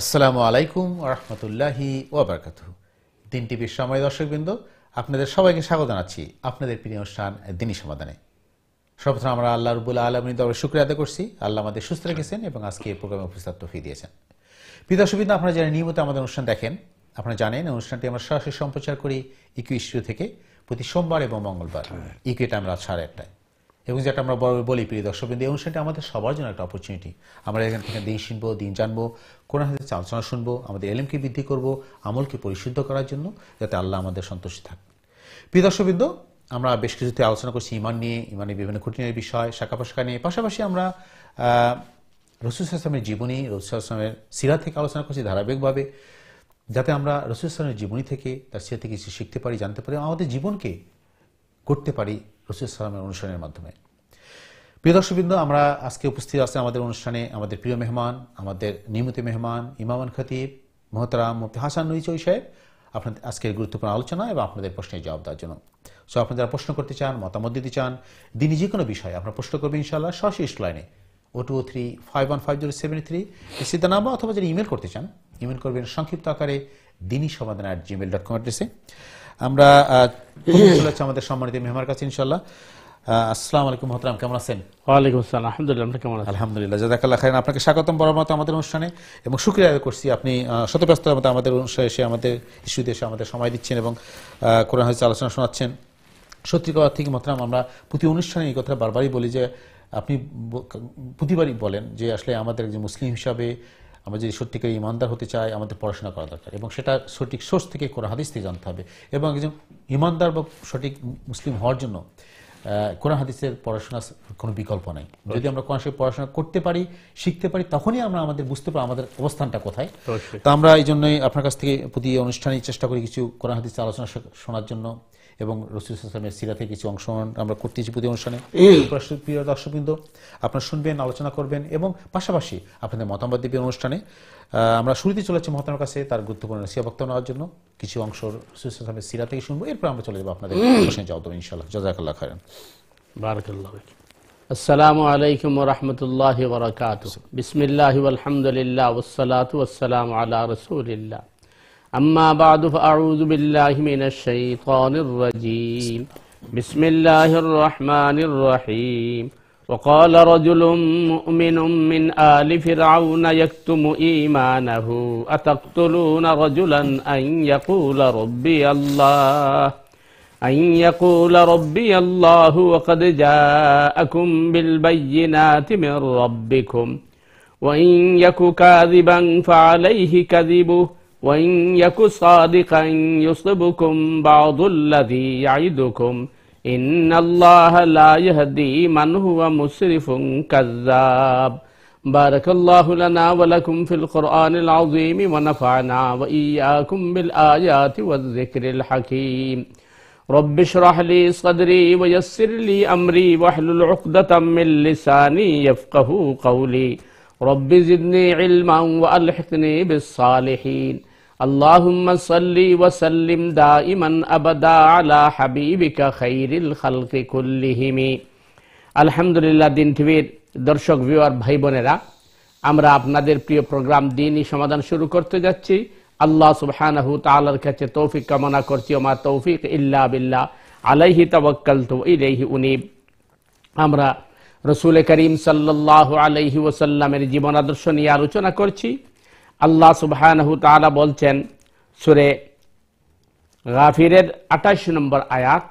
আসসালামু আলাইকুম ওয়া রাহমাতুল্লাহি ওয়া বারাকাতুহু। দিন টিভির সময় দর্শকবৃন্দ, আপনাদের সবাইকে স্বাগত জানাচ্ছি আপনাদের প্রিয় অনুষ্ঠান দিনী সমাধানে। সর্বপ্রথম আমরা আল্লাহ রাব্বুল আলামিনের দরবারে শুকরিয়া আদায় করছি, আল্লাহ আমাদের সুস্থ রেখেছেন এবং আজকে এই প্রোগ্রামে উপস্থিত তৌফিক দিয়েছেন। প্রিয় দর্শকবৃন্দ, আপনারা যারা নিয়মিত আমাদের অনুষ্ঠান দেখেন, আপনারা জানেন অনুষ্ঠানটি আমরা সরাসরি সম্প্রচার করি ইকিউ স্টুডিও থেকে প্রতি সোমবার এবং মঙ্গলবার ইকিউ টাইম রাত 8:30টায়। এবং যেটা আমরা বলি প্রিয় দর্শকবৃন্দ, এই অনুষ্ঠানটি আমাদের সবার জন্য একটা অপরচুনিটি। আমরা এখান থেকে দিন শুনবো, দিন জানবো, কোরআন হাদিস আলোচনা শুনবো, আমাদের এলেমকে বৃদ্ধি করব, আমলকে পরিশুদ্ধ করার জন্য, যাতে আল্লাহ আমাদের সন্তুষ্টি থাকেন। প্রিয় দর্শকবৃন্দ, আমরা বেশ কিছুতে আলোচনা করছি ইমান নিয়ে, ইমানের বিভিন্ন খুঁটিনাটি বিষয়, শাখা প্রশাখা নিয়ে। পাশাপাশি আমরা রাসূল সাল্লাল্লাহু আলাইহি ওয়াসাল্লামের জীবনী, রাসূল সাল্লাল্লাহু আলাইহি ওয়াসাল্লামের সিরাত থেকে আলোচনা করছি ধারাবাহিকভাবে, যাতে আমরা রাসূল সাল্লাল্লাহু আলাইহি ওয়াসাল্লামের জীবনী থেকে, তার সিরাত থেকে কিছু শিখতে পারি, জানতে পারি, আমাদের জীবনকে করতে পারি রাসূল সাল্লাল্লাহু আলাইহি ওয়াসাল্লামের অনুসরণের মাধ্যমে। প্রিয় দর্শকবৃন্দ, আমরা আজকে উপস্থিত আছেন আমাদের অনুষ্ঠানে আমাদের প্রিয় মেহমান, আমাদের নিয়মিত মেহমান ইমামান খতিব মোহতারাম মুফতি হাসান নুরী চৌধুরী সাহেব, আপনাদের আজকের গুরুত্বপূর্ণ আলোচনা এবং আপনাদের প্রশ্নের জবাব দেওয়ার জন্য। সো আপনারা যারা প্রশ্ন করতে চান, মতামত দিতে চান, দিনই যে কোনো বিষয়ে আপনারা প্রশ্ন করবেন ইনশাআল্লাহ সরাসরি লাইনে 0235150773 সিদ্ধা নাম্বার, অথবা যারা ইমেল করতে চান ইমেল করবেন সংক্ষিপ্ত আকারে dinishomadana@gmail.com অ্যাড্রেসে। আমরা চলে যাচ্ছি আমাদের সম্মানিত মেহমানের কাছে ইনশাআল্লাহ। আসসালামু আলাইকুম মোহতারাম, কেমন আছেন? ওয়ালাইকুম আসসালাম, আলহামদুলিল্লাহ। আপনি কেমন আছেন? আলহামদুলিল্লাহ, জাযাকাল্লাহ খাইরান। আপনাকে স্বাগতম বরাবর মতো আমাদের অনুষ্ঠানে এবং শুকরিয়া আদায় করছি আপনি শত ব্যস্ততার মতো আমাদের অনুষ্ঠানে এসে আমাদের ইস্যুতে এসে আমাদের সময় দিচ্ছেন এবং কোরআন হাদিস আলোচনা শোনাচ্ছেন। সত্যি কথা থেকে মোহতারাম, আমরা প্রতি অনুষ্ঠানে এই কথা বারবারই বলি যে আপনি প্রতিবারই বলেন যে আসলে আমাদের একজন মুসলিম হিসাবে আমরা যদি সত্যিকার ইমানদার হতে চাই, আমাদের পড়াশোনা করা দরকার এবং সেটা সঠিক সোর্স থেকে কোরআন হাদিস থেকে জানতে হবে। এবং একজন ইমানদার বা সঠিক মুসলিম হওয়ার জন্য কোরআন হাদিসের পড়াশোনার কোনো বিকল্প নাই। যদি আমরা কোরআন শরীফ পড়াশোনা করতে পারি, শিখতে পারি, তখনই আমরা আমাদের বুঝতে পারি আমাদের অবস্থানটা কোথায়। তো আমরা এই জন্যই আপনার কাছ থেকে প্রতি অনুষ্ঠানে চেষ্টা করি কিছু কোরআন হাদিসের আলোচনা শোনার জন্য এবং রাসূল সাল্লাল্লাহু আলাইহি ওয়াসাল্লামের সিরাতে কিছু অংশ আমরা করতেছি প্রতি অনুষ্ঠানে। প্রিয় দর্শকবৃন্দ, আপনারা শুনবেন, আলোচনা করবেন এবং পাশাপাশি আপনাদের মতামত দিবেন অনুষ্ঠানে। আমরা শুরুতে চলে যাচ্ছি মহতারামের কাছে তার গুরুত্বপূর্ণ নসিহত বক্তব্য নেওয়ার জন্য। কিছু অংশ রাসূল সাল্লাল্লাহু আলাইহি ওয়াসাল্লামের সিরাত থেকে শুনবো, এরপর আমরা চলে যাব আপনাদের প্রশ্নের জবাব দেব ইনশাআল্লাহ। জাযাকাল্লাহ খাইরান। বারাকাল্লাহু ফিক। আসসালামু আলাইকুম ওয়া রাহমাতুল্লাহি ওয়া বারাকাতুহু। বিসমিল্লাহি ওয়াল হামদুলিল্লাহ ওয়াস সালাতু ওয়াস সালামু আলা রাসূলিল্লাহ। আম্মা বা'দু ফাআউযু বিল্লাহি মিনাশ শাইতানির রাজীম। বিসমিল্লাহির রাহমানির রাহিম। وقال رجل مؤمن من آل فرعون يكتم إيمانه أتقتلون رجلا أن يقول ربي الله وقد جاءكم بالبينات من ربكم وإن يك كاذبا فعليه كذبه وإن يك صادقا يصبكم بعض الذي يعدكم إن الله لا يهدي من هو مسرف كذاب. بارك الله لنا ولكم في القرآن العظيم ونفعنا وإياكم بالآيات والذكر الحكيم. رب اشرح لي صدري ويسر لي أمري واحلل عقدة من لساني يفقهوا قولي. رب زدني علما وألحقني بالصالحين. اللهم صل وسلم دائما أبدا على حبيبك خير الخلق كلهم. আলহামদুলিল্লাহ। দিন টিভির দর্শক ভিউয়ার ভাই বোনেরা, আমরা আপনাদের প্রিয় প্রোগ্রাম দিনই সমাধান শুরু করতে যাচ্ছি। আল্লাহ সুবহানাহু তাআলার কাছে তৌফিক কামনা করছি। ওমা তৌফিক ইল্লা বিল্লাহ, আলাইহি তাওয়াক্কালতু ওয়া ইলাইহি উনীব। আমরা রাসূল করিম সাল্লাল্লাহু আলাইহি ওয়াসাল্লামের জীবন আদর্শ নিয়ে আলোচনা করছি। আল্লাহ সুবহানাহু তাআলা বলছেন সূরা গাফিরের 28 নম্বর আয়াত,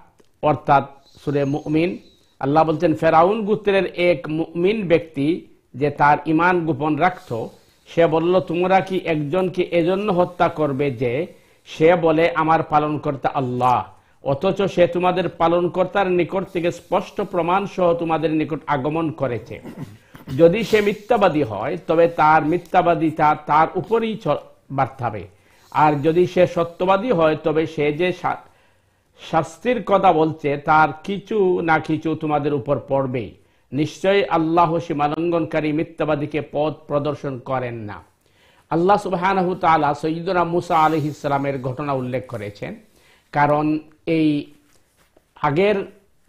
অর্থাৎ সূরা মুমিন। আল্লাহ বলছেন, ফেরাউন গোত্রের এক মুমিন ব্যক্তি যে তার ঈমান গোপন রাখত, সে বলল, তোমরা কি একজনকে এজন্য হত্যা করবে যে সে বলে আমার পালনকর্তা আল্লাহ, অথচ সে তোমাদের পালনকর্তার নিকট থেকে স্পষ্ট প্রমাণ সহ তোমাদের নিকট আগমন করেছে। যদি সে মিথ্যাবাদী হয় তবে তার মিথ্যাবাদিতা তার উপরেই বর্তাবে, আর যদি সে সত্যবাদী হয় তবে সে যে শাস্তির কথা বলছে তার কিছু না কিছু তোমাদের উপর পড়বে। নিশ্চয়ই আল্লাহ সীমালঙ্ঘনকারী মিথ্যাবাদীকে পথ প্রদর্শন করেন না। আল্লাহ সুবহানাহু তাআলা সাইয়্যিদুনা মুসা আলাইহিস সালামের ঘটনা উল্লেখ করেছেন, কারণ এই আগের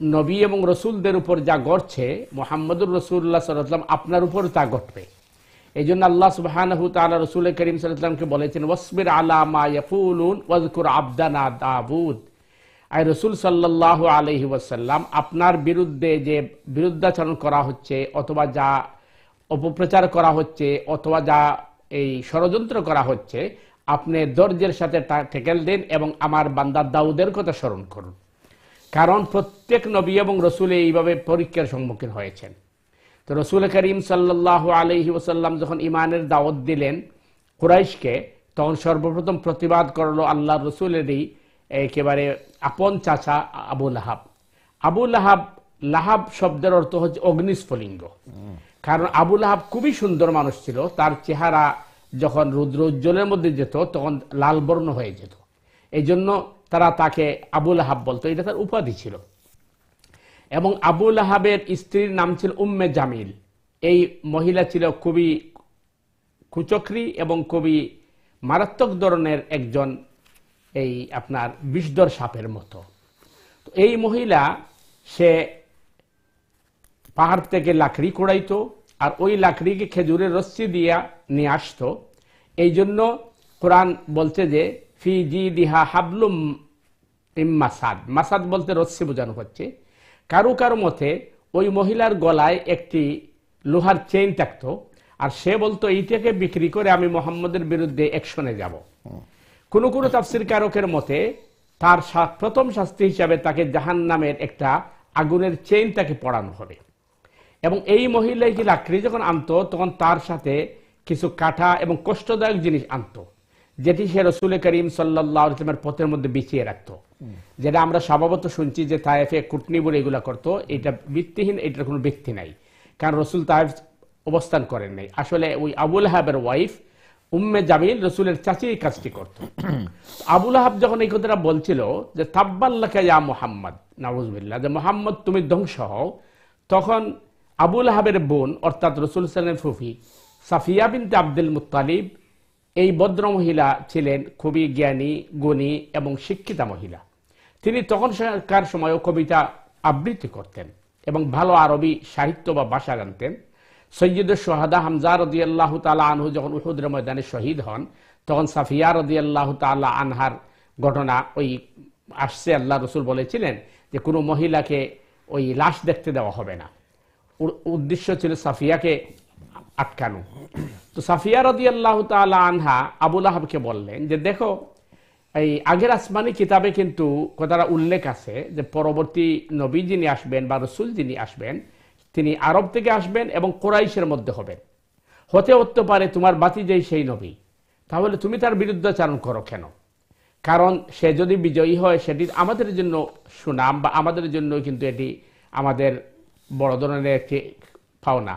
নবী এবং রসুলদের উপর যা ঘটছে, মুহাম্মদুর রাসূলুল্লাহ সাল্লাল্লাহু আলাইহি ওয়াসাল্লাম আপনার উপর তা ঘটবে। এই জন্য আল্লাহ সুবহানাহু তাআলা রাসূল করিম সাল্লাল্লাহু আলাইহি ওয়াসাল্লামকে বলেছেন ওয়াসবির আলা মা ইয়াকুলুন ওয়াজকুর আবদানা দাউদ। আর রাসূল সাল্লাল্লাহু আলাইহি ওয়াসাল্লাম আপনার বিরুদ্ধে যে বিরুদ্ধাচরণ করা হচ্ছে অথবা যা অপপ্রচার করা হচ্ছে অথবা যা এই ষড়যন্ত্র করা হচ্ছে, আপনি ধৈর্যের সাথে ঠেকেল দিন এবং আমার বান্দা দাউদের কথা স্মরণ করুন। কারণ প্রত্যেক নবী এবং রসুল এইভাবে পরীক্ষার সম্মুখীন হয়েছেন। তো রসুল করিম সাল্লাল্লাহু আলাইহি ওয়াসাল্লাম যখন ইমানের দাওয়াত দিলেন কুরাইশকে, তখন সর্বপ্রথম প্রতিবাদ করলো আল্লাহ রসুলেরই একেবারে আপন চাচা আবু লাহাব। আবু লাহাব, লাহাব শব্দের অর্থ হচ্ছে অগ্নিস্ফলিঙ্গ। কারণ আবু লাহাব খুবই সুন্দর মানুষ ছিল, তার চেহারা যখন রুদ্র উজ্জ্বলের মধ্যে যেত তখন লাল বর্ণ হয়ে যেত, এই জন্য তারা তাকে আবু লাহাব বলতো, এটা তার উপাধি ছিল। এবং আবু লাহাবের স্ত্রীর নাম ছিল উম্মে জামিল। এই মহিলা ছিল খুবই কুচক্রী এবং খুবই মারাত্মক ধরনের একজন, এই আপনার বিষধর সাপের মতো। তো এই মহিলা সে পাহাড় থেকে লাকড়ি কুড়াইতো আর ওই লাকড়িকে খেজুরের রশ্মি দিয়া নিয়ে আসতো। এই জন্য কোরআন বলছে যে ফি জিদিহা হাবলুম মিন মাসাদ, মাসাদ বলতে রশ্মি বোঝানো হচ্ছে। কারো কারো মতে ওই মহিলার গলায় একটি লোহার চেইন থাকতো, আর সে বলতো এইটাকে বিক্রি করে আমি মোহাম্মদের বিরুদ্ধে অ্যাকশনে যাব। কোন কোন তাফসীর কারকের মতে তার প্রথম শাস্তি হিসাবে তাকে জাহান্নামের একটা আগুনের চেইন তাকে পড়ানো হবে। এবং এই মহিলা কি লাকড়ি যখন আনতো তখন তার সাথে কিছু কাটা এবং কষ্টদায়ক জিনিস আনতো, যেটি সে রসুল করিম সাল্লাল্লাহু আলাইহি ওয়াসাল্লামের পথের মধ্যে বিছিয়ে রাখতো। যেটা আমরা স্বভাবত শুনছি যে তায়েফে কুটনি বলে এগুলা করতো, এটা ভিত্তিহীন, এটার কোনো ভিত্তি নাই। কারণ রসুল তায়েফ অবস্থান করেন নাই। আসলে ওই আবু লাহাবের ওয়াইফ উম্মে জামিল রসুলের চাচি এই কাজটি করত। আবু লাহাব যখন এই কথাটা বলছিল যে তাব্বাল্লাকা ইয়া মুহাম্মদ, নাউযুবিল্লাহ, যে মুহাম্মদ তুমি ধ্বংস হও, তখন আবু লাহাবের বোন অর্থাৎ রসুল সাল্লাল্লাহু ফুফি সাফিয়া বিনতে আব্দুল মুত্তালিব, এই ভদ্র মহিলা ছিলেন খুবই জ্ঞানী, গুণী এবং শিক্ষিতা মহিলা। তিনি তখনকার সময়ও কবিতা আবৃত্তি করতেন এবং ভালো আরবি সাহিত্য বা ভাষা জানতেন। সৈয়দুশ শুহাদা হামজা রাদিয়াল্লাহু তাআলা আনহু যখন উহুদের ময়দানে শহীদ হন, তখন সাফিয়া রাদিয়াল্লাহু তাআলা আনহার ঘটনা ওই আসছে। আল্লাহ রসুল বলেছিলেন যে কোনো মহিলাকে ওই লাশ দেখতে দেওয়া হবে না, উদ্দেশ্য ছিল সাফিয়াকে আটকানো। তো সাফিয়া রাদিয়াল্লাহু তাআলা আনহা আবু লাহাবকে বললেন যে দেখো, এই আগের আসমানি কিতাবে কিন্তু কথাটা উল্লেখ আছে যে পরবর্তী নবী যিনি আসবেন বা রসুল যিনি আসবেন তিনি আরব থেকে আসবেন এবং কুরাইশের মধ্যে হবেন। হতে পারে তোমার ভাতিজাই সেই নবী, তাহলে তুমি তার বিরুদ্ধাচরণ করো কেন? কারণ সে যদি বিজয়ী হয় সেটি আমাদের জন্য সুনাম বা আমাদের জন্য কিন্তু এটি আমাদের বড় ধরনের একটি পাওনা।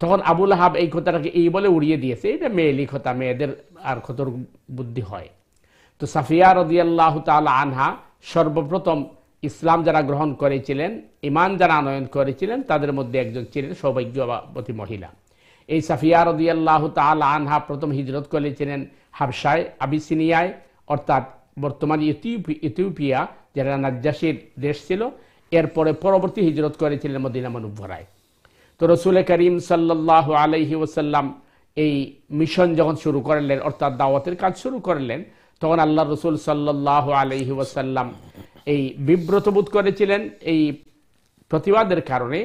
তখন আবু লাহাব এই কথাটাকে এই বলে উড়িয়ে দিয়েছে, এটা মেয়েলি কথা, মেয়েদের আর কত বুদ্ধি হয়। তো সাফিয়া রাদিয়াল্লাহু তাআলা আনহা সর্বপ্রথম ইসলাম যারা গ্রহণ করেছিলেন, ইমান যারা আনয়ন করেছিলেন, তাদের মধ্যে একজন ছিলেন সৌভাগ্যবতী মহিলা। এই সাফিয়া রাদিয়াল্লাহু তাআলা আনহা প্রথম হিজরত করেছিলেন হাবশায়, আবিসিনিয়ায়, অর্থাৎ বর্তমান ইথিওপিয়া, যেটা নাজ্জাশীর দেশ ছিল। এরপরে পরবর্তী হিজরত করেছিলেন মদিনা মুনাওয়ারায়। তো রসুল করিম সাল্লাল্লাহু আলাইহি ওয়াসাল্লাম এই মিশন যখন শুরু করলেন, অর্থাৎ দাওয়াতের কাজ শুরু করলেন, তখন আল্লাহ রসুল সাল্লাল্লাহু আলাইহি ওয়াসাল্লাম এই বিব্রত বোধ করেছিলেন এই প্রতিবাদের কারণে,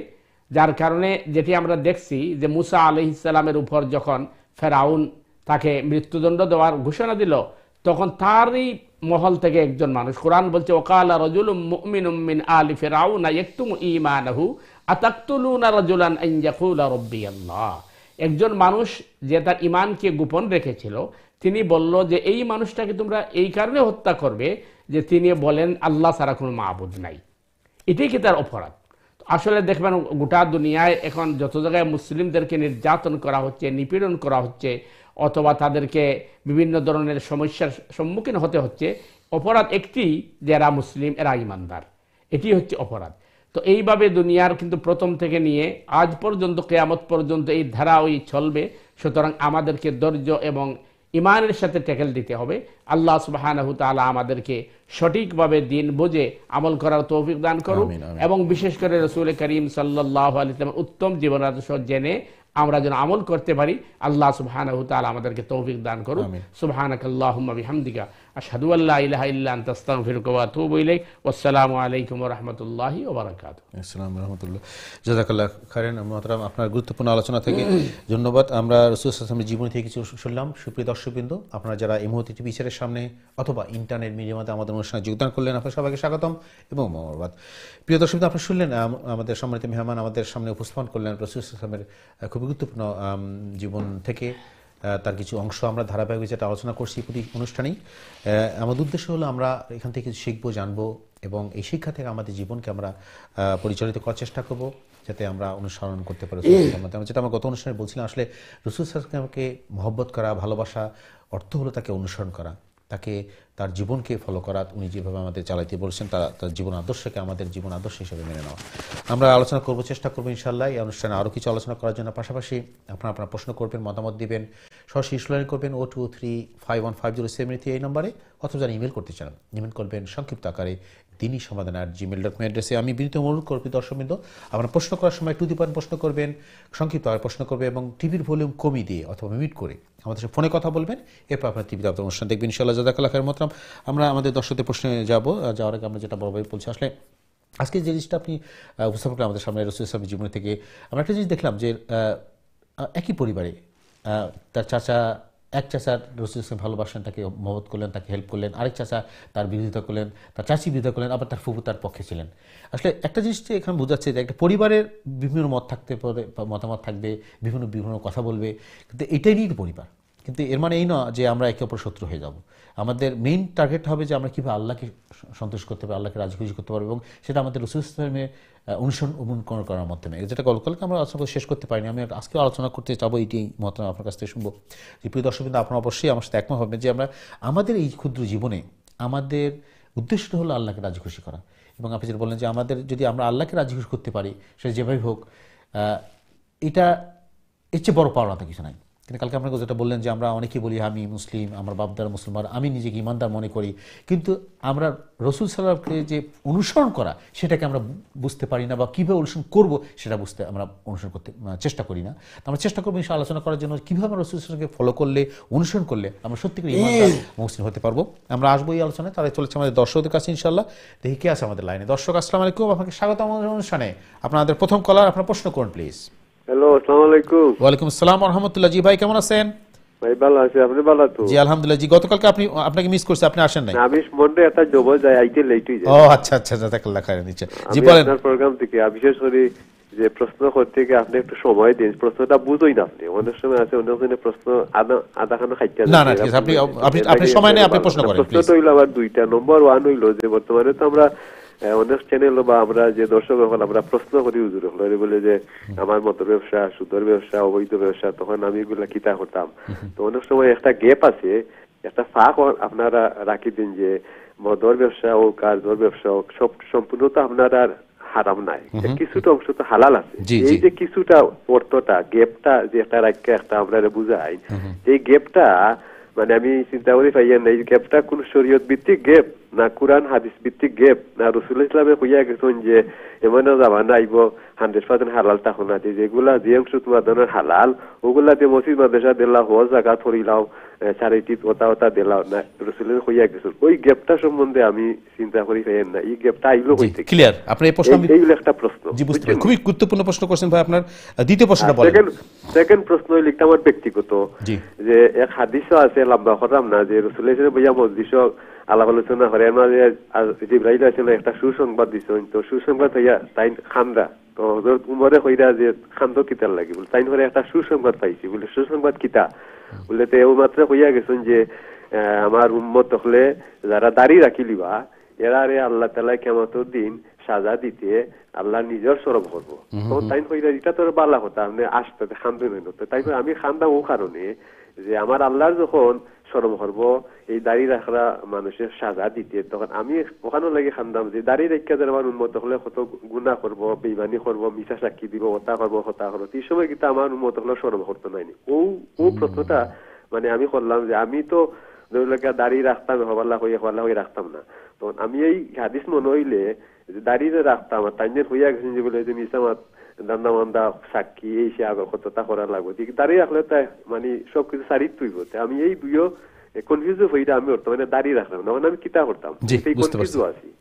যার কারণে যেটি আমরা দেখছি যে মুসা আলাইহিস সালামের উপর যখন ফেরাউন তাকে মৃত্যুদণ্ড দেওয়ার ঘোষণা দিল, তখন তারই মহল থেকে একজন মানুষ, কোরআন বলছে ওয়াকালা রাজুলুম মুমিনুম মিন আলি ফিরআউনা ইয়াকতুমু ঈমানাহু আতাকতুলুনা রাজুলান আন ইয়াকুলা রাব্বি আল্লাহ, একজন মানুষ যে তার ঈমানকে গোপন রেখেছিল, তিনি বলল যে এই মানুষটাকে তোমরা এই কারণে হত্যা করবে যে তিনি বলেন আল্লাহ ছাড়া কোনো মাবুদ নাই। এটাই কি তার অপরাধ? আসলে দেখবেন গোটা দুনিয়ায় এখন যত জায়গায় মুসলিমদেরকে নির্যাতন করা হচ্ছে, নিপীড়ন করা হচ্ছে, অথবা তাদেরকে বিভিন্ন ধরনের সমস্যার সম্মুখীন হতে হচ্ছে, অপরাধ একটি যে এরা মুসলিম, এরা ইমানদার, এটি হচ্ছে অপরাধ। তো এইভাবে দুনিয়ার কিন্তু প্রথম থেকে নিয়ে আজ পর্যন্ত কিয়ামত পর্যন্ত এই ধারা ওই চলবে। সুতরাং আমাদেরকে ধৈর্য এবং ইমানের সাথে ট্যাকেল দিতে হবে। আল্লাহ সুবহানাহু তাআলা আমাদেরকে সঠিকভাবে দিন বুঝে আমল করার তৌফিক দান করুন এবং বিশেষ করে রাসূল করিম সাল্লাল্লাহু আলাইহি ওয়াসাল্লাম উত্তম জীবন আদর্শ জেনে আমরা যেন আমল করতে পারি। আল্লাহ সুবহানাহু ওয়া তাআলা আমাদেরকে তৌফিক দান করুন। সুবহানাকাল্লাহুম্মা বিহামদিকা আশহাদু আল্লা ইলাহা ইল্লা আনতা আস্তাগফিরুকা ওয়া আতুবু ইলাইক। ওয়াসসালামু আলাইকুম ওয়া রাহমাতুল্লাহি ওয়া বারাকাতুহু। আসসালামু আলাইকুম ওয়া রাহমাতুল্লাহ। জাযাকাল্লাহ খাইরান মুহতারাম, আপনার গুরুত্বপূর্ণ আলোচনা থেকে ধন্যবাদ। আমরা রাসূল সাল্লাল্লাহু আলাইহি ওয়াসাল্লামের জীবনী থেকে কিছু শুনলাম। সুপ্রিয় দর্শকবৃন্দ, আপনারা যারা এই মুহূর্তে টিভি চ্যানেলের সামনে অথবা ইন্টারনেট মিডিয়াতে আমাদের অনুষ্ঠানে যোগদান করলেন, আপনাদের সবাইকে স্বাগতম এবং মোবারকবাদ। প্রিয় দর্শকবৃন্দ, আপনারা শুনলেন আমাদের সম্মানিত মেহমান আমাদের সামনে উপস্থাপন করলেন রাসূল সাল্লাল্লাহু আলাইহি ওয়াসাল্লামের খুবই গুরুত্বপূর্ণ জীবন থেকে তার কিছু অংশ আমরা ধারাবাহিক যেটা আলোচনা করছি প্রতি অনুষ্ঠানেই। আমাদের উদ্দেশ্য হলো আমরা এখান থেকে কিছু শিখবো, জানবো এবং এই শিক্ষা থেকে আমাদের জীবনকে আমরা পরিচালিত করার চেষ্টা করব, যাতে আমরা অনুসরণ করতে পারি। যেটা আমরা গত অনুষ্ঠানে বলছিলাম, আসলে রাসূল সাল্লাল্লাহু আলাইহি ওয়াসাল্লামকে মহব্বত করা, ভালোবাসা অর্থ হলো তাকে অনুসরণ করা, তাকে তার জীবনকে ফলো করা, উনি যেভাবে আমাদের চালাইতে বলছেন তার জীবন আদর্শকে আমাদের জীবন আদর্শ হিসেবে মেনে নেওয়া। আমরা আলোচনা করব, চেষ্টা করবো ইনশাআল্লাহ এই অনুষ্ঠানে আরও কিছু আলোচনা করার জন্য। পাশাপাশি আপনারা আপনার প্রশ্ন করবেন, মতামত দিবেন, সরাসরি স্লোয়ান করবেন 02351507 এই নম্বরে, অথবা যারা ইমেল করতে চান ইমেল করবেন সংক্ষিপ্ত আকারে দিনী সমাধান@gmail.com অ্যাড্রেসে। আমি বিনীত অনুরোধ করবি দর্শকবৃন্দ, আপনারা প্রশ্ন করার সময় টু দি পয়েন্ট প্রশ্ন করবেন, সংক্ষিপ্ত আকারে প্রশ্ন করবেন এবং টিভির ভলিউম কমিয়ে দিয়ে অথবা মিউট করে আমাদের সাথে ফোনে কথা বলবেন। এরপর আপনার টিভিতে আপনার অনুষ্ঠান দেখবেন ইনশাআল্লাহ। জাযাকাল্লাহ খাইরান মুহতারাম, আমরা আমাদের দর্শকদের প্রশ্নে যাওয়ার আগে আমরা যেটা বড়ভাবে বলছি, আসলে আজকে যে জিনিসটা আপনি উপস্থাপন করলেন আমাদের সামনে রাসূল সাল্লাল্লাহু আলাইহি ওয়াসাল্লামের জীবনী থেকে, আমরা একটা জিনিস দেখলাম যে একই পরিবারে তার এক চাচা রাসূল সাল্লাল্লাহু ভালোবাসেন, তাকে মহব্বত করলেন, তাকে হেল্প করলেন, আরেক চাচা তার বিরোধিতা করলেন, তার চাচি বিরোধিতা করলেন, আবার তার ফুফু তার পক্ষে ছিলেন। আসলে একটা জিনিস এখানে বোঝাচ্ছে যে একটা পরিবারের বিভিন্ন মত থাকতে পারে, মতামত থাকবে, বিভিন্ন কথা বলবে, কিন্তু এটাই নিয়ে পরিবার। কিন্তু এর মানে এই নয় যে আমরা একে অপর শত্রু হয়ে যাব। আমাদের মেইন টার্গেট হবে যে আমরা কীভাবে আল্লাহকে সন্তুষ্ট করতে পারবো, আল্লাহকে রাজি খুশি করতে পারবো, এবং সেটা আমাদের রাসূল সাল্লাল্লাহু আলাইহি ওয়াসাল্লামের অনুসরণ করার মাধ্যমে। যেটা গতকালকে আমরা আলোচনা করে শেষ করতে পারিনি, আমি আজকেও আলোচনা করতে চাবো, এইটি মতামত আপনার কাছ থেকে শুনবো। যে প্রিয় দর্শকবৃন্দ, আপনারা অবশ্যই আমার সাথে একমত হবেন যে আমরা আমাদের এই ক্ষুদ্র জীবনে আমাদের উদ্দেশ্যটা হলো আল্লাহকে রাজি খুশি করা। এবং আপনি যেটা বললেন যে আমাদের যদি আমরা আল্লাহকে রাজি খুশি করতে পারি, সেটা যেভাবে হোক, এটা এর চেয়ে বড় পাওনা তো কিছু নাই। কিন্তু কালকে আপনাকে যেটা বললেন যে আমরা অনেকেই বলি আমি মুসলিম, আমার বাপদারা মুসলমান, আমি নিজেকে ইমানদার মনে করি, কিন্তু আমরা রাসূল সাল্লাল্লাহু আলাইহি ওয়াসাল্লামকে যে অনুসরণ করা সেটাকে আমরা বুঝতে পারি না, বা কীভাবে অনুসরণ করব সেটা বুঝতে আমরা অনুসরণ করতে চেষ্টা করি না। আমরা চেষ্টা করবো ইনশাআল্লাহ আলোচনা করার জন্য কীভাবে রাসূল সাল্লাল্লাহু আলাইহি ওয়াসাল্লামকে ফলো করলে, অনুসরণ করলে আমরা সত্যিকার ইমানদার মুসলিম হতে পারবো। আমরা আসবো এই আলোচনায়, তাহলে চলেছে আমাদের দর্শকদের কাছে ইনশাআল্লাহ। দেখি কে আছে আমাদের লাইনে। দর্শক আসসালামু আলাইকুম, আপনাকে স্বাগত আমাদের অনুষ্ঠানে। আপনাদের প্রথম কলার, আপনার প্রশ্ন করুন প্লিজ। হ্যালো, আসসালামু আলাইকুম। ওয়ালাইকুম আসসালাম ওয়া রাহমাতুল্লাহ। জি ভাই, কেমন আছেন? ভাই ভালো আছি, আপনি ভালো তো? জি আলহামদুলিল্লাহ। জি গতকালকে আপনাকে মিস করছি, আপনি আসেন নাই। আমি মনে একটা জব যায়, আইতে লেট হয়ে যায়। ও আচ্ছা আচ্ছা, জাযাকাল্লাহ খাইরান। জি বলেন। আপনার প্রোগ্রাম থেকে বিশেষ করে যে প্রশ্ন করতে গিয়ে আপনি একটু সময় দিন, প্রশ্নটা বুঝোই না আপনি। অনেক সময় আছে অনেক জনের প্রশ্ন আধা খানা খাইতে না না, ঠিক আছে, আপনি সময় নেই, আপনি প্রশ্ন করেন প্লিজ। প্রশ্নটা হইলো আমার দুইটা। নম্বর 1 হইলো যে বর্তমানে তো আমরা অনেক চ্যানেল বা আমরা যে দর্শক হল আমরা প্রশ্ন করি হুজুর হল, বলে যে আমার মতো ব্যবসা, সুদের ব্যবসা, অবৈধ ব্যবসা, তখন আমি এগুলা কিতা করতাম। তো অনেক সময় একটা গ্যাপ আছে, একটা ফাঁক আপনারা রাখি দিন যে মদর ব্যবসা হোক আর জোর ব্যবসা হোক, সব সম্পূর্ণ তো আপনারা হারাম নাই, কিছুটা অংশ তো হালাল আছে। এই যে কিছুটা অর্থটা গ্যাপটা যে একটা রাখা একটা আমরা বুঝাই, এই গ্যাপটা মানে আমি চিন্তা করি পাইয়া না, এই গ্যাপটা কোন শরীয়ত ভিত্তিক গ্যাপ না কোরআন হাদিস ভিত্তিক গ্যাপ, না রাসূল ইসলামে কইয়া গেছেন যে এমন জামানা আইব 100% হালাল থাকো না, যেগুলা যে অংশ তোমার ধরনের হালাল ওগুলা দিয়ে মসজিদ মাদ্রাসা দিলাও, হজ জাকাত করিলাও, চ্যারিটি ওটা দিলাও না, রাসূল কইয়া গেছেন। ওই গ্যাপটা সম্বন্ধে আমি চিন্তা করি পাইয়া না, এই গ্যাপটা আইলো কইতে ক্লিয়ার। আপনি এই প্রশ্ন এইগুলো একটা প্রশ্ন। জি বুঝতে পারছি, খুবই গুরুত্বপূর্ণ প্রশ্ন করছেন ভাই। আপনার দ্বিতীয় প্রশ্নটা বলেন। সেকেন্ড প্রশ্ন হইল একটা আমার ব্যক্তিগত, যে এক হাদিসও আছে, লম্বা করলাম না, যে রাসূল ইসলাম বইয়া মজলিস আলাপ আলোচনা করে, জিবরাইল আসলে একটা সুসংবাদ দিছেন। তো সুসংবাদ হইয়া তাই খান্দা, তো হযরত উমরে কইরা যে খান্দ কিতার লাগি বলে, তাই ধরে একটা সুসংবাদ পাইছি বলে, সুসংবাদ কিতা বলে তো ও মাত্র কইয়া গেছেন যে আমার উম্মত হলে যারা দাড়ি রাখিলিবা এরারে আল্লাহ তাআলা কিয়ামতের দিন সাজা দিতে আল্লাহ নিজের সরব করবো। তো তাই কইরা এটা তোর বালা কথা, আপনি আসতে খান্দে নই। তাই আমি খান্দা ও কারণে যে আমার আল্লাহর যখন সরম করবো এই দাড়ি রাখা মানুষের সাজা দিতে, তখন আমি ওখানে লাগে খান্দাম যে দাড়ি রেখা যারা আমার উন্মত হলে কত গুনাহ করবো, বেইমানি করবো, মিছা সাক্ষী দিব, হতা করবো, এই সময় কিন্তু আমার উন্মত হলে সরম করতে নাইনি। ও প্রশ্নটা মানে আমি করলাম যে আমি তো দাড়ি রাখতাম, হবাল্লা হয়ে রাখতাম না। তখন আমি এই হাদিস মনে হইলে দাড়ি যে রাখতাম আর তাইনের হইয়া গেছেন যে বলে যে মিসামাত দান্দা মান্দা সাক্ষী এই সে আগর কতটা করা লাগবে দাঁড়িয়ে রাখলে তাই মানে সবকিছু সারিত তুই বলতে আমি এই দুইও কনফিউজ হইটা আমি করতাম মানে দাঁড়িয়ে রাখলাম না মানে আমি কিতা করতাম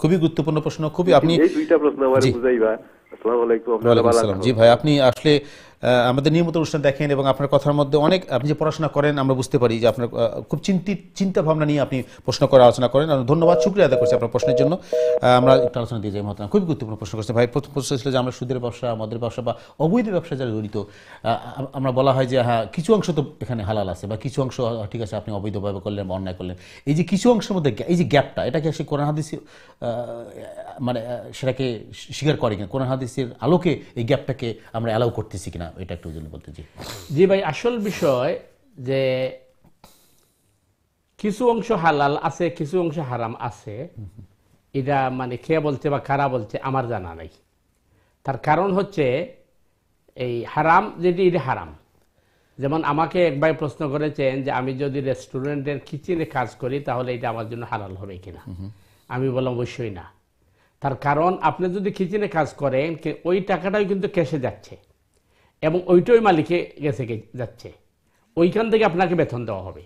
খুবই গুরুত্বপূর্ণ প্রশ্ন খুবই আপনি এই দুইটা প্রশ্ন আমার বুঝাইবা আসসালামু আলাইকুম জি ভাই আপনি আসলে আমাদের নিয়মিত অনুষ্ঠান দেখেন এবং আপনার কথার মধ্যে অনেক আপনি যে পড়াশোনা করেন আমরা বুঝতে পারি যে আপনার খুব চিন্তা ভাবনা নিয়ে আপনি প্রশ্ন করে আলোচনা করেন। ধন্যবাদ, শুকরিয়া আদায় করছি আপনার প্রশ্নের জন্য। আমরা একটু আলোচনা দিয়ে যাই মহতারাম, খুবই গুরুত্বপূর্ণ প্রশ্ন করছেন ভাই। প্রথম প্রশ্ন ছিল যে আমরা সুদের ব্যবসা, মদের ব্যবসা বা অবৈধ ব্যবসা যারা জড়িত, আমরা বলা হয় যে হ্যাঁ কিছু অংশ তো এখানে হালাল আছে বা কিছু অংশ ঠিক আছে আপনি অবৈধভাবে করলেন বা অন্যায় করলেন, এই যে কিছু অংশের মধ্যে এই যে গ্যাপটা, এটাকে সে কোরআন হাদিস মানে সেটাকে স্বীকার করে কিনা, কোরআন হাদিসের আলোকে এই গ্যাপটাকে আমরা অ্যালাউ করতেছি কিনা, এটা একটু জন্য বলতে। জি ভাই, আসল বিষয় যে কিছু অংশ হালাল আছে কিছু অংশ হারাম আছে, এটা মানে কে বলছে বা কারা বলছে আমার জানা নাই। তার কারণ হচ্ছে এই হারাম যেটি, এটা হারাম। যেমন আমাকে এক ভাই প্রশ্ন করেছেন যে আমি যদি রেস্টুরেন্টের কিচেনে কাজ করি তাহলে এটা আমার জন্য হালাল হবে কিনা। আমি বললাম অবশ্যই না। তার কারণ আপনি যদি কিচেনে কাজ করেন ওই টাকাটাই কিন্তু ক্যাশে যাচ্ছে এবং ওইটাই মালিকে গেছে যাচ্ছে, ওইখান থেকে আপনাকে বেতন দেওয়া হবে।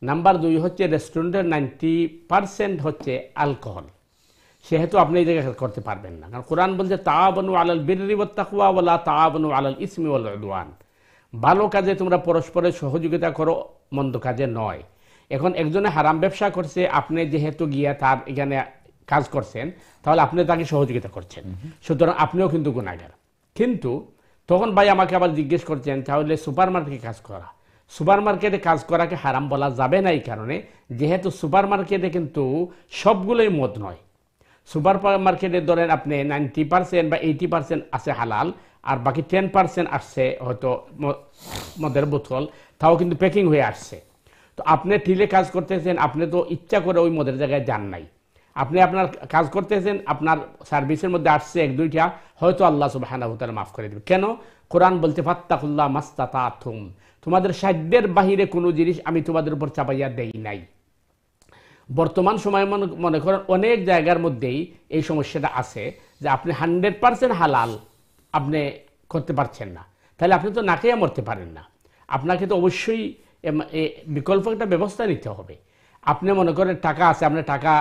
নাম্বার 2 হচ্ছে রেস্টুরেন্টের 90% হচ্ছে অ্যালকোহল, সেহেতু আপনি এই জায়গায় করতে পারবেন না। কারণ কোরআন বলছে তাআবানু আলাল বিররি ওয়াত তাকওয়া ওয়া লা তাআবানু আলাল ইসমি ওয়াল উদওয়ান। ভালো কাজে তোমরা পরস্পরের সহযোগিতা করো, মন্দ কাজে নয়। এখন একজনে হারাম ব্যবসা করছে, আপনি যেহেতু গিয়া তার এখানে কাজ করছেন তাহলে আপনি তাকে সহযোগিতা করছেন, সুতরাং আপনিও কিন্তু গুনাহগার। কিন্তু তখন ভাই আমাকে আবার জিজ্ঞেস করছেন তাহলে সুপার মার্কেটে কাজ করা, সুপার মার্কেটে কাজ করাকে হারাম বলা যাবে না এই কারণে যেহেতু সুপার মার্কেটে কিন্তু সবগুলোই মদ নয়। সুপার মার্কেটে ধরেন আপনি 90% বা 80% আছে হালাল, আর বাকি 10% আসছে হয়তো মদের বোতল, তাও কিন্তু প্যাকিং হয়ে আসছে। তো আপনি টিলে কাজ করতেছেন, আপনি তো ইচ্ছা করে ওই মদের জায়গায় যান নাই, আপনি আপনার কাজ করতেছেন, আপনার সার্ভিসের মধ্যে আসছে 1-2টা, হয়তো আল্লাহ সুবহানাহু ওয়া তাআলা মাফ করে দেবে। কেন? কোরআন বলতে ফাত্তাকুল্লাহ মাস্তাতাতুম, তোমাদের সাধ্যের বাহিরে কোনো জিনিস আমি তোমাদের উপর চাপাইয়া দেই নাই। বর্তমান সময়ে মনে করেন অনেক জায়গার মধ্যেই এই সমস্যাটা আছে যে আপনি 100% হালাল আপনি করতে পারছেন না, তাহলে আপনি তো না খেয়ে মরতে পারেন না। আপনাকে তো অবশ্যই বিকল্প একটা ব্যবস্থা নিতে হবে। আপনি মনে করেন টাকা আছে, আপনি টাকা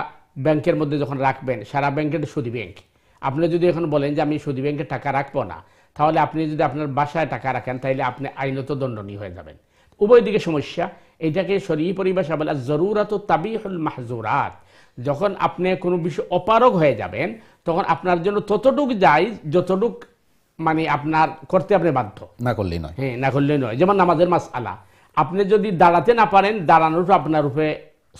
ব্যাংকের মধ্যে যখন রাখবেন, সারা ব্যাংকের সুদী ব্যাংক, আপনি যদি এখন বলেন যে আমি সুদী ব্যাংকে টাকা রাখবো না, তাহলে আপনি যদি আপনার বাসায় টাকা রাখেন তাহলে আপনি আইনত দণ্ডনীয় হয়ে যাবেন। উভয় দিকে সমস্যা। এটাকে শরীয়ী পরিভাষা বলে জরুরাত তাবিহুল মাহজুরাত। যখন আপনি কোনো বিষয় অপারগ হয়ে যাবেন তখন আপনার জন্য ততটুক জায়েজ যতটুক মানে আপনার করতে আপনি বাধ্য, না করলেই নয়। হ্যাঁ, না করলেই নয়। যেমন নামাজের মাসআলা, আপনি যদি দাঁড়াতে না পারেন দাঁড়ানোটা আপনার উপরে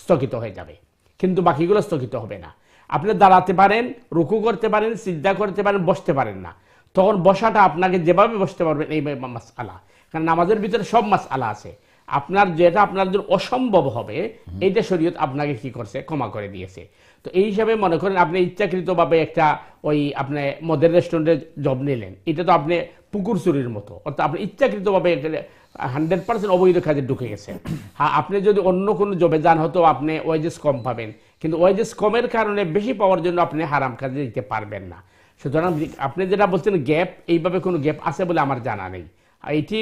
স্থগিত হয়ে যাবে, কিন্তু বাকিগুলো স্থগিত হবে না। আপনি দাঁড়াতে পারেন, রুকু করতে পারেন, সিজদা করতে পারেন, বসতে পারেন না, তখন বসাটা আপনাকে যেভাবে বসতে পারবেন এই মাসআলা। কারণ নামাজের ভিতরে সব মাসআলা আছে। আপনার যেটা আপনার জন্য অসম্ভব হবে এইটা শরীয়ত আপনাকে কি করছে, ক্ষমা করে দিয়েছে। তো এই হিসাবে মনে করেন আপনি ইচ্ছাকৃতভাবে একটা ওই আপনি মদের রেস্টুরেন্টে জব নিলেন, এটা তো আপনি পুকুর চুরির মতো, অর্থাৎ আপনি ইচ্ছাকৃতভাবে 100% অবৈধ কাজে ঢুকে গেছেন। হ্যাঁ, আপনি যদি অন্য কোনো জবে যান হয়তো আপনি ওয়েজেস কম পাবেন, কিন্তু ওয়েজেস কমের কারণে বেশি পাওয়ার জন্য আপনি হারাম কাজে দিতে পারবেন না। সুতরাং আপনি যেটা বলছেন গ্যাপ, এইভাবে কোনো গ্যাপ আছে বলে আমার জানা নেই। এইটি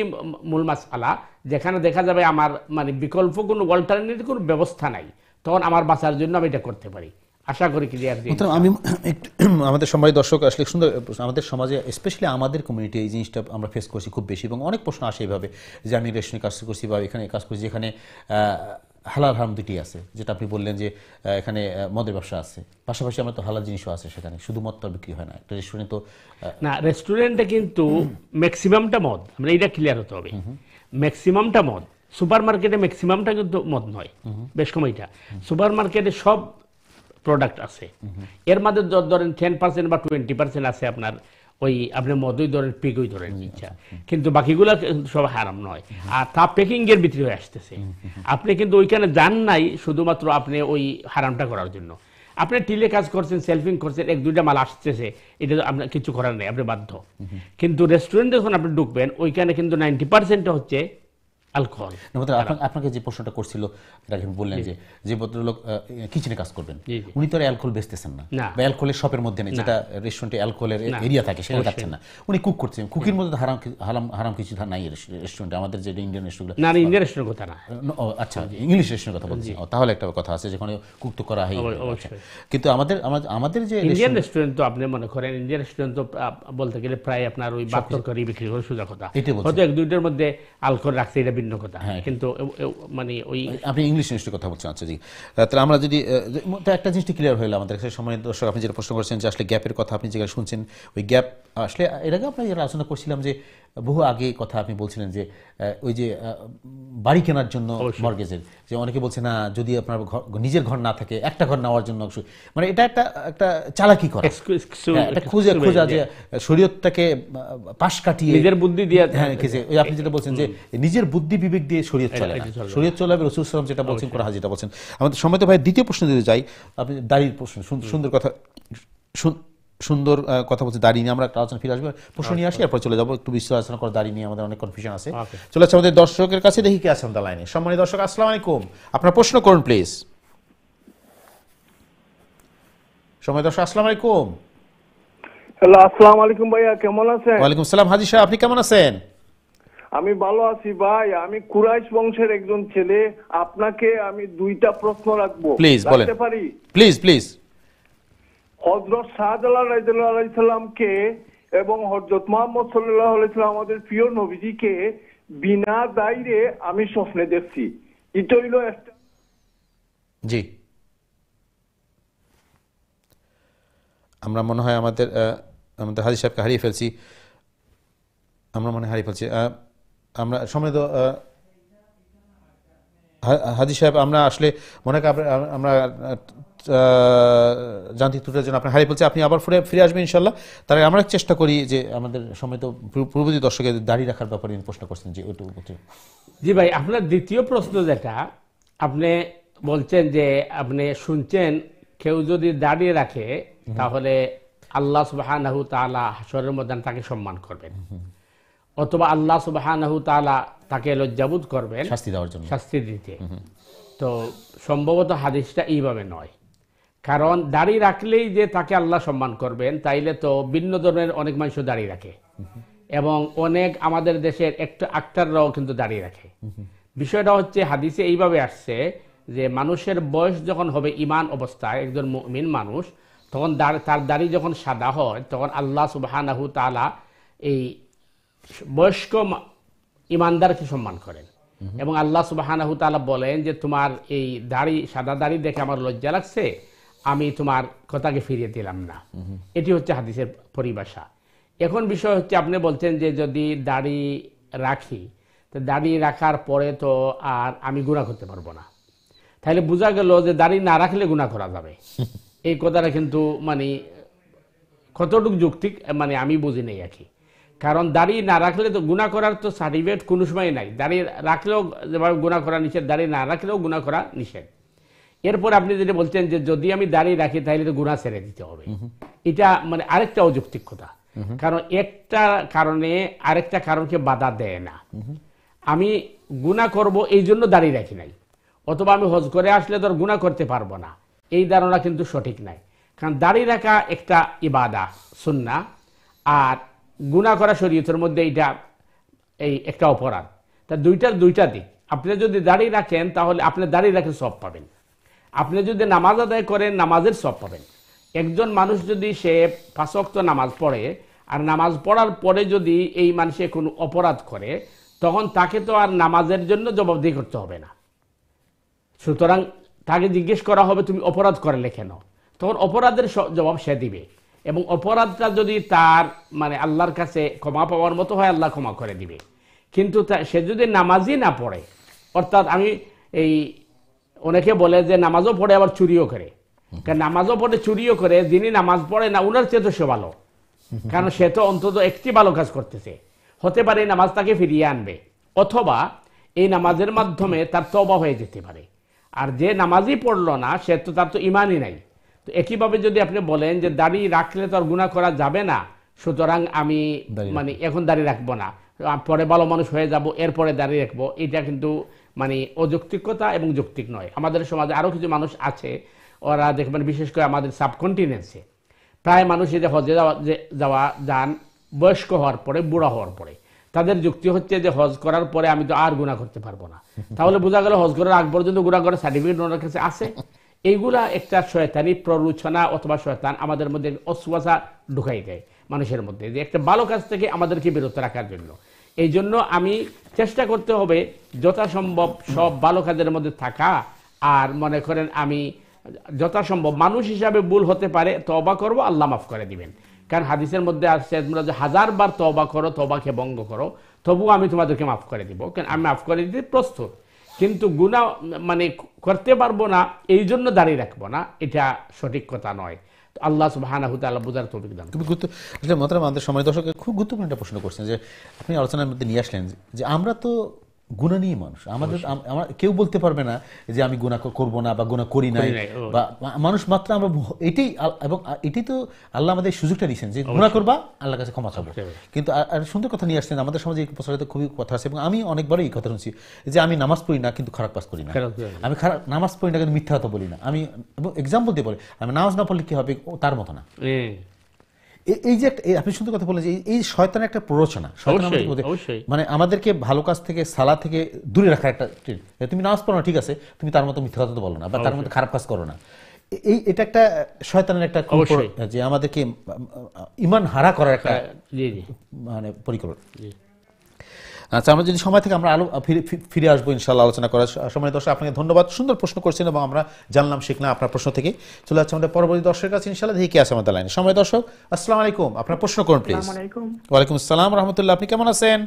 মূল মাসআলা, যেখানে দেখা যাবে আমার মানে বিকল্প কোনো অল্টারনেটিভ কোনো ব্যবস্থা নাই, তখন আমার বাঁচার জন্য আমি এটা করতে পারি। আশা করি ক্লিয়ার। আমি আমাদের সম্মানিত দর্শক আসলে সুন্দর, আমাদের সমাজে স্পেশালি আমাদের কমিউনিটি এই জিনিসটা আমরা ফেস করছি খুব বেশি, এবং অনেক প্রশ্ন আসে এইভাবে যে আমি রেস্টুরেন্টে কাজ করছি বা এখানে কাজ করছি যেখানে হালাল হারাম দুটি আছে, যেটা আপনি বললেন যে এখানে মদের ব্যবসা আছে, পাশাপাশি আমরা তো হালাল জিনিসও আছে সেখানে, শুধু মদ তো বিক্রি হয় না একটা রেস্টুরেন্টে। তো না, রেস্টুরেন্টে কিন্তু ম্যাক্সিমামটা মদ, আমরা এইটা ক্লিয়ার হতে হবে, ম্যাক্সিমামটা মদ। সুপার মার্কেটে ম্যাক্সিমামটা কিন্তু মদ নয়, বেশ কম। এটা সুপার মার্কেটে সব প্রোডাক্ট আছে, এর মধ্যে ধরেন 10% বা 20% আছে আপনার ওই আপনি মদই ধরেন, পিগই ধরেন ইচ্ছা, কিন্তু বাকিগুলো সব হারাম নয়। আর তা প্যাকিং এর ভিতরে হয়ে আসতেছে। আপনি কিন্তু ওইখানে যান নাই শুধুমাত্র আপনি ওই হারামটা করার জন্য। আপনি টিলে কাজ করছেন, সেলফিং করছেন, 1-2টা মাল আসতেছে, এটা আপনার কিছু করার নেই, আপনি বাধ্য। কিন্তু রেস্টুরেন্টে যখন আপনি ঢুকবেন ওইখানে কিন্তু 90% হচ্ছে অ্যালকোহল। আপনাকে যে প্রশ্নটা করছিল এটা বললেন যে ভদ্রলোক কিচেনে কাজ করবেন, উনি তো আর অ্যালকোহল বেচতেছেন না বা অ্যালকোহলের শপের মধ্যে নেই, যেটা রেস্টুরেন্টে অ্যালকোহলের এরিয়া থাকে সেটা থাকছেন না, উনি কুক করছেন, কুকির মধ্যে হারাম কিছু নাই রেস্টুরেন্টে, আমাদের যে ইন্ডিয়ান রেস্টুরেন্ট না, ইন্ডিয়ান রেস্টুরেন্ট কথা না, আচ্ছা ইংলিশ রেস্টুরেন্ট কথা বলছি, তাহলে একটা কথা আছে যেখানে কুক তো করা হয়, কিন্তু আমাদের যে ইন্ডিয়ান রেস্টুরেন্ট তো আপনি মনে করেন ইন্ডিয়ান রেস্টুরেন্ট তো বলতে গেলে প্রায় আপনার ওই 72 করে বিক্রি করে সোজা কথা, হয়তো এক দুইটার মধ্যে অ্যালকোহল রাখছে এটা ভিন্ন কথা, কিন্তু মানে ওই আপনি ইংলিশ ইন্ডাস্ট্রির কথা বলছেন। আচ্ছা জি, তাহলে আমরা যদি একটা জিনিসটা ক্লিয়ার হইলো আমাদের কাছে সময় দর্শক, আপনি যেটা প্রশ্ন করছেন যে আসলে গ্যাপের কথা আপনি যেটা শুনছেন, ওই গ্যাপ আসলে এর আগে আমরা যেটা আলোচনা করছিলাম যে বহু আগে কথা আপনি বলছিলেন যে ওই যে বাড়ি কেনার জন্য মর্গেজের, যে অনেকে বলছে না যদি আপনার নিজের ঘর না থাকে একটা ঘর নেওয়ার জন্য, মানে এটা একটা চালাকি করা, একটা খোঁজা যে শরীয়তটাকে পাশ কাটিয়ে নিজের বুদ্ধি দিয়ে, হ্যাঁ ওই আপনি যেটা বলছেন যে নিজের বুদ্ধি বিবেক দিয়ে শরীয়ত চলে না, শরীয়ত চলে হবে রাসূল সাল্লাল্লাহু আলাইহি ওয়াসাল্লাম যেটা বলছেন কোরআন যেটা বলছেন। আমাদের সময় তো ভাই দ্বিতীয় প্রশ্ন দিতে যাই, আপনি দাড়ির প্রশ্ন সুন্দর কথা বলছে, দাড়ি নিয়ে আমরা একটা আলোচনা ফিরে আসবো, প্রশ্ন নিয়ে আসি এরপর চলে যাবো একটু বিশ্ব আলোচনা করে, দাড়ি নিয়ে আমাদের অনেক কনফিউশন আছে। চলে যাচ্ছে আমাদের দর্শকের কাছে, দেখি কে আছে আমাদের লাইনে। সম্মানিত দর্শক আসসালামু আলাইকুম, আপনার প্রশ্ন করুন প্লিজ। সম্মানিত দর্শক আসসালামু আলাইকুম। হ্যালো, আসসালামু আলাইকুম ভাইয়া, কেমন আছেন? ওয়ালাইকুম সালাম হাজী সাহেব, আপনি কেমন আছেন? আমি ভালো আছি ভাই, আমি কুরাইশ বংশের একজন ছেলে, আপনাকে আমি দুইটা প্রশ্ন রাখবো, প্লিজ বলেন। রাখতে পারি? প্লিজ। হযরত শাহজালাল রাদিয়াল্লাহু আলাইহি সাল্লামকে এবং হযরত মুহাম্মদ সাল্লাল্লাহু আলাইহি সাল্লাম আমাদের প্রিয় নবীজিকে বিনা দায়রে আমি স্বপ্নে দেখছি, এটা হইল একটা। জি, আমরা মনে হয় আমাদের হাজী সাহেবকে হারিয়ে ফেলছি, আমরা সম্মানিত হাজী সাহেব, আমরা আসলে মনে হয় আমরা যান্ত্রিক ত্রুটির জন্য আপনি হারিয়ে ফেলছি, আপনি আবার ফিরে আসবেন ইনশাল্লাহ। তাহলে আমরা চেষ্টা করি যে আমাদের সম্মানিত পূর্ববর্তী দর্শকের দাড়ি রাখার ব্যাপারে প্রশ্ন করছেন যে ওইটুকু। জি ভাই, আপনার দ্বিতীয় প্রশ্ন যেটা আপনি বলছেন যে আপনি শুনছেন কেউ যদি দাঁড়িয়ে রাখে তাহলে আল্লাহ সুবহানাহু তাআলা হাশরের ময়দান তাকে সম্মান করবেন, অথবা আল্লাহ সুবহানাহু তাআলা তাকে লজ্জাবোধ করবেন শাস্তি দিতে। তো সম্ভবত হাদিসটা এইভাবে নয়, কারণ দাড়ি রাখলেই যে তাকে আল্লাহ সম্মান করবেন তাইলে তো ভিন্ন ধরনের অনেক মানুষ দাঁড়িয়ে রাখে, এবং অনেক আমাদের দেশের একটা আক্তাররাও কিন্তু দাঁড়িয়ে রাখে। বিষয়টা হচ্ছে হাদিসে এইভাবে আসছে যে মানুষের বয়স যখন হবে ইমান অবস্থায়, একজন মুমিন মানুষ, তখন তার দাড়ি যখন সাদা হয় তখন আল্লাহ সুবহানাহু তাআলা এই বয়স্ক ইমানদারকে সম্মান করেন, এবং আল্লাহ সুবহানাহু তাআলা বলেন যে তোমার এই দাড়ি সাদা দাড়ি দেখে আমার লজ্জা লাগছে, আমি তোমার কথাকে ফিরিয়ে দিলাম না। এটি হচ্ছে হাদিসের পরিভাষা। এখন বিষয় হচ্ছে আপনি বলছেন যে যদি দাড়ি রাখি, তো দাড়ি রাখার পরে তো আর আমি গুনাহ করতে পারবো না, তাহলে বোঝা গেল যে দাড়ি না রাখলে গুনাহ করা যাবে। এই কথাটা কিন্তু মানে কতটুকু যৌক্তিক মানে আমি বুঝি নেই আর কি, কারণ দাড়ি না রাখলে তো গুনাহ করার তো সার্টিফিকেট কোনো সময় নাই, দাড়ি রাখলেও যেভাবে গুনাহ করা নিষেধ, দাড়ি না রাখলেও গুনাহ করা নিষেধ। এরপর আপনি যেটা বলছেন যে যদি আমি দাড়ি রাখি তাহলে তো গুনাহ ছেড়ে দিতে হবে, এটা মানে আরেকটা অযৌক্তিক কথা, কারণ একটা কারণে আরেকটা কারণকে বাধা দেয় না। আমি গুনাহ করব এই জন্য দাড়ি রাখি নাই, অথবা আমি হজ করে আসলে তো গুনাহ করতে পারবো না, এই ধারণা কিন্তু সঠিক নাই। কারণ দাড়ি রাখা একটা ইবাদত সুন্নাহ, আর গুনাহ করা শরীয়তের মধ্যে এটা এই একটা অপরাধ। তা দুইটা দিক। আপনি যদি দাড়ি রাখেন তাহলে আপনি দাড়ি রাখে সওয়াব পাবেন, আপনি যদি নামাজ আদায় করেন নামাজের সওয়াব পাবেন। একজন মানুষ যদি সে 5 ওয়াক্ত নামাজ পড়ে আর নামাজ পড়ার পরে যদি এই মানুষে কোনো অপরাধ করে, তখন তাকে তো আর নামাজের জন্য জবাবদিহি করতে হবে না, সুতরাং তাকে জিজ্ঞেস করা হবে তুমি অপরাধ করলে কেন, তখন অপরাধের জবাব সে দিবে, এবং অপরাধটা যদি তার মানে আল্লাহর কাছে ক্ষমা পাওয়ার মতো হয় আল্লাহ ক্ষমা করে দিবে। কিন্তু সে যদি নামাজই না পড়ে, অর্থাৎ আমি এই অনেকে বলে যে নামাজও পড়ে আবার চুরিও করে, কারণ নামাজও পড়ে চুরিও করে, যিনি নামাজ পড়ে না উনার চেয়ে তো সে ভালো, কারণ সে তো অন্তত একটি ভালো কাজ করতেছে, হতে পারে নামাজ তাকে ফিরিয়ে আনবে, অথবা এই নামাজের মাধ্যমে তার তওবা হয়ে যেতে পারে। আর যে নামাজই পড়লো না সে তো তার তো ইমানই নাই। তো একইভাবে যদি আপনি বলেন যে দাড়ি রাখলে তো আর গুনাহ করা যাবে না, সুতরাং আমি মানে এখন দাড়ি রাখবো না, পরে ভালো মানুষ হয়ে যাব এরপরে দাঁড়িয়ে রাখবো, এটা কিন্তু মানে অযৌক্তিকতা এবং যৌক্তিক নয়। আমাদের সমাজে আরও কিছু মানুষ আছে, ওরা দেখবেন বিশেষ করে আমাদের সাবকন্টিনেন্টসে প্রায় মানুষ এই যে হজে যান বয়স্ক হওয়ার পরে, বুড়া হওয়ার পরে। তাদের যুক্তি হচ্ছে যে হজ করার পরে আমি তো আর গুনাহ করতে পারবো না। তাহলে বোঝা গেল হজ করার আগ পর্যন্ত গুনাহ করার সার্টিফিকেট ওনার কাছে আছে। এইগুলা একটা শয়তানি প্ররোচনা অথবা শয়তান আমাদের মধ্যে অশ্বাসা ঢুকাই দেয় মানুষের মধ্যে, যে একটা ভালো কাজ থেকে আমাদেরকে বিরত রাখার জন্য। এই জন্য আমি চেষ্টা করতে হবে যথাসম্ভব সব ভালো কাজের মধ্যে থাকা। আর মনে করেন আমি যথাসম্ভব, মানুষ হিসাবে ভুল হতে পারে, তওবা করব, আল্লাহ মাফ করে দিবেন। কারণ হাদিসের মধ্যে আসছে তোমরা যে 1000 বার তওবা করো, তওবাকে ভঙ্গ করো, তবুও আমি তোমাদেরকে মাফ করে দিব। কারণ আমি মাফ করে দিতে প্রস্তুত, কিন্তু গুনাহ মানে করতে পারবো না এই জন্য দাঁড়িয়ে রাখবো না, এটা সঠিক কথা নয়। আল্লাহ সুবহানাহু ওয়া তাআলা বুঝার তৌফিক দান। খুব আসলে মোহতারাম আমাদের সময় দর্শককে খুব গুরুত্বপূর্ণ একটা প্রশ্ন করছেন, যে আপনি আলোচনার মধ্যে নিয়ে আসলেন যে আমরা তো গুনাহ নিয়ে মানুষ, আমাদের আমরা কেউ বলতে পারবে না যে আমি গুনাহ করব না বা গুনাহ করি নাই, বা মানুষ মাত্র আমরা এটাই, এবং এটাই তো আল্লাহ আমাদের সুযোগটা দিয়েছেন যে গুনাহ করবা, আল্লাহর কাছে ক্ষমা চাবো। কিন্তু আর সুন্দর কথা নিয়ে আসছেন, আমাদের সমাজে এই প্রচলিত খুবই কথা আছে, এবং আমি অনেকবারই এই কথা শুনছি যে আমি নামাজ পড়ি না কিন্তু খারাপ কাজ করি না, আমি নামাজ পড়ি না কিন্তু মিথ্যা কথা বলি না। আমি এক্সাম্পল দিয়ে বলি, আমি নামাজ না পড়লে কি হবে তার মতো না। এই যে আপনি সুন্দর কথা বলেন যে এই শয়তানের একটা প্ররোচনা, মানে আমাদেরকে ভালো কাজ থেকে, সালাত থেকে দূরে রাখার একটা, তুমি নামাজ পড়ো না ঠিক আছে, তুমি তার মতো মিথ্যা কথা তো বলো না বা তার মতো খারাপ কাজ করো না। এটা একটা শয়তানের একটা যে আমাদেরকে ঈমান হারা করার একটা মানে পরিকল্পনা। আচ্ছা, আমরা যদি সময় থেকে আমরা ফিরে আসবো ইনশাআল্লাহ আলোচনা করার সময়। দর্শক আপনাকে ধন্যবাদ, সুন্দর প্রশ্ন করছেন এবং আমরা জানলাম শিখলাম আপনার প্রশ্ন থেকে। চলে যাচ্ছে আমাদের পরবর্তী দর্শকের কাছে ইনশাআল্লাহ, দেখি কি আছে আমাদের লাইনে। সময় দর্শক, আসসালামু আলাইকুম, আপনার প্রশ্ন করুন প্লিজ। ওয়ালাইকুম আসসালাম রাহমাতুল্লাহ, আপনি কেমন আছেন?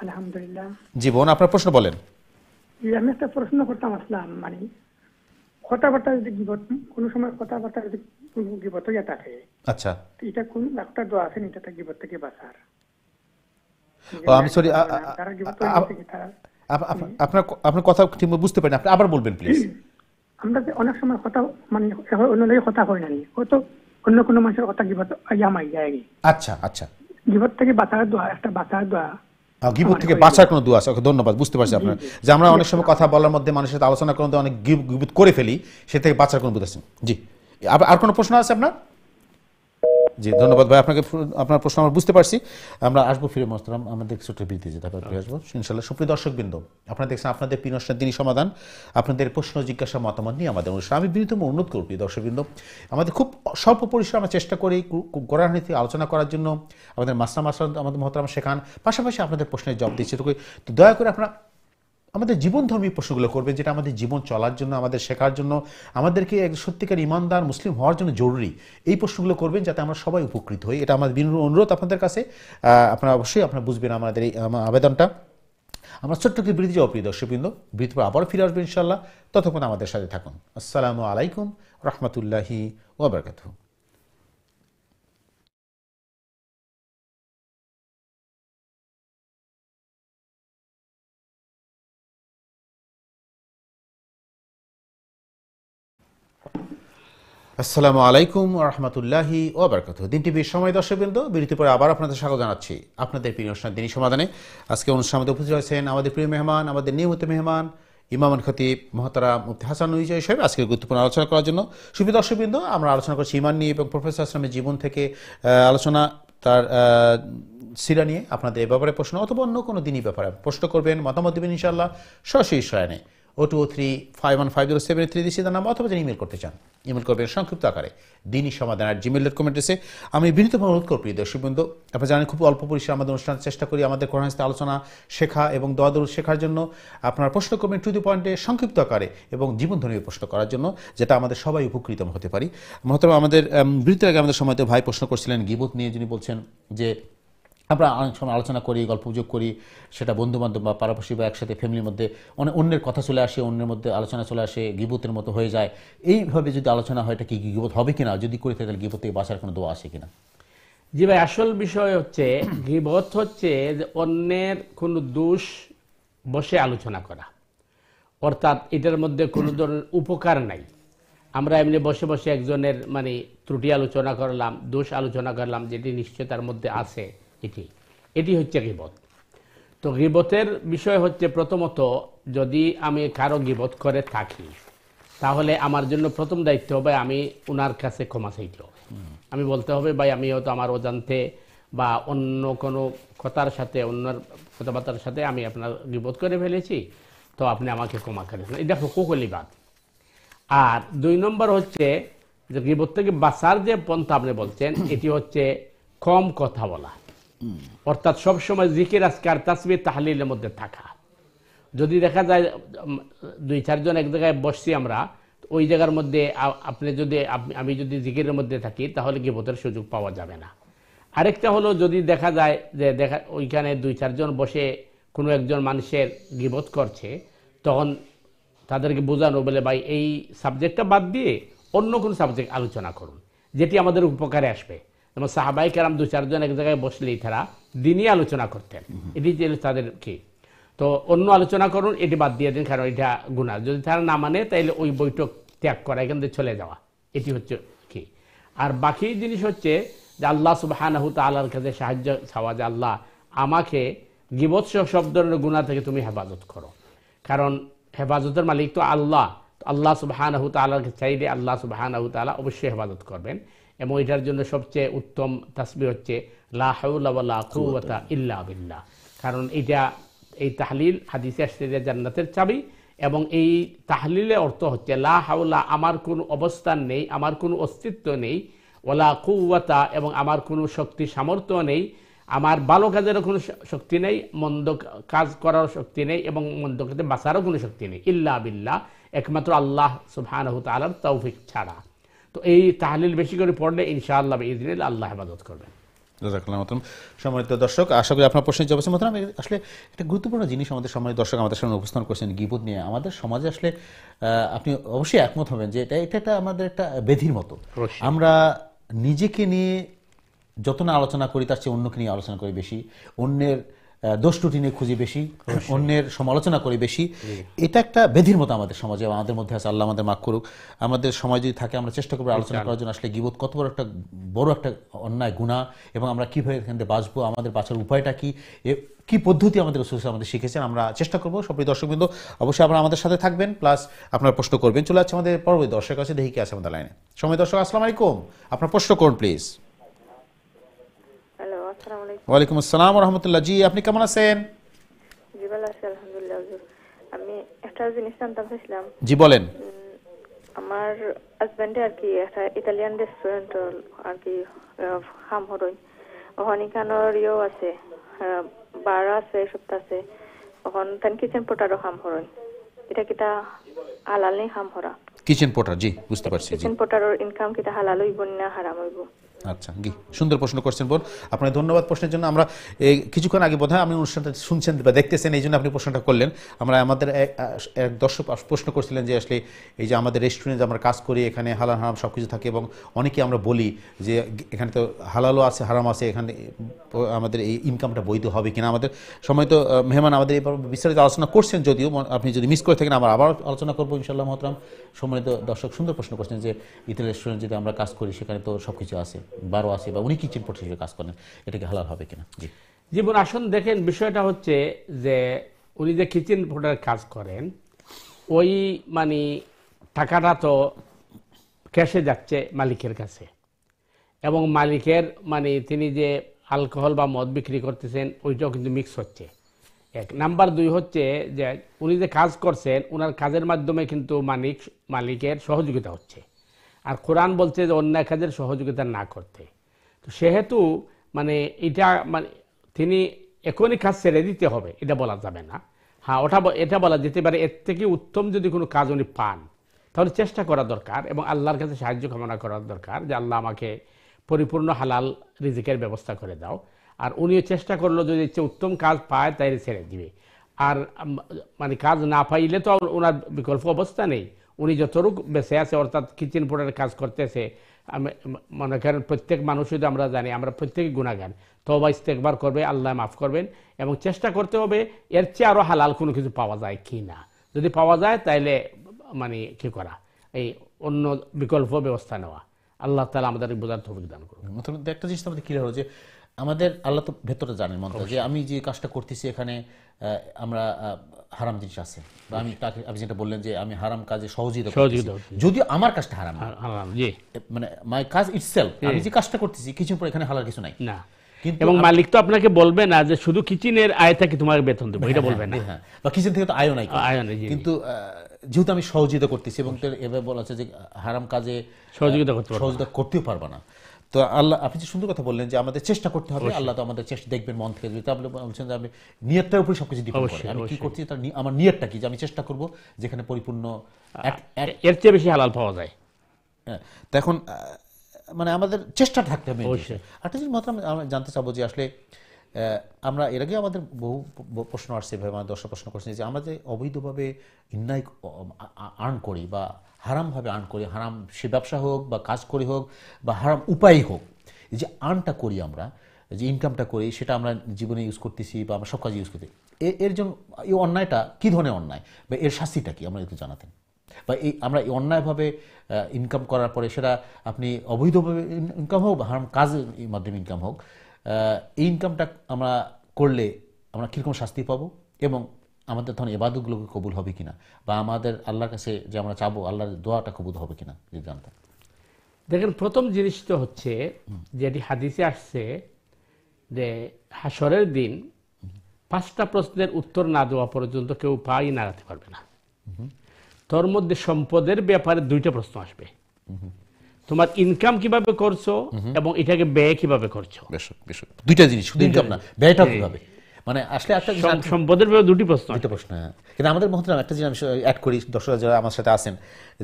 আলহামদুলিল্লাহ। জি বোন, আপনার প্রশ্ন বলেন। আমি একটা প্রশ্ন করতাম, আসলাম মানে কথাবার্তা যদি গীবত, কোনো সময় কথাবার্তা যদি গীবত হইয়া থাকে, আচ্ছা, এটা কোন একটা দোয়া আছে এটা গীবত থেকে বাঁচার? আমি সরি, আপনার কথা ঠিক বুঝতে পারিনি, আপনি আবার বলবেন প্লিজ। আমরা অনেক সময় কথা মানে অন্য কথা হয় না, হয়তো অন্য কোনো মানুষের কথা গীবত ইয়ামাই যায়। আচ্ছা আচ্ছা, গীবত থেকে বাঁচার দোয়া, একটা বাঁচার দোয়া, গীবত থেকে বাঁচার কোনো দোয়া আছে? ওকে, ধন্যবাদ, বুঝতে পারছি আপনার, যে আমরা অনেক সময় কথা বলার মধ্যে মানুষের সাথে আলোচনা করতে অনেক গীবত করে ফেলি, সে থেকে বাঁচার কোনো বুঝেছেন। জি, আর কোনো প্রশ্ন আছে আপনার? জি ধন্যবাদ ভাই, আপনাকে আপনার প্রশ্ন আমরা বুঝতে পারছি। আমরা আসবো ফিরে মোহতারাম, আমাদের ছোট বিরতি যেতে হবে, ফিরে আসবো ইনশাআল্লাহ। সুপ্রিয় দর্শকবৃন্দ, আপনারা দেখছেন আপনাদের প্রিয় অনুষ্ঠান দিনী সমাধান, আপনাদের প্রশ্ন জিজ্ঞাসা মতামত নিয়ে আমাদের অনুষ্ঠান। আমি বিনীতম অনুরোধ করব প্রিয় দর্শকবৃন্দ, আমাদের খুব স্বল্প পরিসরে আমরা চেষ্টা করি কোরআন নীতি আলোচনা করার জন্য, আমাদের মাস্টার আমাদের মোহতারাম শেখান, পাশাপাশি আপনাদের প্রশ্নের জবাব দিচ্ছি। তো দয়া করে আপনারা আমাদের জীবনধর্মী প্রশ্নগুলো করবেন, যেটা আমাদের জীবন চলার জন্য, আমাদের শেখার জন্য, আমাদেরকে এক সত্যিকার ইমানদার মুসলিম হওয়ার জন্য জরুরি। এই প্রশ্নগুলো করবেন যাতে আমরা সবাই উপকৃত হই, এটা আমাদের বিনম্র অনুরোধ আপনাদের কাছে। আপনারা অবশ্যই বুঝবেন আমাদের এই আবেদনটা। আমরা ছোট্ট একটি বিরতি যাবো প্রিয় দর্শকবৃন্দ, বিরতির পর আবার ফিরে আসবেন ইনশাআল্লাহ। ততক্ষণ আমাদের সাথে থাকুন। আসসালামু আলাইকুম রহমতুল্লাহি ওয়া বারাকাতুহু। আসসালামু আলাইকুম রহমতুল্লাহি ওয়া বারাকাতুহু। দিন টিভির সময় দর্শকবৃন্দ, বিরতির পরে আবার আপনাদের স্বাগত জানাচ্ছি আপনাদের প্রিয় অনুষ্ঠান দিনী সমাধানে। আজকে অনুষ্ঠানে আমাদের উপস্থিত রয়েছেন আমাদের প্রিয় মেহমান, আমাদের নিয়মিত মেহমান ইমামান খতিব মহতারাম মুফতি হাসান নুরী সাহেব, আজকে গুরুত্বপূর্ণ আলোচনা করার জন্য। সুপ্রিয় দর্শকবৃন্দ, আমরা আলোচনা করছি ঈমান নিয়ে এবং প্রফেসর আসলামের জীবন থেকে আলোচনা, তার সিরা নিয়ে। আপনাদের এ ব্যাপারে প্রশ্ন অথবা অন্য কোনো দিনই ব্যাপারে প্রশ্ন করবেন, মতামত দেবেন ইনশাআল্লাহ সরাসরি সহায়নে 0203515073 দিচ্ছি তার নাম, অথবা যদি ইমেল করতে চান ইমেল করবেন সংক্ষিপ্ত আকারে dini@gmail.com এড্রেসে। আমি বিনীতভাবে অনুরোধ করি প্রিয় দর্শকবৃন্দ, আপনারা জানেন খুব অল্প পরিসরে আমাদের অনুষ্ঠান চেষ্টা করি আমাদের কোরআন হাদিস আলোচনা শেখা এবং দোয়া দরুদ শেখার জন্য। আপনারা প্রশ্ন করবেন টু দি পয়েন্টে, সংক্ষিপ্ত আকারে এবং জীবনধর্মী প্রশ্ন করার জন্য, যেটা আমাদের সবাই উপকৃত হতে পারি। মহতরম, আমাদের বিরতির আগে আমাদের সময়তে ভাই প্রশ্ন করছিলেন গীবত নিয়ে, যিনি বলছেন যে আমরা অনেক সময় আলোচনা করি, গল্পগুজব করি, সেটা বন্ধুবান্ধব বা পাড়াপড়শি বা একসাথে ফ্যামিলির মধ্যে অন্যের কথা চলে আসে, অন্যের মধ্যে আলোচনা চলে আসে, গীবতের মতো হয়ে যায়। এইভাবে যদি আলোচনা হয়, এটা কি গীবত হবে কিনা? যদি করে থাকে তাহলে গীবত থেকে বাঁচার কোনো দোয়া আছে কিনা? জি ভাই, আসল বিষয় হচ্ছে গীবত হচ্ছে যে অন্যের কোনো দোষ বসে আলোচনা করা, অর্থাৎ এটার মধ্যে কোনো ধরনের উপকার নাই। আমরা এমনি বসে বসে একজনের মানে ত্রুটি আলোচনা করলাম, দোষ আলোচনা করলাম, যেটি নিশ্চয় তার মধ্যে আছে, এটি হচ্ছে গীবত। তো গীবতের বিষয় হচ্ছে প্রথমত যদি আমি কারো গীবত করে থাকি তাহলে আমার জন্য প্রথম দায়িত্ব হবে আমি উনার কাছে ক্ষমা চাইতে হবে। আমি বলতে হবে ভাই আমি হয়তো আমার অজান্তে বা অন্য কোনো কথার সাথে অন্যর কথাবার্তার সাথে আমি আপনার গীবত করে ফেলেছি, তো আপনি আমাকে ক্ষমা করেন। এটা হুকুকুল ইবাদ। আর 2 নম্বর হচ্ছে যে গীবত থেকে বাঁচার যে পন্থা আপনি বলছেন এটি হচ্ছে কম কথা বলা, অর্থাৎ সবসময় জিকির আজকার তাসবিহ তাহলিলের মধ্যে থাকা। যদি দেখা যায় 2-4 জন এক জায়গায় বসছি আমরা, ওই জায়গার মধ্যে আমি যদি জিকিরের মধ্যে থাকি তাহলে গীবতের সুযোগ পাওয়া যাবে না। আরেকটা হলো যদি দেখা যায় যে ওইখানে 2-4 জন বসে কোনো একজন মানুষের গীবত করছে, তখন তাদেরকে বোঝানো বলে ভাই এই সাবজেক্টটা বাদ দিয়ে অন্য কোনো সাবজেক্ট আলোচনা করুন যেটি আমাদের উপকারে আসবে। যেমন সাহাবায়ে কেরাম 2-4 জন এক জায়গায় বসলেই তারা দিনই আলোচনা করতেন, এটি যে তাদের কি। তো অন্য আলোচনা করুন, এটি বাদ দিয়ে দিন, কারণ এটা গুনাহ। যদি তারা না মানে তাইলে ওই বৈঠক ত্যাগ করা, এখান থেকে চলে যাওয়া, এটি হচ্ছে কি। আর বাকি জিনিস হচ্ছে যে আল্লাহ সুবহানাহু তাআলার কাছে সাহায্য চাওয়া, যে আল্লাহ আমাকে গীবত সব ধরনের গুনাহ থেকে তুমি হেফাজত করো, কারণ হেফাজতের মালিক তো আল্লাহ। আল্লাহ সুবহানাহু তাআলার কাছে চাইলে আল্লাহ সুবহানাহু তাআলা অবশ্যই হেফাজত করবেন। এবং এটার জন্য সবচেয়ে উত্তম তাসবিহ হচ্ছে লা হাওলা ওয়ালা কুওয়াতা ইল্লা বিল্লাহ, কারণ এই তাহলিল হাদিসে আসছে যে জান্নাতের চাবি। এবং এই তাহলিলের অর্থ হচ্ছে লা হাওলা, আমার কোনো অবস্থান নেই, আমার কোনো অস্তিত্ব নেই, ওয়ালা কুওয়াতা, এবং আমার কোনো শক্তি সামর্থ্য নেই, আমার ভালো কাজেরও কোনো শক্তি নেই, মন্দ কাজ করার শক্তি নেই, এবং মন্দ কাজে বাঁচারও কোনো শক্তি নেই, ইল্লা বিল্লাহ, একমাত্র আল্লাহ সুবহানাহু তাআলার তৌফিক ছাড়া। তো এই তাহলিল বেশি করে পড়লে ইনশাআল্লাহ বিইজনিল্লাহ আল্লাহ হেফাজত করবেন। জাযাকাল্লাহু খাইরান। সম্মানিত দর্শক, আশা করি আপনার প্রশ্নের জবাব পেয়েছেন। আসলে একটা গুরুত্বপূর্ণ জিনিস আমাদের সম্মানিত দর্শক আমাদের সামনে উপস্থাপন করেছেন গীবত নিয়ে। আমাদের সমাজে আসলে আপনি অবশ্যই একমত হবেন যে এটা আমাদের একটা ব্যাধির মতো। আমরা নিজেকে নিয়ে যত না আলোচনা করি তার চেয়ে অন্যকে নিয়ে আলোচনা করি বেশি, অন্যের দোষ ত্রুটি নিয়ে খুঁজি বেশি, অন্যের সমালোচনা করি বেশি। এটা একটা ব্যাধির মতো আমাদের সমাজে, আমাদের মধ্যে আছে। আল্লাহ আমাদের মাফ করুক। আমাদের সময় যদি থাকে আমরা চেষ্টা করবো আলোচনা করার জন্য আসলে গীবত কত বড় একটা অন্যায় গুনাহ, এবং আমরা কীভাবে এখান থেকে বাঁচবো, আমাদের বাঁচার উপায়টা কি পদ্ধতি আমাদের রাসূল আমাদের শিখেছেন, আমরা চেষ্টা করবো। সবই দর্শকবৃন্দ অবশ্যই আপনারা আমাদের সাথে থাকবেন, প্লাস আপনারা প্রশ্ন করবেন। চলে যাচ্ছে আমাদের পরবর্তী দর্শকের কাছে, দেখি কে আছে আমাদের লাইনে। সময় দর্শক, আসসালামু আলাইকুম, আপনার প্রশ্ন করুন প্লিজ। ওয়ালাইকুম আসসালাম ওয়া রাহমাতুল্লাহ। জি, আপনি কেমন আছেন? জি ভালো আছি আলহামদুলিল্লাহ। আমি একটা জিনিস জানতে চাইছিলাম। জি বলেন। আমার হাজবেন্ডে আর কি একটা ইতালিয়ান রেস্টুরেন্ট আর কি খাম হরই, ওখানে কানোরিও আছে, বার আছে, সপ্তাহ আছে, ওখান তান কিচেন পোটারও খাম হরই। এটা কিটা হালাল নেই খাম হরা? কিচেন পোটার, জি বুঝতে পারছি। কিচেন পোটারের ইনকাম কিটা হালাল হইব না হারাম হইব? আচ্ছা, সুন্দর প্রশ্ন করছেন বোন, আপনাকে ধন্যবাদ প্রশ্নের জন্য। আমরা কিছুক্ষণ আগে বোধহয় আপনি অনুষ্ঠানটা শুনছেন বা দেখতেছেন, এই জন্য আপনি প্রশ্নটা করলেন। আমাদের এক দর্শক প্রশ্ন করছিলেন যে আসলে এই যে আমাদের রেস্টুরেন্টে আমরা কাজ করি, এখানে হালাল হারাম সব কিছু থাকে, এবং অনেকে আমরা বলি যে এখানে তো হালালও আছে হারাম আছে, এখানে আমাদের এই ইনকামটা বৈধ হবে কিনা। আমাদের সময় তো মেহমান আমাদের এই বিস্তারিত আলোচনা করছেন, যদিও আপনি যদি মিস করে থাকেন আমরা আবার আলোচনা করবো ইনশাআল্লাহ মহতরম। সম্মানিত দর্শক, সুন্দর প্রশ্ন করছেন যে ইতালি রেস্টুরেন্ট যদি আমরা কাজ করি সেখানে তো সব কিছু আছে, বারো আছে, বা উনি কিচেন পোর্টার হিসেবে কাজ করেন, এটাকে হালাল হবে কিনা? জি জীবন আসুন দেখেন, বিষয়টা হচ্ছে যে উনি যে কিচেন পোর্টারের কাজ করেন, ওই মানে টাকাটা তো ক্যাশে যাচ্ছে মালিকের কাছে, এবং মালিকের মানে তিনি যে অ্যালকোহল বা মদ বিক্রি করতেছেন ওইটাও কিন্তু মিক্স হচ্ছে, এক নাম্বার। 2 হচ্ছে যে উনি যে কাজ করছেন ওনার কাজের মাধ্যমে কিন্তু মালিকের সহযোগিতা হচ্ছে। আর কোরআন বলছে যে অন্যায় কাজের সহযোগিতা না করতে। তো সেহেতু মানে এটা মানে তিনি এখনই কাজ ছেড়ে দিতে হবে এটা বলা যাবে না। হ্যাঁ, এটা বলা যেতে পারে এর থেকে উত্তম যদি কোনো কাজ উনি পান তাহলে চেষ্টা করা দরকার, এবং আল্লাহর কাছে সাহায্য কামনা করার দরকার যে আল্লাহ আমাকে পরিপূর্ণ হালাল রিজিকের ব্যবস্থা করে দাও। আর উনিও চেষ্টা করলো যদি উত্তম কাজ পায় তাইলে ছেড়ে দিবে। আর মানে কাজ না পাইলে তো ওনার বিকল্প অবস্থা নেই। উনি যতটুকু বেঁচে আছে অর্থাৎ কিচেন পোর্টারের কাজ করতেছে, মনে করেন প্রত্যেক মানুষই তো আমরা জানি আমরা প্রত্যেকে গুনাহগার, তওবা ইস্তেগফার করবে, আল্লাহ মাফ করবেন, এবং চেষ্টা করতে হবে এর চেয়ে আরও হালাল কোনো কিছু পাওয়া যায় কি না। যদি পাওয়া যায় তাইলে মানে কি করা, এই অন্য বিকল্প ব্যবস্থা নেওয়া। আল্লাহ তাআলা আমাদের বোঝার তৌফিক দান করুন। একটা জিনিস আমাদের ক্লিয়ার হলো যে আমাদের আল্লাহ তো ভেতরে জানেন মনটা, যে আমি যে কাজটা করতেছি এখানে আমরা হারাম জিনিস আছে, বা আমি তাকে, আপনি যেটা বললেন যে আমি হারাম কাজে সহযোগিতা করতেছি, যদিও আমার কাজটা হারাম না, মানে মাই কাজ ইটসেলফ, আমি যে কাজটা করতেছি কিছুর পর এখানে হালাল কিছু নাই না, এবং মালিক তো আপনাকে বলবে না যে শুধু কিচেনের আয় থেকে তোমার বেতন দেবো, এটা বলবে না, বা কিচেন থেকে তো আয়ও নাই, কিন্তু যেহেতু আমি সহযোগিতা করতেছি, এবং এভাবে বলা আছে যে হারাম কাজে সহযোগিতা করতেও পারবা না। তো আল্লাহ, আপনি যে সুন্দর কথা বললেন যে আমাদের চেষ্টা করতে হবে, আল্লাহ তো আমাদের চেষ্টা দেখবেন মন থেকে, যদি আপনি বলছেন যে আমি নিয়তটার উপরে সবকিছু ডিপেন্ড করে, আমি কি করছি তার আমার নিয়তটা কি, যে আমি চেষ্টা করব যেখানে পরিপূর্ণ এর চেয়ে বেশি হালাল পাওয়া যায়। তো এখন মানে আমাদের চেষ্টা থাকতে হবে। একটা জিনিস মাত্র আমরা জানতে চাবো যে আসলে আমরা এর আগে আমাদের বহু প্রশ্ন আসছে, ভাবে আমার দর্শক প্রশ্ন করছেন যে আমরা যে অবৈধভাবে ইন্নাই আর্ন করি বা হারামভাবে আর্ন করি, হারাম সে ব্যবসা হোক বা কাজ করি হোক বা হারাম উপায় হোক, এই যে আর্নটা করি আমরা, যে ইনকামটা করি, সেটা আমরা জীবনে ইউজ করতেছি বা আমরা সব কাজে ইউজ করতেছি, এর জন্য এই অন্যায়টা কী ধরনের অন্যায় বা এর শাস্তিটা কি আমরা একটু জানাতেন, বা এই আমরা এই অন্যায়ভাবে ইনকাম করার পরে সেটা আপনি অবৈধভাবে ইনকাম হোক বা হারাম কাজের মাধ্যমে ইনকাম হোক, এই ইনকামটা আমরা করলে আমরা কীরকম শাস্তি পাবো, এবং আমাদের তখন ইবাদতগুলোকে কবুল হবে কিনা, বা আমাদের আল্লাহর কাছে যে আমরা চাবো আল্লাহর দোয়াটা কবুল হবে কিনা, যদি জানতাম। দেখেন, প্রথম জিনিস তো হচ্ছে যেটি হাদিসে আসছে যে হাসরের দিন 5টা প্রশ্নের উত্তর না দেওয়া পর্যন্ত কেউ পাই নাড়াতে পারবে না। তোর মধ্যে সম্পদের ব্যাপারে 2টা প্রশ্ন আসবে, তোমার ইনকাম কিভাবে করছো এবং এটাকে ব্যয় কিভাবে করছো। 2টা জিনিস, শুধু ইনকাম না, ব্যয়টা কিভাবে, মানে আসলে একটা সম্পদের ব্যাপারে 2টি প্রশ্ন। কিন্তু আমাদের মহতরাম একটা জিনিস আমি অ্যাড করি, দর্শকরা যারা আমার সাথে আছেন,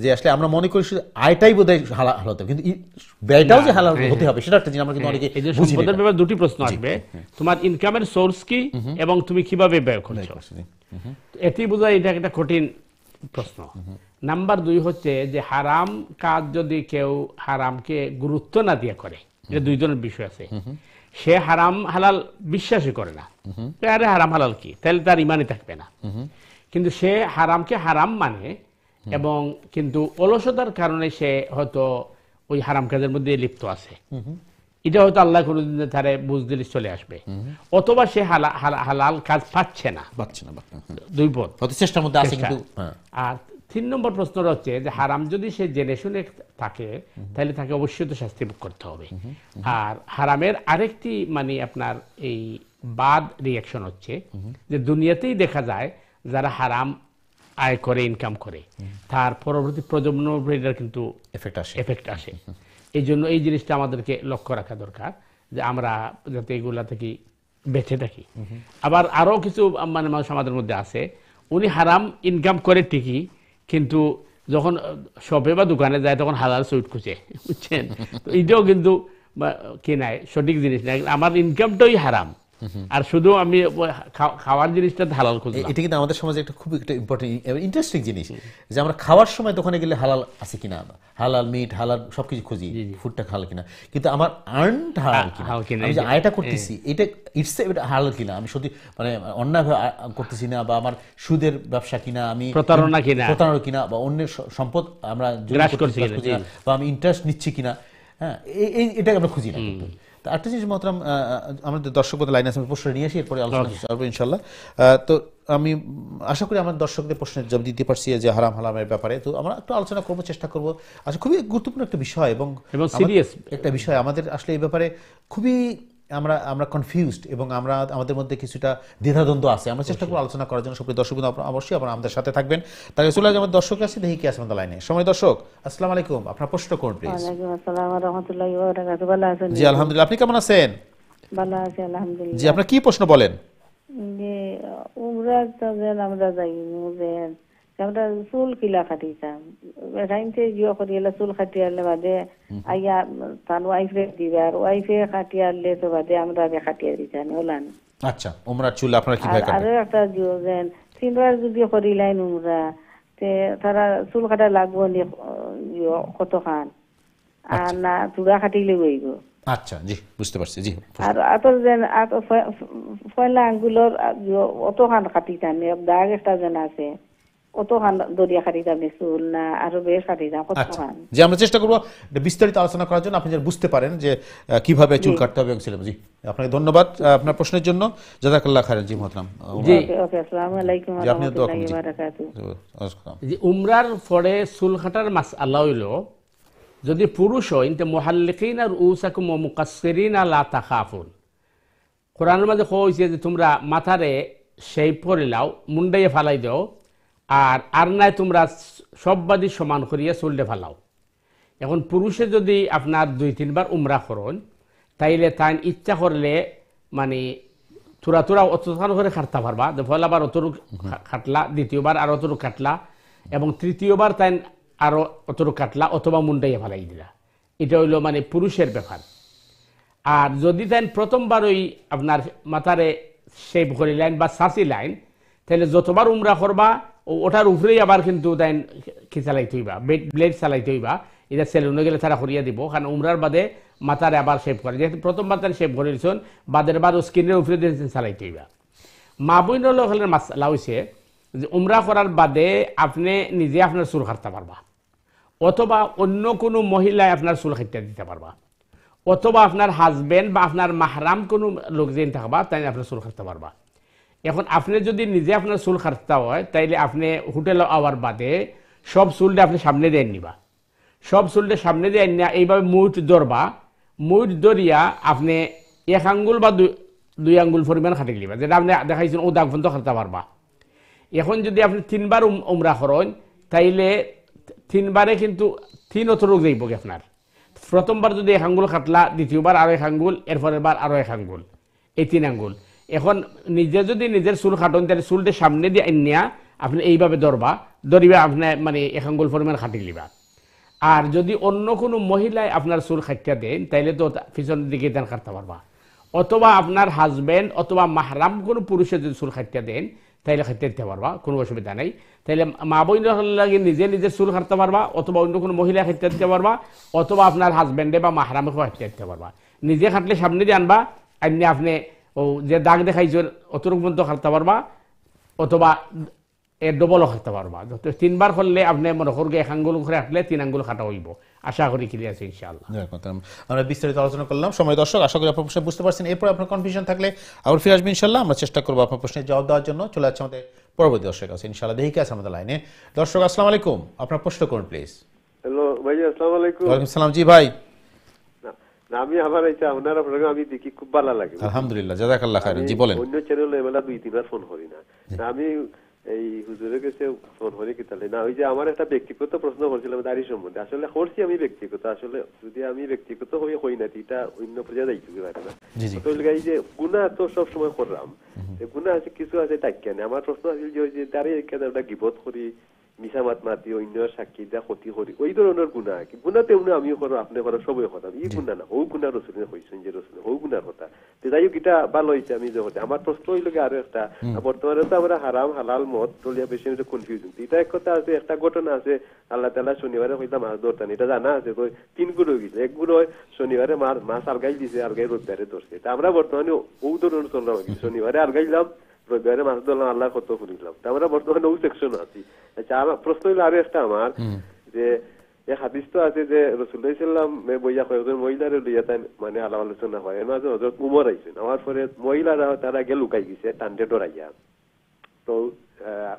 যে আসলে আমরা মনে করি শুধু আয়টাই বোধহয় হালাল হতে হবে, কিন্তু ব্যয়টাও যে হালাল হতে হবে সেটা একটা জিনিস আমরা কিন্তু অনেকে বুঝি না। সম্পদের ব্যাপারে 2টি প্রশ্ন আসবে, তোমার ইনকামের সোর্স কি এবং তুমি কিভাবে ব্যয় করছো। এটি বোঝায় এটা একটা কঠিন প্রশ্ন। নাম্বার 2 হচ্ছে যে হারাম কাজ যদি কেউ হারামকে গুরুত্ব না দিয়ে করে, এটা 2 ধরনের বিষয় আছে। সে হারাম হালাল বিশ্বাসই করে না, আরে হারাম হালাল কি, তাহলে তার ইমানই থাকবে না। কিন্তু সে হারামকে হারাম মানে, এবং কিন্তু অলসতার কারণে সে হয়তো ওই হারাম কাজের মধ্যে লিপ্ত আছে, এটা হয়তো আল্লাহ কোনদিন তারে বুঝ দিলে চলে আসবে, অথবা সে হালাল কাজ পাচ্ছে না। 2 পথ, চেষ্টার মধ্যে আছে কিন্তু। আর 3 নম্বর প্রশ্নটা হচ্ছে যে হারাম যদি সে জেনে শুনে থাকে তাহলে তাকে অবশ্যই তো শাস্তি ভোগ করতে হবে। আর হারামের আরেকটি মানে আপনার এই বাদ রিয়াকশন হচ্ছে যে দুনিয়াতেই দেখা যায় যারা হারাম আয় করে, ইনকাম করে, তার পরবর্তী প্রজন্মের কিন্তু এফেক্ট আসে। এই জন্য এই জিনিসটা আমাদেরকে লক্ষ্য রাখা দরকার যে আমরা যাতে এগুলা থেকে বেঁচে থাকি। আবার আরো কিছু মানে মানুষ আমাদের মধ্যে আছে, উনি হারাম ইনকাম করে ঠিকই, কিন্তু যখন শপে বা দোকানে যায় তখন হালাল সুইট খুঁজে, বুঝছেন। তো এটাও কিন্তু কি নাই, সঠিক জিনিস নাই। আমার ইনকামটাই হারাম, আর শুধু আমি খাওয়ার জিনিসটা হালাল খুঁজি। এটা কিন্তু আমাদের সমাজে একটা খুব একটা ইম্পর্টেন্ট ইন্টারেস্টিং জিনিস, যে আমরা খাওয়ার সময় দোকানে গেলে হালাল আছে কিনা, হালাল মিট হালাল সবকিছু খুঁজি, ফুডটা হালাল কিনা, কিন্তু আমার আর্নটা হালাল কিনা, আমি যে আয়টা করতেছি এটা ইটস হালাল কিনা, আমি সত্যি মানে অন্যায়ভাবে করতেছি না, বা আমার সুদের ব্যবসা কিনা, আমি প্রতারণা কিনা, বা অন্যের সম্পদ আমরা বা আমি ইন্টারেস্ট নিচ্ছি কিনা, হ্যাঁ এটা আমরা খুঁজি না। একটা জিনিস মহতরাম, আমাদের দর্শক লাইন আছে, আমি প্রশ্ন নিয়ে আসি, এরপরে আলোচনা করবো ইনশাল্লাহ। তো আমি আশা করি আমার দর্শকদের প্রশ্নের জবাব দিতে পারছি যে হারাম হালামের ব্যাপারে। তো আমরা একটু আলোচনা করবো, চেষ্টা করবো। আসলে খুবই গুরুত্বপূর্ণ একটা বিষয় এবং সিরিয়াস একটা বিষয়, আমাদের আসলে এই ব্যাপারে খুবই আমরা কনফিউজড, এবং আমরা আমাদের মধ্যে কিছুটা দ্বিধাদ্বন্দ্ব আছে। আমরা চেষ্টা করবো আলোচনা করার জন্য। সুপ্রিয় দর্শক অবশ্যই আপনারা আমাদের সাথে থাকবেন। তাহলে চলে আসবে আমার দর্শক আছে, দেখি কি আছে আমাদের লাইনে। সময় দর্শক, আসসালামু আলাইকুম, আপনার প্রশ্ন করুন প্লিজ। ওয়ালাইকুম আসসালাম ওয়া রাহমাতুল্লাহি ওয়া বারাকাতুহু। ভালো আছেন? জি আলহামদুলিল্লাহ, আপনি কেমন আছেন? ভালো আছি আলহামদুলিল্লাহ। জি, আপনার কি প্রশ্ন বলেন? যে উমরা তো যেন আমরা যাই, আমরা চুল কিলা কাটিতাম, রাইনতে জিও করিলে চুল কাটিয়ালে বাদে আইয়া তার ওয়াইফে দিবে, আর ওয়াইফে কাটিয়ালে তো বাদে আমরা কাটিয়ে দিতাম ওলান। আচ্ছা, উমরার চুল আপনারা কিভাবে কাটেন? আর একটা জিও যেন 3 বার যদি করিলাইন উমরা, তে তারা চুল কাটা লাগবো নি কত খান, আর না চূড়া কাটিলে গইব। আচ্ছা, জি বুঝতে পারছি। জি, আর আতর যেন পয়লা আঙ্গুলের অত খান কাটিতাম, দাগ একটা যেন আছে, অত খান দরিয়া খাটিতাম চুল না আরো বেশ খাটিতাম কত আচ্ছা খান। যে আমরা চেষ্টা করবো এটা বিস্তারিত আলোচনা করার জন্য, আপনি যেন বুঝতে পারেন যে কিভাবে চুল কাটতে হবে এবং ছিল। জি আপনাকে ধন্যবাদ আপনার প্রশ্নের জন্য, জাযাকাল্লাহ খাইরান। জি মোহতারাম, জি ওকে ওকে, আসসালামু আলাইকুম ওয়া জি আপনি দোয়া করুন। রাহমাতুল্লাহি জি। ওয়া বারাকাতুহু। যে উমরার পরে চুল কাটার মাসআলা হইল, যদি পুরুষ হয় তে মুহাল্লিকিনা রুউসাকুম ওয়া মুকাসসিরিনা লা তাখাফুন। কোরআনের মধ্যে কইছে যে তোমরা মাথারে শেভ করে লাও, মুন্ডাইয়ে ফালাই দাও, আর নাই তোমরা সববাদী সমান করিয়া চুলটে ফালাও। এখন পুরুষে যদি আপনার 2-3 বার উমরা করেন, তাইলে তাই ইচ্ছা করলে মানে তুরা তুরা অতখান করে কাটতে পারবা। পয়লাবার অতটুক কাটলা, দ্বিতীয়বার আর অতটুক কাটলা, এবং তৃতীয়বার তাই আরো অতটুক কাটলা, অথবা মুন্ডাইয়ে ফালাই দিলা। এটা হইল মানে পুরুষের ব্যাপার। আর যদি তাই প্রথমবার ওই আপনার মাথারে শেভ করিলেন বা সাঁচি লাইন, তাহলে যতবার উমরা করবা ওটার উপরেই আবার কিন্তু তাই কি চালাইতে হইবা, ব্লেড চালাইতে হইবা। এটা সেলুনে গেলে তারা করিয়া দিব, কারণ উমরার বাদে মাথারে আবার শেভ করে, যেহেতু প্রথমবার তাই শেভ করেছেন, বাদের বার স্কিনের উপরে দিয়েছেন চালাইতে হইবা। মা বইন হলের মাসলা হইছে যে উমরা করার বাদে আপনি নিজে আপনার চুল কাটতে পারবা, অথবা অন্য কোনো মহিলায় আপনার চুল কাটতে দিতে পারবা, অথবা আপনার হাজবেন্ড বা আপনার মাহরাম কোনো লোক যেন থাকবা তাই আপনার চুল কাটতে পারবা। এখন আপনি যদি নিজে আপনার চুল কাটতে হয়, তাইলে আপনি হোটেলে আওয়ার বাদে সব চুলটা আপনি সামনে দিয়ে নিবা, সব চুলটা সামনে দিয়ে নিয়ে এইভাবে মুঠ ধরবা। মুঠ ধরিয়া আপনি 1 আঙ্গুল বা 2 আঙ্গুল পরিমাণ কাটি লিবা, যেটা আপনি দেখাইছেন ও দাগ পর্যন্ত কাটতে পারবা। এখন যদি আপনি 3 বার উমরা করেন, তাইলে 3 বারে কিন্তু 3 অতটুক যাইব আপনার। প্রথমবার যদি 1 আঙ্গুল কাটলা, দ্বিতীয়বার আরো 1 আঙ্গুল, এরপরের বার আরো 1 আঙ্গুল, এই 3 আঙ্গুল। এখন নিজে যদি নিজের চুল কাটন, তাহলে চুলটা সামনে দিয়ে আনিয়া আপনি এইভাবে ধরিবা আপনি মানে 1 আঙ্গুল পরিমাণ কাটি লিবা। আর যদি অন্য কোনো মহিলায় আপনার চুল কাটিয়া দেন, তাইলে তো পিছনের দিকে দেন কাটতে পারবা, অথবা আপনার হাজবেন্ড অথবা মাহরাম কোনো পুরুষের যদি চুল কাটিয়া দেন, তাইলে কাটতে দিতে পারবা, কোনো অসুবিধা নেই। তাইলে মা বোন লাগে নিজে নিজের চুল কাটতে পারবা, অথবা অন্য কোনো মহিলা কাটতে দিতে পারবা, অথবা আপনার হাজবেন্ডে বা মাহরামে কাটতে দিতে পারবা। নিজে কাটলে সামনে দিয়ে আনবা, আনিয়ে আপনি ও যে দাগ দেখাইছেন অতটুক পর্যন্ত কাটতে পারবা, অথবা এর ডবলও কাটতে পারবা। 3 বার করলে আপনি মনে করবে 1 আঙ্গুল করে কাটলে 3 আঙ্গুল কাটা হইব। আশা করি ক্লিয়ার আছে ইনশাআল্লাহ। আমরা বিস্তারিত আলোচনা করলাম। সময় দর্শক, আশা করি আপনার প্রশ্ন বুঝতে পারছেন। এরপর আপনার কনফিউশন থাকলে আবার ফিরে আসবেন ইনশাআল্লাহ। আমরা চেষ্টা করবো আপনার প্রশ্নের জবাব দেওয়ার জন্য। চলে যাচ্ছে আমাদের পরবর্তী দর্শক আছে ইনশাআল্লাহ। দেখি কে আছে আমাদের লাইনে। দর্শক আসসালামু আলাইকুম, আপনার প্রশ্ন করুন প্লিজ। হ্যালো ভাই, আসসালামু আলাইকুম। ওয়ালাইকুম সালাম। জি ভাই, আমি আমার এটা আপনার প্রোগ্রাম আমি দেখি খুব ভালো লাগে। আলহামদুলিল্লাহ, জাযাকাল্লাহ খাইরান। জি বলেন। অন্য চ্যানেলে এবেলা 2-3 বার ফোন করি না, আমি এই হুজুরের কাছে ফোন করি কি তাহলে না। ওই যে আমার একটা ব্যক্তিগত প্রশ্ন করছিলাম দাড়ি সম্বন্ধে, আসলে করছি আমি ব্যক্তিগত, আসলে যদি আমি ব্যক্তিগত হয়ে হই না এটা অন্য পর্যায়ে যাইতে পারে না। এই যে গুনাহ তো সব সময় করলাম, গুনাহ আছে কিছু আছে তাই না। আমার প্রশ্ন আছে যে দাঁড়িয়ে কেন ওটা গিবত করি, মিশামাত মাতি, অন্য সাক্ষী দেয়া, ক্ষতি করি, ওই ধরনের গুনাহ কি গুনাহ তেমনি আমিও করো, আপনি করো, সবই করতাম। এই গুনাহ না, ও গুনাহ রসুলের হয়েছেন যে রসুল ও গুনার কথা। যাই হোক, এটা ভালো হয়েছে। আমি যখন আমার প্রশ্ন হইল আরো একটা, বর্তমানে তো আমরা হারাম হালাল মদ টলিয়া বেশি কনফিউজন। এটা এক কথা আছে, একটা ঘটনা আছে, আল্লাহ তাআলা শনিবারে হইতাম মাছ ধরতেন, এটা জানা আছে। তো 3 গুণ হয়ে গেছে। 1 গুণ হয় শনিবারে মাছ আলগাই দিছে, আলগাই রোববারে ধরছে। এটা আমরা বর্তমানে ও ধরনের চললাম, শনিবারে আলগাইলাম, রবিবারে মাছ ধরলাম, আল্লাহ কত শুনিলাম। আমরা বর্তমানে ও সেকশন আছি। আচ্ছা, আমার প্রশ্ন হইলো আরো একটা আমার, যে এক হাদিস তো আছে যে রাসূলুল্লাহ সাল্লাল্লাহু আলাইহি ওয়াসাল্লাম বইয়া কয়েকজন মহিলার লইয়া তাই মানে আলোচনা হয়, এর মাঝে হযরত উমর আইছেন। আমার পরে মহিলারা তারা গিয়ে লুকাই গেছে টান্ডে ডরাইয়া। তো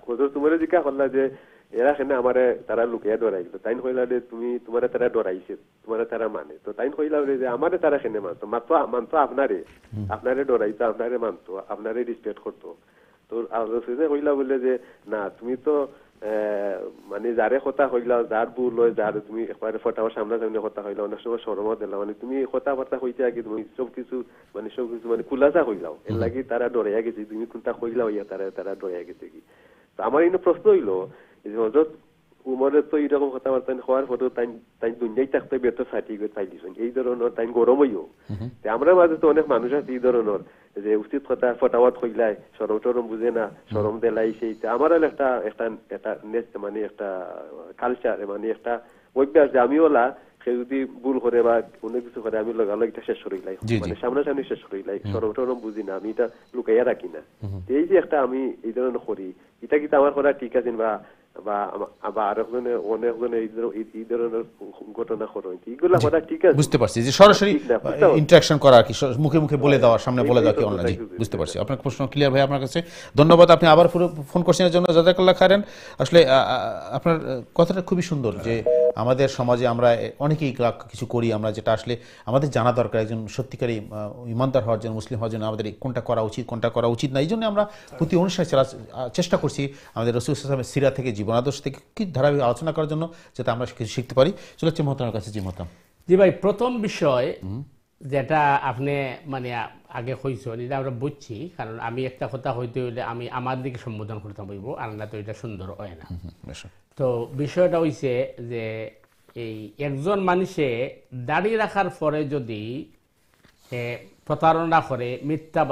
হযরত উমরে জিজ্ঞাসা করলা যে এরা কেন আমারে তারা লুকিয়ে ডরাইলো। তাই কইলা যে তুমি তোমারে তারা ডরাইছে, তোমারে তারা মানে। তো তাই কইলা যে আমারে তারা কেন মানতো, মানতো আপনারে ডরাইতো, আপনারে মানতো, আপনারে রেসপেক্ট করতো। তো রাসূলুল্লাহ কইলা বলে যে না, তুমি তো মানে যারে কথা হইলা, যার ভুল হয়, যার তুমি একবারে ফটাফট সামনাসামনি কথা হইলা, অনেক সময় শরমও দিলা, মানে তুমি কথাবার্তা হইতে আগে তুমি সবকিছু মানে খুলাসা হইলাও, এর লাগি তারা ডরাইয়া গেছে। তুমি কোনটা কইলা হইয়া তারা ডরাইয়া গেছে কি। তো আমার এই প্রশ্ন হইলো যে হযরত উমরের তো এইরকম কথাবার্তা হওয়ার পরেও তাই দুনিয়ায় থাকতে বেতন সার্টিফিকেট পাই দিছেন, এই ধরনের তাই গরম হইও। আমরা মাঝে তো অনেক মানুষ আছে এই ধরনের যে উচিত কথা ফটাফট হইলাই, সরম টরম বুঝে না, সরম দেলাই, সেই আমার একটা মানে একটা কালচার, মানে একটা অভ্যাস যে আমি ওলা সে যদি ভুল করে বা অন্য কিছু করে আমি লগালো এটা শেষ করিলাই, মানে সামনাসামনি শেষ করিলাই, সরম টরম বুঝি না, আমি এটা লুকাইয়া রাখি না। এই যে একটা আমি এই ধরনের করি, এটা কিন্তু আমার করা ঠিক আছে বা বা আরেকজনে অনেকজনে এই ধরনের ঘটনা করেন, এগুলা কথা ঠিক আছে, বুঝতে পারছি যে সরাসরি ইন্টারাকশন করা আর কি, মুখে মুখে বলে দেওয়া, সামনে বলে দেওয়া কি অনলাইন। জি, বুঝতে পারছি আপনার প্রশ্ন ক্লিয়ার ভাই আপনার কাছে। ধন্যবাদ, আপনি আবার ফোন করছেন এর জন্য, জাযাকাল্লাহ খাইরান। আসলে আপনার কথাটা খুবই সুন্দর যে আমাদের সমাজে আমরা অনেকেই কিছু করি আমরা, যেটা আসলে আমাদের জানা দরকার একজন সত্যিকারই ইমানদার হওয়ার জন্য, মুসলিম হওয়ার জন্য আমাদের কোনটা করা উচিত কোনটা করা উচিত না। এই জন্য আমরা প্রতি অনুষ্ঠানে চেষ্টা করছি আমাদের রাসূল সাল্লাল্লাহু আলাইহি ওয়াসাল্লামের সিরা থেকে, জীবনাদর্শ থেকে কি ধারাবাহিক আলোচনা করার জন্য, যাতে আমরা কিছু শিখতে পারি। চলে যাচ্ছি মহতারামের কাছে। জি মহতারাম। জি ভাই, প্রথম বিষয় যেটা আপনি মানে আগে কইছেন এটা আমরা বুঝছি, কারণ আমি একটা কথা হইতে হইলে আমি আমার দিকে সম্বোধন করতে বলবো, আর না তো এটা সুন্দর হয় না। তো বিষয়টা হইছে যে এই একজন মানুষে দাঁড়িয়ে রাখার পরে যদি প্রতারণা করে, মিথ্যা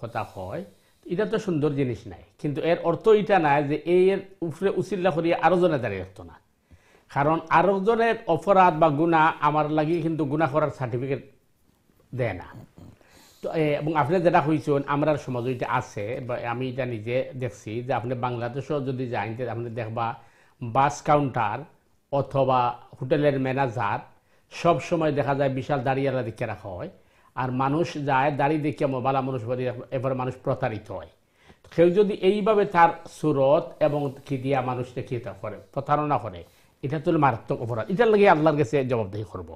কথা হয়, এটা তো সুন্দর জিনিস নাই, কিন্তু এর অর্থ এটা নাই যে এর উপরে উচিল্লা করিয়া আরো জনে দাঁড়িয়ে রাখতো না। কারণ আরো জনের অপরাধ বা গুনাহ আমার লাগি কিন্তু গুনাহ করার সার্টিফিকেট দেয় না। তো এবং আপনি যেটা কইছেন আমরা সমাজ এটা আছে, আমি এটা নিজে দেখছি যে আপনি বাংলাদেশও যদি যান আপনি দেখবা বাস কাউন্টার অথবা হোটেলের ম্যানেজার সব সময় দেখা যায় বিশাল দাঁড়িয়েলা দেখে রাখা হয়, আর মানুষ যায় দাঁড়িয়ে দেখে বালা মানুষ, এবার মানুষ প্রতারিত হয়। কেউ যদি এইভাবে তার সুরত এবং কি দিয়া মানুষকে কি করে প্রতারণা করে, এটা তো মারাত্মক অপরাধ, এটার লাগে আল্লাহর কাছে জবাবদিহি করব।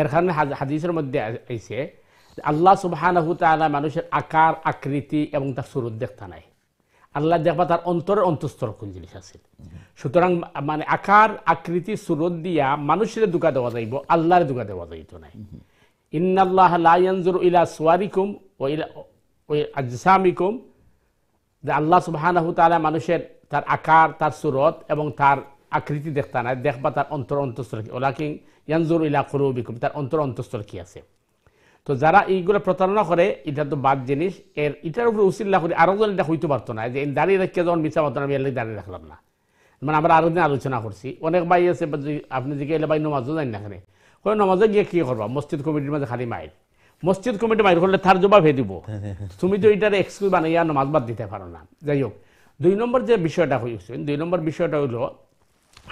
এর কারণে হাদিসের মধ্যে আইছে আল্লাহ সুবহানাহু তাআলা মানুষের আকার আকৃতি এবং তার সুরত দেখতা নাই, আল্লাহ দেখবা তার অন্তরের অন্তঃস্থল কোন জিনিস আছে। সুতরাং মানে আকার আকৃতি সুরত দিয়া মানুষের দুকা দেওয়া যাইব, আল্লাহর দুকা দেওয়া যাইত নাই। ইন্নাল্লাহা লা ইয়ানজুরু ইলা সুওয়ারিকুম ওয়া ইলা আজসামিকুম, যে আল্লাহ সুবহানাহু তাআলা মানুষের তার আকার তার সুরত এবং তার আকৃতি দেখতা নাই, দেখবা তার অন্তর অন্তঃস্থল কি, ওয়ালাকিন ইয়ানজুরু ইলা কুলুবিকুম, তার অন্তর অন্তঃস্থল কি আছে। তো যারা এইগুলো প্রতারণা করে এটা তো বাদ জিনিস, এটার উপরে উচিল্লা করে আরো জন এটা হইতে পারতো না যে দাঁড়িয়ে রেখে যখন মিছা পারতো না, আমি এর দাঁড়িয়ে রাখলাম না। মানে আমরা আরো দিন আলোচনা করছি, অনেক ভাই আছে আপনি দিকে এলে ভাই নমাজও জানি না, এখানে ওই নমাজে গিয়ে কি করবা, মসজিদ কমিটির মাঝে খালি মাইল, মসজিদ কমিটি মাইল করলে তার জবাব হে দিব, তুমি তো এটার এক্সকিউজ বানাইয়া নমাজ বাদ দিতে পারো না। যাই হোক, 2 নম্বর যে বিষয়টা হয়েছেন, 2 নম্বর বিষয়টা হইল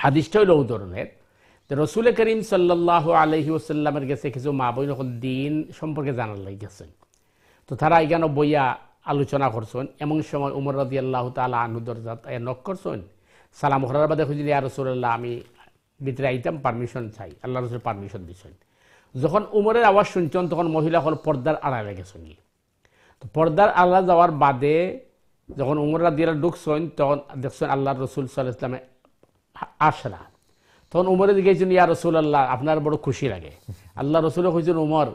হাদিসটা হইল ও ধরনের রসুল করিম সাল্লাল্লাহু আলাইহি ওয়াসাল্লামের কাছে কিছু মা বোন যখন দিন সম্পর্কে জানার লাগি গেছেন, তো তারা এখানে বইয়া আলোচনা করছেন। এমন সময় উমর রাদিয়াল্লাহু তাআলা আনহু দরজাত নক করছেন, সালাম করার বাদে খুঁজলি ইয়া রাসূলুল্লাহ আমি ভিতরে আইতাম, পারমিশন চাই। আল্লাহ রাসূল পারমিশন দিয়েছেন। যখন উমরের আওয়াজ শুনছেন তখন মহিলা হল পর্দার আড়ালে গেছেন। তো পর্দার আড়ালে যাওয়ার বাদে যখন উমর রাদিয়াল্লাহু ঢুকছেন তখন দেখছেন আল্লাহর রাসূল সাল্লাল্লাহু আলাইহি ওয়াসাল্লাম আসরা। তখন উমরে জিজ্ঞেসেন ইয়া রাসূলুল্লাহ আপনার বড় খুশি লাগে। আল্লাহ রাসূল কইছেন উমর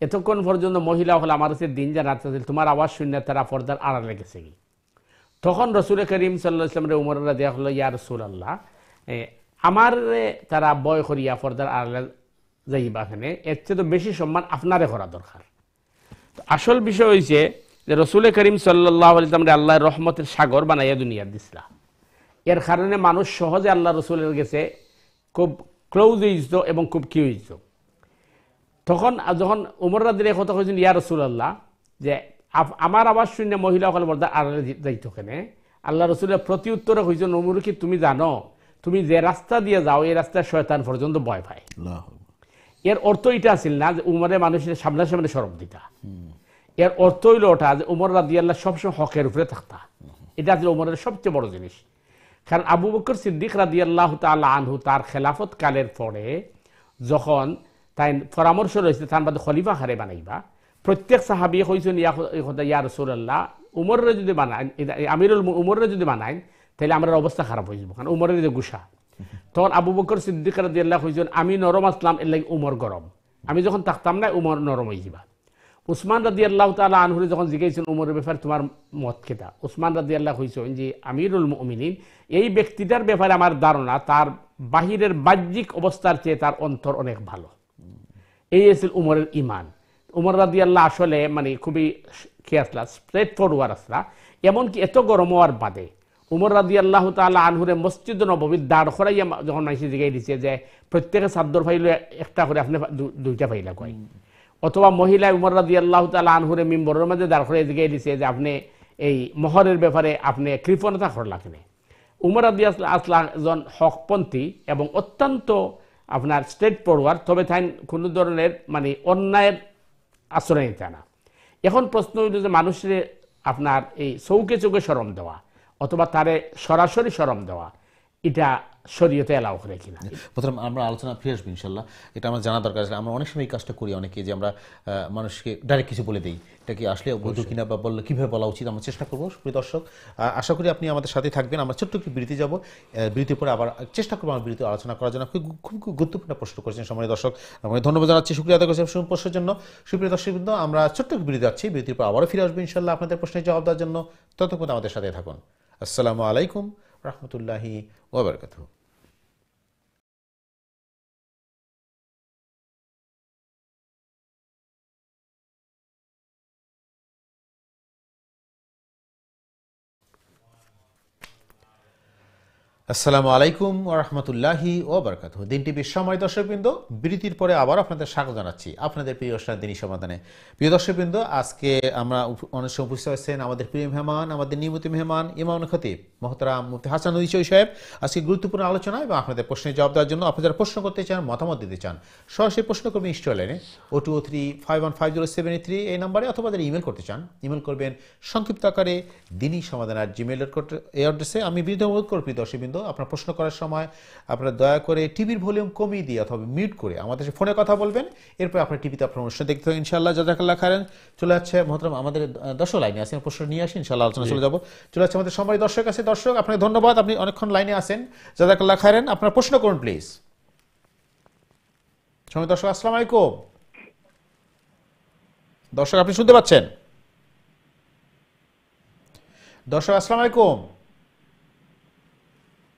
এতক্ষণ পর্যন্ত মহিলা হল আমার কাছে দিন জানাতে তোমার আওয়াজ শুনে তারা পর্দার আড়ালে গেছে কি। তখন রসুল করিম সাল্লাল্লাহু আলাইহি ওয়াসাল্লাম উমর রাদিয়া হলো ইয়া রাসূলুল্লাহ আমার তারা বয় করিয়া পর্দার আড়ালে যাইবা, এখানে এর চেয়ে তো বেশি সম্মান আপনারে করা দরকার। তো আসল বিষয় হইছে যে রসুল করিম সাল্লাল্লাহু আলাইহি ওয়াসাল্লাম আল্লাহর রহমতের সাগর বানাইয়া দুনিয়া দিছিলা, এর কারণে মানুষ সহজে আল্লাহ রসুলের কাছে খুব ক্লোজ হয়েছিল এবং খুব কি হয়েছিল। তখন যখন উমর রাদিয়াল্লাহু কথা কইছেন ইয়া রাসূলুল্লাহ যে আমার আওয়াজ শুনে মহিলা সকল পর্দার আড়ালে যাইত, কেন আল্লাহ রসুলের প্রতি উত্তরে কইছেন উমর কি তুমি জানো তুমি যে রাস্তা দিয়ে যাও এই রাস্তায় শয়তান পর্যন্ত ভয় পায়। এর অর্থ এটা আছিল না যে উমরে মানুষের সামনাসামনি সরব দিতা, এর অর্থ হইল ওটা যে উমর রাদিয়াল্লাহু সবসময় হকের উপরে থাকতা। এটা ছিল উমরের সবচেয়ে বড় জিনিস। কারণ আবু বকর সিদ্দিক রাদিয়াল্লাহু তাআলা আনহু তার খেলাফত কালের পরে যখন তাই পরামর্শ রয়েছে তার মধ্যে খলিফা হারে বানাইবা, প্রত্যেক সাহাবী কইছেন ইয়া রাসূলুল্লাহ উমরে যদি বানাই আমিরুল উমরে যদি বানাই তাহলে আমার অবস্থা খারাপ হয়ে যাবে, কারণ উমরের যে গুসা। তখন আবু বকর সিদ্দিক রাদিয়াল্লাহু কইছেন আমি নরম আসলাম এর লাগি উমর গরম, আমি যখন থাকতাম না উমর নরম হয়ে যাবা। উসমান রাদিয়াল্লাহু তাআলা আনহু যখন জিজ্ঞাসেন উমরের ব্যাপারে তোমার মত কেটা, উসমান রাদিয়াল্লাহু কইছেন যে আমিরুল মুমিনিন এই ব্যক্তিটার ব্যাপারে আমার ধারণা তার বাহিরের বাহ্যিক অবস্থার চেয়ে তার অন্তর অনেক ভালো। এই ছিল উমরের ঈমান। উমর রাদিয়াল্লাহু আসলে মানে খুবই কেয়ারলেস স্ট্রেট ফরওয়ার্ড আসলা, এমনকি এত গরম হওয়ার বাদে উমর রাদিয়াল্লাহু তাআলা আনহুরে মসজিদ নববীর দাঁড় করাইয়া যখন মাইসি জিগাই দিছে যে প্রত্যেকে চাদর ফাইলে একটা করে আপনি 2টা ফাইলা কয়, অথবা মহিলা উমর রাদিয়াল্লাহু তাআলা আনহুরে মিম্বরের মধ্যে দাঁড় করাইয়া জিগাই দিছে যে আপনি এই মোহরের ব্যাপারে আপনি কৃপণতা করলা কেন। উমর রাদিয়াল্লাহু আসলা একজন হকপন্থী এবং অত্যন্ত আপনার স্ট্রেট ফরওয়ার্ড, তবে তাই কোনো ধরনের মানে অন্যায়ের আশ্রয় নিতে না। এখন প্রশ্ন হইল যে মানুষের আপনার এই চৌকে চৌকে শরম দেওয়া অথবা তারে সরাসরি শরম দেওয়া, এটা শরীয়তে এলাও করে কিনা? প্রথম আমরা আলোচনা ফিরে আসবো ইনশাল্লাহ। এটা আমার জানা দরকার আছে। আমরা অনেক সময় এই কাজটা করি অনেকে, যে আমরা মানুষকে ডাইরেক্ট কিছু বলে দিই, এটা কি আসলে বৈধ কিনা বা বললে কীভাবে বলা উচিত, আমরা চেষ্টা করবো। প্রিয় দর্শক, আশা করি আপনি আমাদের সাথে থাকবেন। আমরা ছোট্ট একটু বিরতি যাব, বিরতির পরে আবার চেষ্টা করবো আমার বিরতি আলোচনা করার জন্য। আপনি খুব গুরুত্বপূর্ণ প্রশ্ন করেছেন সম্মানিত দর্শক, আমাকে ধন্যবাদ জানাচ্ছি, শুক্রিয়া আদায় করছি প্রশ্নের জন্য। সুপ্রিয় দর্শকবৃন্দ, আমরা ছোট্ট একটু বিরতি যাচ্ছি, বিরতির পর আবারও ফিরে আসবো ইনশাল্লাহ আপনাদের প্রশ্নের জবাব দেওয়ার জন্য। ততক্ষণ আমাদের সাথে থাকুন। আসসালামু আলাইকুম রহমতুল্লাহি ওয়া বারাকাতুহু। আসসালামু আলাইকুম ওয়া রাহমাতুল্লাহি ওয়া বারাকাতুহু। দিন টিভির সম্মানিত দর্শকবৃন্দ, বিরতির পরে আবার আপনাদের স্বাগত জানাচ্ছি আপনাদের প্রিয় অনুষ্ঠান দিনী সমাধানে। প্রিয় দর্শকবৃন্দ, আজকে আমরা অনেক সময় উপস্থিত হয়েছেন আমাদের প্রিয় মেহমান, আমাদের নিয়মিত মেহমান ইমাম খতিব মহতারাম মুফতি হাসান উদ্দিন চৌধুরী সাহেব। আজকে গুরুত্বপূর্ণ আলোচনা এবং আপনাদের প্রশ্নের জবাব দেওয়ার জন্য, আপনি যারা প্রশ্ন করতে চান, মতামত দিতে চান, সরাসরি প্রশ্ন করবেন স্টুডিও লাইনে 0203515073 এই নাম্বারে, অথবা যারা ইমেল করতে চান ইমেল করবেন সংক্ষিপ্ত আকারে দিনী সমাধান@gmail.com এই অ্যাড্রেসে। আমি বিরুদ্ধে অনুরোধ করি প্রিয় দর্শকবৃন্দ, আপনার প্রশ্ন করার সময় আপনারা দয়া করে টিভির ভলিউম কমিয়ে দিয়ে অথবা মিউট করে আমাদের ফোনে কথা বলবেন। এরপর আপনার টিভিতে আপনার অনুষ্ঠান দেখতে হবে ইনশাআল্লাহ। জাযাকাল্লাহ খাইরান। চলে যাচ্ছে মহতরম, আমাদের দর্শক লাইনে আছেন, প্রশ্ন নিয়ে আসি ইনশাআল্লাহ, আলোচনা চলে যাব। চলে যাচ্ছে আমাদের সম্মানিত দর্শক আছে। দর্শক, আপনাকে ধন্যবাদ, আপনি অনেকক্ষণ লাইনে আছেন, জাযাকাল্লাহ খাইরান। আপনার প্রশ্ন করুন প্লিজ। সম্মানিত দর্শক, আসসালামু আলাইকুম। দর্শক, আপনি শুনতে পাচ্ছেন? দর্শক, আসসালামু আলাইকুম।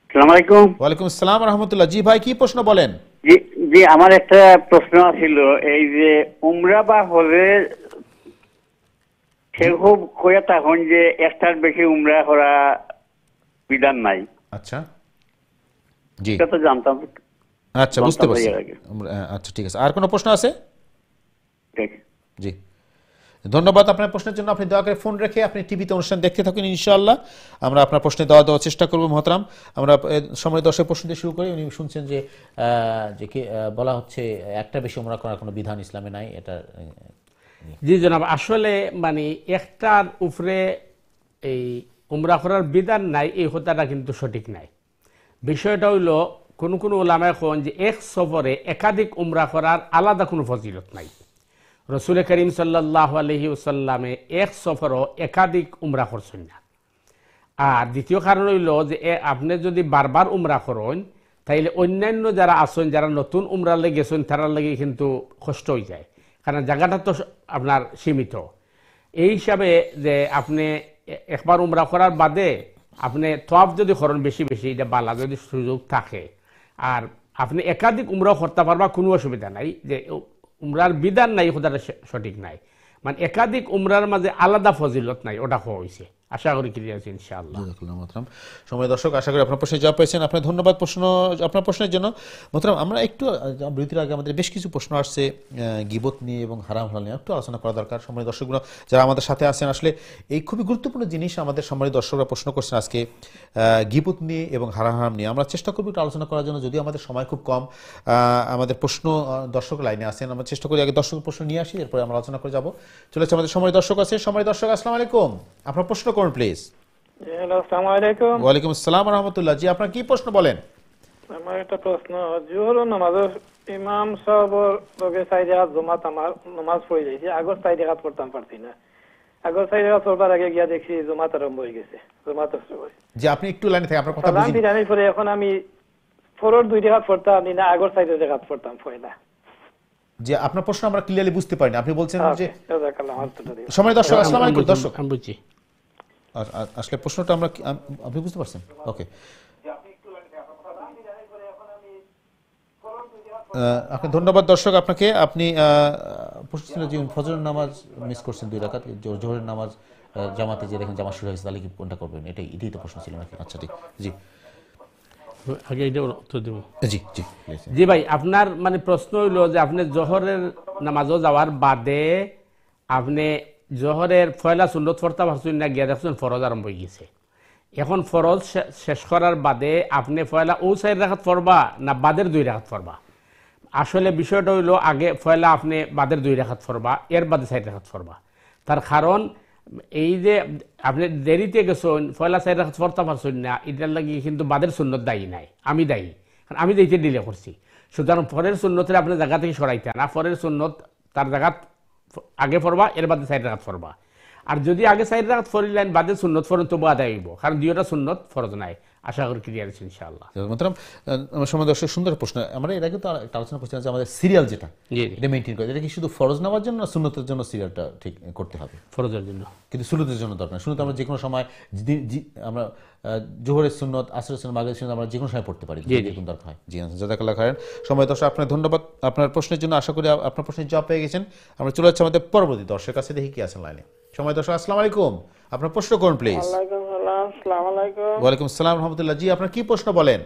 আসসালামু আলাইকুম। ওয়ালাইকুম আসসালাম রাহমাতুল্লাহ। জি ভাই, কি প্রশ্ন বলেন? জি আমার একটা প্রশ্ন ছিল, এই যে উমরা বা হজে খুব কয়ে তখন যে একটার বেশি উমরা করা বিধান নাই। আচ্ছা, জি এটা তো জানতাম। আচ্ছা, বুঝতে পারছি। আচ্ছা, ঠিক আছে। আর কোনো প্রশ্ন আছে? জি, ধন্যবাদ আপনার প্রশ্নের জন্য। আপনি দয়া করে ফোন রেখে আপনি টিভিতে অনুষ্ঠান দেখতে থাকুন ইনশাআল্লাহ। আমরা আপনার প্রশ্নে দেওয়ার চেষ্টা করবো মহতরাম। আমরা সময় দর্শক প্রশ্ন দিয়ে শুরু করি। উনি শুনছেন যে বলা হচ্ছে একটা বেশি উমরা করার কোনো বিধান ইসলামে নাই, এটা? জি জনাব, আসলে মানে একটার উপরে এই উমরা করার বিধান নাই, এই কথাটা কিন্তু সঠিক নাই। বিষয়টা হইল, কোন কোন ওলামায়ে কোন যে এক সফরে একাধিক উমরা করার আলাদা কোনো ফজিলত নাই। রসুল করিম সাল্লাল্লাহু আলাইহি ওয়াসাল্লামে এক সফরও একাধিক উমরা করছেন না। আর দ্বিতীয় কারণ হইল যে আপনি যদি বারবার উমরা করেন, তাইলে অন্যান্য যারা আছেন, যারা নতুন উমরা লেগেছেন, তারার লাগে কিন্তু কষ্ট হয়ে যায়, কারণ জায়গাটা তো আপনার সীমিত। এই হিসাবে যে আপনি একবার উমরা করার বাদে আপনি তওয়াফ যদি করেন বেশি বেশি, এটা বালা যদি সুযোগ থাকে, আর আপনি একাধিক উমরাও করতে পারবা, কোনো অসুবিধা নাই। যে উমরার বিধান নাই, কথাটা সঠিক নাই, মানে একাধিক উমরার মাঝে আলাদা ফজিলত নাই, ওটা হয়েছে। আশা করি ক্লিয়ার আছে ইনশাআল্লাহ। সময় দর্শক, আশা করি আপনার প্রশ্নের জবাব পেয়েছেন। আপনার ধন্যবাদ আপনার প্রশ্নের জন্য। মোহতারাম, আমরা একটু বিরতির আগে আমাদের বেশ কিছু প্রশ্ন আসছে গীবত নিয়ে এবং হারাম হালাল নিয়ে, একটু আলোচনা করা দরকার। সম্মানিত দর্শকগুলো যারা আমাদের সাথে আছেন, আসলে এই খুবই গুরুত্বপূর্ণ জিনিস আমাদের সম্মানিত দর্শকরা প্রশ্ন করছেন আজকে গীবত নিয়ে এবং হারাম নিয়ে। আমরা চেষ্টা করবো একটু আলোচনা করার জন্য, যদিও আমাদের সময় খুব কম। আমাদের প্রশ্ন দর্শক লাইনে আছেন, আমরা চেষ্টা করি আগে দর্শক প্রশ্ন নিয়ে আসি, এরপরে আমরা আলোচনা করে যাবো। চলেছে আমাদের সময় দর্শক আছে। সময় দর্শক, আসসালামু আলাইকুম। আপনার প্রশ্ন করুন প্লিজ। আসসালামু আলাইকুম। ওয়ালাইকুম আসসালাম ওয়া রাহমাতুল্লাহ। জি, আপনার কি প্রশ্ন বলেন? আমার একটা প্রশ্ন, জোহর নামাজের ইমাম সাহেবের লগে 4 রাকাত জুমাত আমার নামাজ পড়ে যাইছে, আগর 4 রাকাত পড়তাম পারছি না। আগর 4 রাকাত পড়বার আগে গিয়া দেখি জুমাত আরম্ভ হয়ে গেছে, জুমাত শুরু হইছে। জি, আপনি একটু লাইনে থেকে আপনার কথা বুঝি। জানি পরে এখন আমি ফরর 2 রাকাত পড়তাম না, আগর 4 রাকাত পড়তাম পয়লা। জি, আপনার প্রশ্ন আমরা ক্লিয়ারলি বুঝতে পারিনি। আপনি বলছেন যে সময় দর্শক, আসসালামু আলাইকুম দর্শক। আমি বুঝছি আসলে প্রশ্নটা আমরা আপনি বুঝতে পারছেন? ওকে, আপনি ধন্যবাদ দর্শক আপনাকে। আপনি প্রশ্ন ছিল যে ফজরের নামাজ মিস করছেন 2 রাকাত, জোহরের নামাজ জামাতে যে দেখেন জামাত শুরু হয়েছে, তাহলে কি কোনটা করবেন? এটাই তো প্রশ্ন ছিল নাকি? আচ্ছা, ঠিক। জি, আগে এটা উত্তর দেব। জি জি জি ভাই, আপনার মানে প্রশ্ন হইল যে আপনি জোহরের নামাজও যাওয়ার বাদে আপনি জোহরের ফয়লা সুন্নত পড়তে পারছেন না, গিয়া দেখছেন ফরজ আরম্ভ হয়ে গেছে। এখন ফরজ শেষ করার বাদে আপনি পয়লা ও 4 রাকাত পড়বা না বাদের 2 রাকাত পড়বা? আসলে বিষয়টা হইল আগে পয়লা আপনি বাদের 2 রাকাত পড়বা, এর বাদে 4 রাকাত পড়বা। তার কারণ এই যে আপনি দেরিতে গেছেন পয়লা 4 রাকাত পড়তে পারছেন না, এটার লাগি কিন্তু বাদের সুন্নত দায়ী নাই, আমি দায়ী, কারণ আমি দিতে ডিলে করছি। সুতরাং পরের সুন্নতের আপনি জায়গা থেকে সরাইতে না, পরের সুন্নত তার জায়গা আগে পড়বা, এর বাদে 4 রাকাত পড়বা। আর যদি আগে 4 রাকাত পড়িলেন বাদে সুন্নত ফরজ তবু আদায় হইব, কারণ দুইটা সুন্নত ফরজ নাই। আশা করি ক্লিয়ার আছে ইনশাআল্লাহ। মোহতারাম, আমার সময় দর্শক সুন্দর প্রশ্ন। আমরা এর আগে তো একটা আলোচনা করছিলাম যে আমাদের সিরিয়াল যেটা এটা মেইনটেইন করে, এটা কি শুধু ফরজ নেওয়ার জন্য না সুন্নতের জন্য সিরিয়ালটা ঠিক করতে হবে? ফরজের জন্য, কিন্তু সুন্নতের জন্য দরকার। সুন্নত আমরা যে কোনো সময় আমরা জোহরের সুন্নত, আসরের সুন্নত, মাগরিবের সুন্নত আমরা যে কোনো সময় পড়তে পারি, যেরকম দরকার হয়। জি জাযাকাল্লাহ খাইরান। সময় দর্শক আপনার ধন্যবাদ আপনার প্রশ্নের জন্য। আশা করি আপনার প্রশ্নের জবাব পেয়ে গেছেন। আমরা চলে যাচ্ছি আমাদের পরবর্তী দর্শকের কাছে, দেখি কি আছেন লাইনে। সময় দর্শক আসসালামু আলাইকুম, আপনার প্রশ্ন করুন প্লিজ। ওয়ালাইকুম আসসালাম রহমতুল্লাহ। জি আপনার কি প্রশ্ন বলেন?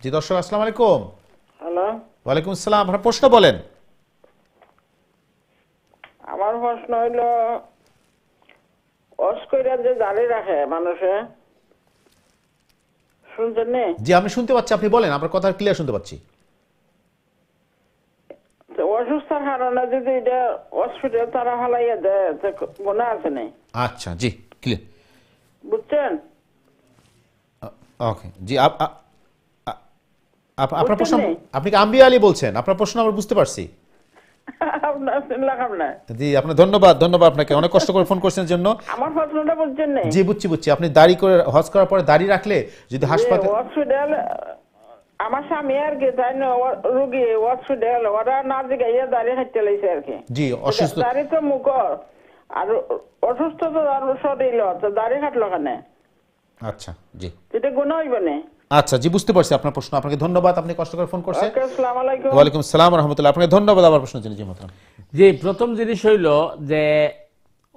জি দর্শক আসসালামু আলাইকুম। হ্যালো, ওয়ালাইকুম আসসালাম, আপনার প্রশ্ন বলেন। আমার প্রশ্ন হইল অস্কইরা যে দাঁড়িয়ে রাখে মানুষে, শুনছেন নি? জি আমি শুনতে পাচ্ছি, আপনি বলেন, আপনার কথা ক্লিয়ার শুনতে পাচ্ছি। অসুস্থতার কারণে যদি এটা হসপিটাল তারা ফালাইয়া দেয় গুনাহ আছে না? আচ্ছা জি ক্লিয়ার, বুঝছেন? ওকে জি আপনার প্রশ্ন, আপনি কি আম্বিয়া আলী বলছেন? আপনার প্রশ্ন আমরা বুঝতে পারছি। জি আপনার ধন্যবাদ, ধন্যবাদ আপনাকে, অনেক কষ্ট করে ফোন করছেন জন্য। আমার প্রশ্নটা বুঝছেন না? জি বুঝছি। আপনি দাড়ি করে হজ করার পরে দাড়ি রাখলে যদি হাসপাতাল হসপিটাল, আমার স্বামী আর কি তাই না রোগী হসপিটাল, ওরা না জিগাইয়া দাঁড়িয়ে হাঁটতে লাইছে আর কি। জি অসুস্থ দাঁড়িয়ে তো মুখ আর অসুস্থ তো আর শরীর তো দাঁড়িয়ে হাঁটলো কেন? আচ্ছা জি এটা গুনাহ হইব না? আচ্ছা জি বুঝতে পারছি আপনার প্রশ্ন। আপনাকে ধন্যবাদ, আপনি কষ্ট করে ফোন করছেন। আসসালামু আলাইকুম। ওয়ালাইকুম আসসালাম ওয়া রাহমাতুল্লাহ। আপনাকে ধন্যবাদ আমার প্রশ্নের জন্য। জি মোহতারাম। যে প্রথম জিনিস হইল যে